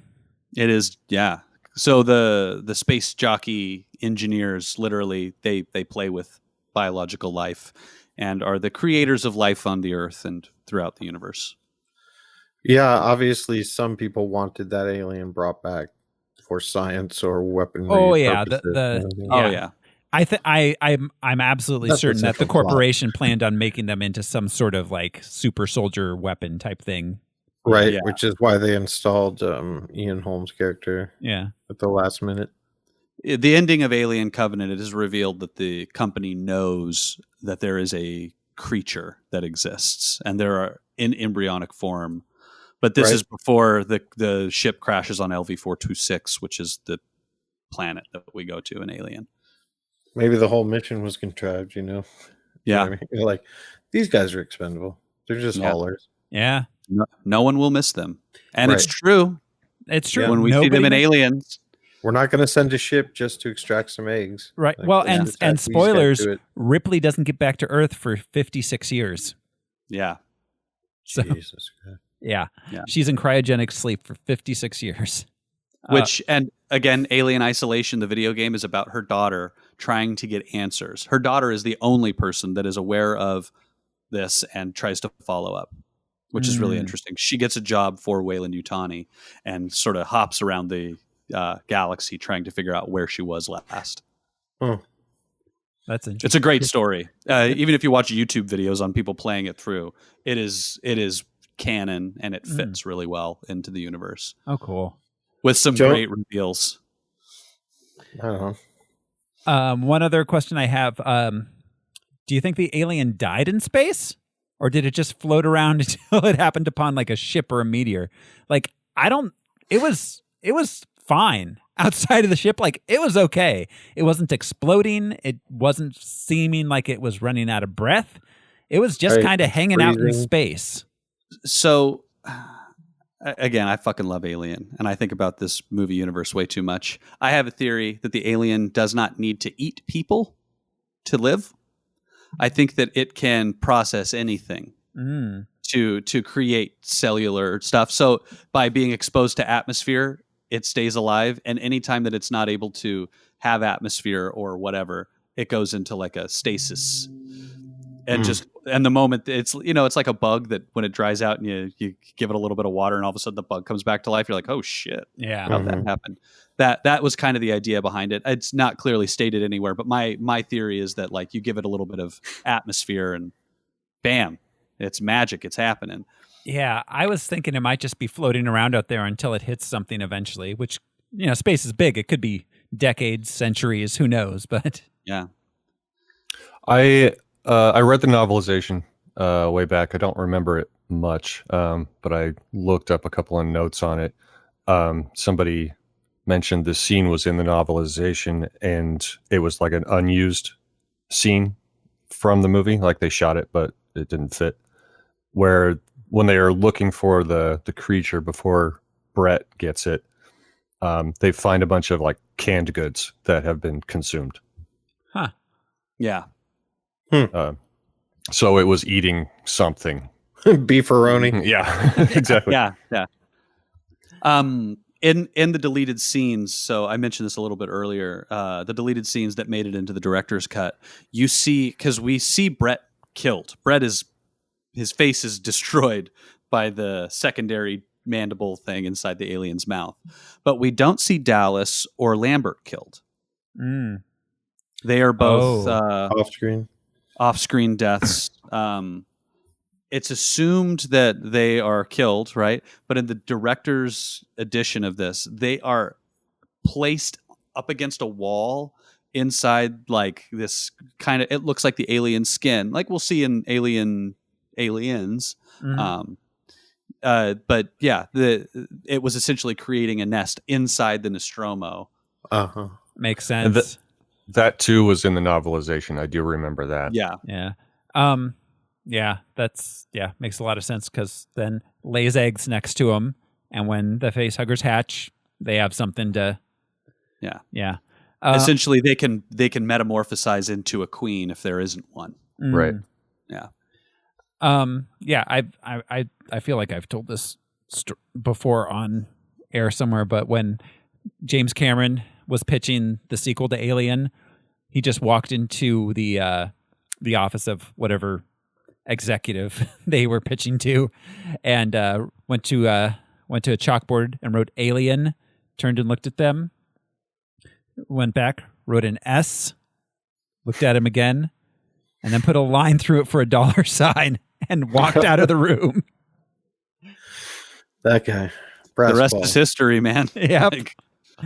It is, yeah. So the space jockey engineers literally they play with biological life and are the creators of life on the Earth and throughout the universe. Yeah, obviously some people wanted that alien brought back for science or weaponry. Oh, yeah. purposes The and everything. Oh yeah. I'm absolutely That's certain the that the central plot. corporation planned on making them into some sort of like super soldier weapon type thing. Right, Yeah. which is why they installed Ian Holmes' character Yeah. at the last minute. The ending of Alien Covenant, it is revealed that the company knows that there is a creature that exists, and there are in embryonic form. But this Right. is before the ship crashes on LV-426, which is the planet that we go to in Alien. Maybe the whole mission was contrived, You know Yeah. what I mean? You're like, these guys are expendable. They're just Yeah. haulers. Yeah. No one will miss them. And Right. it's true. It's true. When we see them in Aliens. We're not going to send a ship just to extract some eggs. Right. Like, Well, let's and just have these guys spoilers, do it. Ripley doesn't get back to Earth for 56 years. Yeah. So, Jesus Christ. yeah. Yeah. She's in cryogenic sleep for 56 years. Which, and again, Alien Isolation, the video game, is about her daughter trying to get answers. Her daughter is the only person that is aware of this and tries to follow up, which is really interesting. She gets a job for Weyland-Yutani and sort of hops around the galaxy trying to figure out where she was last. Oh. That's interesting. It's a great story. Even if you watch YouTube videos on people playing it through, it is canon and it fits really well into the universe. Oh, cool. With some Joe? great reveals. I don't know. One other question I have. Do you think the alien died in space? Or did it just float around until it happened upon like a ship or a meteor? Like, it was fine outside of the ship. Like, it was okay. It wasn't exploding. It wasn't seeming like it was running out of breath. It was just Right. kind of hanging out in Freezing. space. So, again, I fucking love Alien, and I think about this movie universe way too much. I have a theory that the alien does not need to eat people to live. I think that it can process anything to create cellular stuff. So by being exposed to atmosphere, it stays alive, and anytime that it's not able to have atmosphere or whatever, it goes into like a stasis. And and the moment it's like a bug that when it dries out and you give it a little bit of water and all of a sudden the bug comes back to life, you're like, oh shit, Yeah. how'd that happen? That was kind of the idea behind it. It's not clearly stated anywhere, but my theory is that like you give it a little bit of atmosphere and bam, it's magic, it's happening. Yeah, I was thinking it might just be floating around out there until it hits something eventually, which, space is big. It could be decades, centuries, who knows, but Yeah. I read the novelization way back. I don't remember it much, but I looked up a couple of notes on it. Somebody mentioned the scene was in the novelization, and it was like an unused scene from the movie. Like they shot it, but it didn't fit. Where when they are looking for the creature before Brett gets it, they find a bunch of like canned goods that have been consumed. huh. Yeah. So it was eating something. Beefaroni. Yeah, exactly. Yeah. In the deleted scenes, so I mentioned this a little bit earlier, the deleted scenes that made it into the director's cut, you see, because we see Brett killed. His face is destroyed by the secondary mandible thing inside the alien's mouth. But we don't see Dallas or Lambert killed. They are both off-screen deaths. It's assumed that they are killed, right? But in the director's edition of this, they are placed up against a wall inside like this kind of, it looks like the alien skin, like we'll see in Aliens. But yeah, it was essentially creating a nest inside the Nostromo. Makes sense. That too was in the novelization. I do remember that. Yeah. Yeah, makes a lot of sense because then lays eggs next to them, and when the facehuggers hatch, they have something to. Yeah. Essentially, they can metamorphosize into a queen if there isn't one. Right. Yeah. I feel like I've told this before on air somewhere, but when James Cameron was pitching the sequel to Alien, he just walked into the office of whatever executive they were pitching to, and went to a chalkboard and wrote Alien, turned and looked at them, went back, wrote an S, looked at him again, and then put a line through it for a dollar sign and walked out of the room. That guy. The rest is history, man. Yep. Like,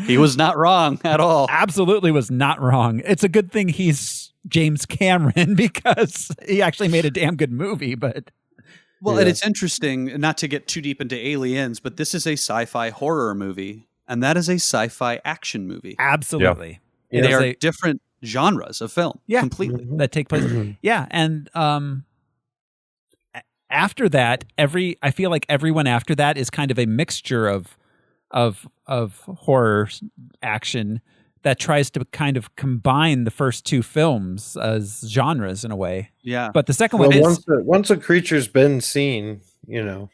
he was not wrong at all. Absolutely was not wrong. It's a good thing he's James Cameron because he actually made a damn good movie, but... Well, and it's interesting, not to get too deep into aliens, but this is a sci-fi horror movie, and that is a sci-fi action movie. Absolutely. Yeah. They are different genres of film. Yeah, completely. That take place. Yeah, and after that, I feel like everyone after that is kind of a mixture of horror action that tries to kind of combine the first two films as genres in a way. Yeah. But the second one is... Once a creature's been seen, so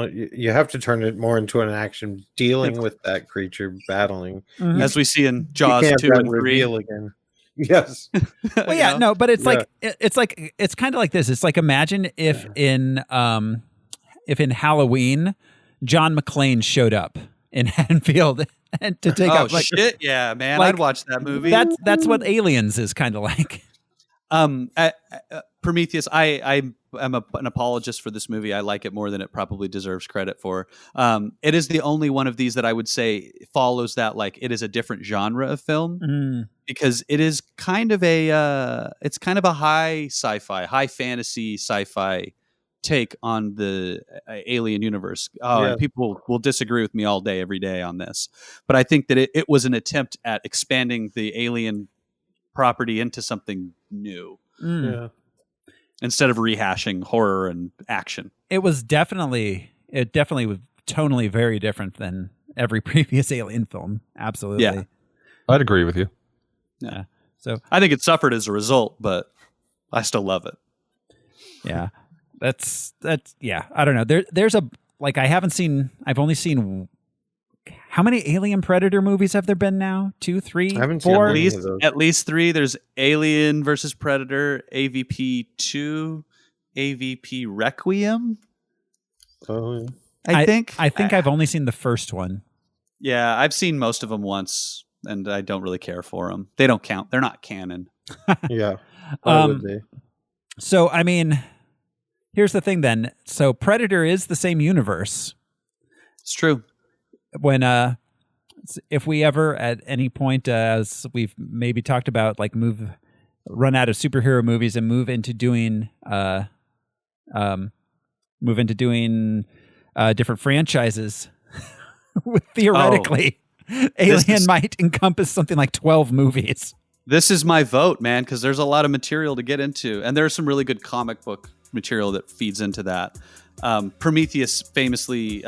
you have to turn it more into an action dealing with that creature battling. Mm-hmm. As we see in Jaws 2 and 3. Again. Yes. Well, yeah, no, but it's like it's kind of like this. It's like imagine if in Halloween, John McClane showed up in Haddonfield and to take up. Like, shit, yeah, man, like, I'd watch that movie. That's what Aliens is kind of like. Prometheus, I am an apologist for this movie. I like it more than it probably deserves credit for. It is the only one of these that I would say follows that, like, it is a different genre of film because it is kind of a high sci-fi, high fantasy sci-fi take on the alien universe. And people will disagree with me all day, every day on this, but I think that it was an attempt at expanding the alien property into something new. Yeah. Instead of rehashing horror and action. It definitely was tonally very different than every previous Alien film. Absolutely. Yeah. I'd agree with you. Yeah. So I think it suffered as a result, but I still love it. Yeah. That's yeah. I don't know. There's I've only seen, how many Alien Predator movies have there been now? 2, 3, 4? At least 3. There's Alien versus Predator, AVP 2, AVP Requiem. Oh, yeah. I think I've only seen the first one. Yeah, I've seen most of them once, and I don't really care for them. They don't count. They're not canon. Yeah. So, I mean, here's the thing then. So Predator is the same universe. It's true. When if we ever at any point, as we've maybe talked about, like run out of superhero movies and move into doing different franchises, theoretically, Alien might encompass something like 12 movies. This is my vote, man, because there's a lot of material to get into, and there's some really good comic book material that feeds into that. Prometheus, famously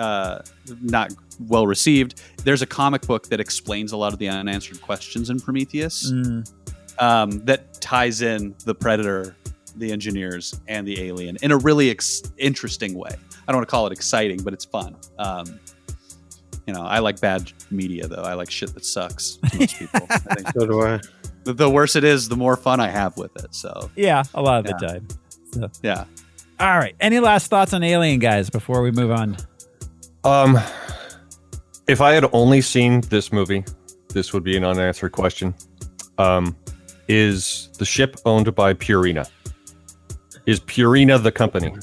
not well received. There's a comic book that explains a lot of the unanswered questions in Prometheus that ties in the Predator, the engineers, and the alien in a really interesting way. I don't want to call it exciting, but it's fun. I like bad media, though. I like shit that sucks to most people. I think So do I. the worse it is, the more fun I have with it. So yeah, a lot of the time. So. Yeah. All right. Any last thoughts on Alien, guys, before we move on? If I had only seen this movie, this would be an unanswered question. Is the ship owned by Purina? Is Purina the company?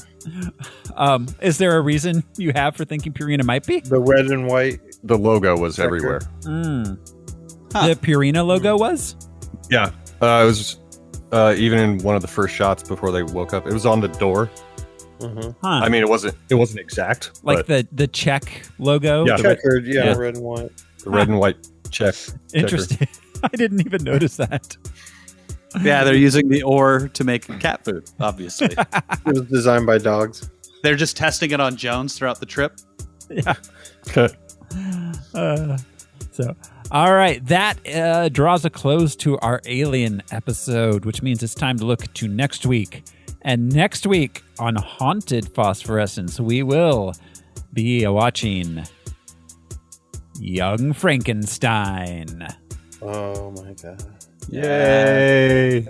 Is there a reason you have for thinking Purina might be? The red and white. The logo was everywhere. The Purina logo was? Yeah. It was even in one of the first shots before they woke up. It was on the door. Mm-hmm. I mean, it wasn't exact. Like the check logo? Yeah. Checkered, red and white. The red and white check. Interesting. I didn't even notice that. Yeah, they're using the ore to make cat food, obviously. It was designed by dogs. They're just testing it on Jones throughout the trip. Yeah. So, all right. That draws a close to our Alien episode, which means it's time to look to next week. And next week on Haunted Phosphorescence, we will be watching Young Frankenstein. Oh, my God. Yay!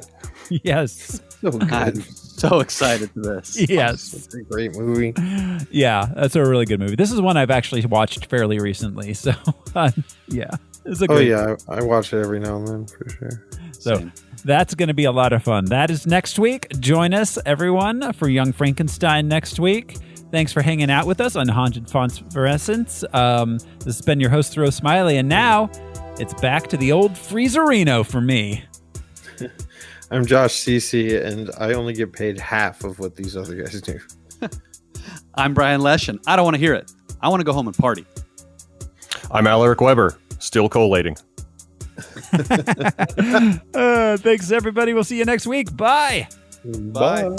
Yes. So good. I'm so excited for this. Yes. It's a great movie. Yeah, that's a really good movie. This is one I've actually watched fairly recently. So, yeah. It's a Oh, great yeah. I watch it every now and then, for sure. So Same. that's going to be a lot of fun. That is next week. Join us, everyone, for Young Frankenstein next week. Thanks for hanging out with us on Haunted Phosphorescence. This has been your host, Thoreau Smiley, and now it's back to the old Freezerino for me. I'm Josh Cece, and I only get paid half of what these other guys do. I'm Brian Lesh, and I don't want to hear it. I want to go home and party. I'm Alaric Weber, still collating. Thanks, everybody. We'll see you next week. Bye. Bye.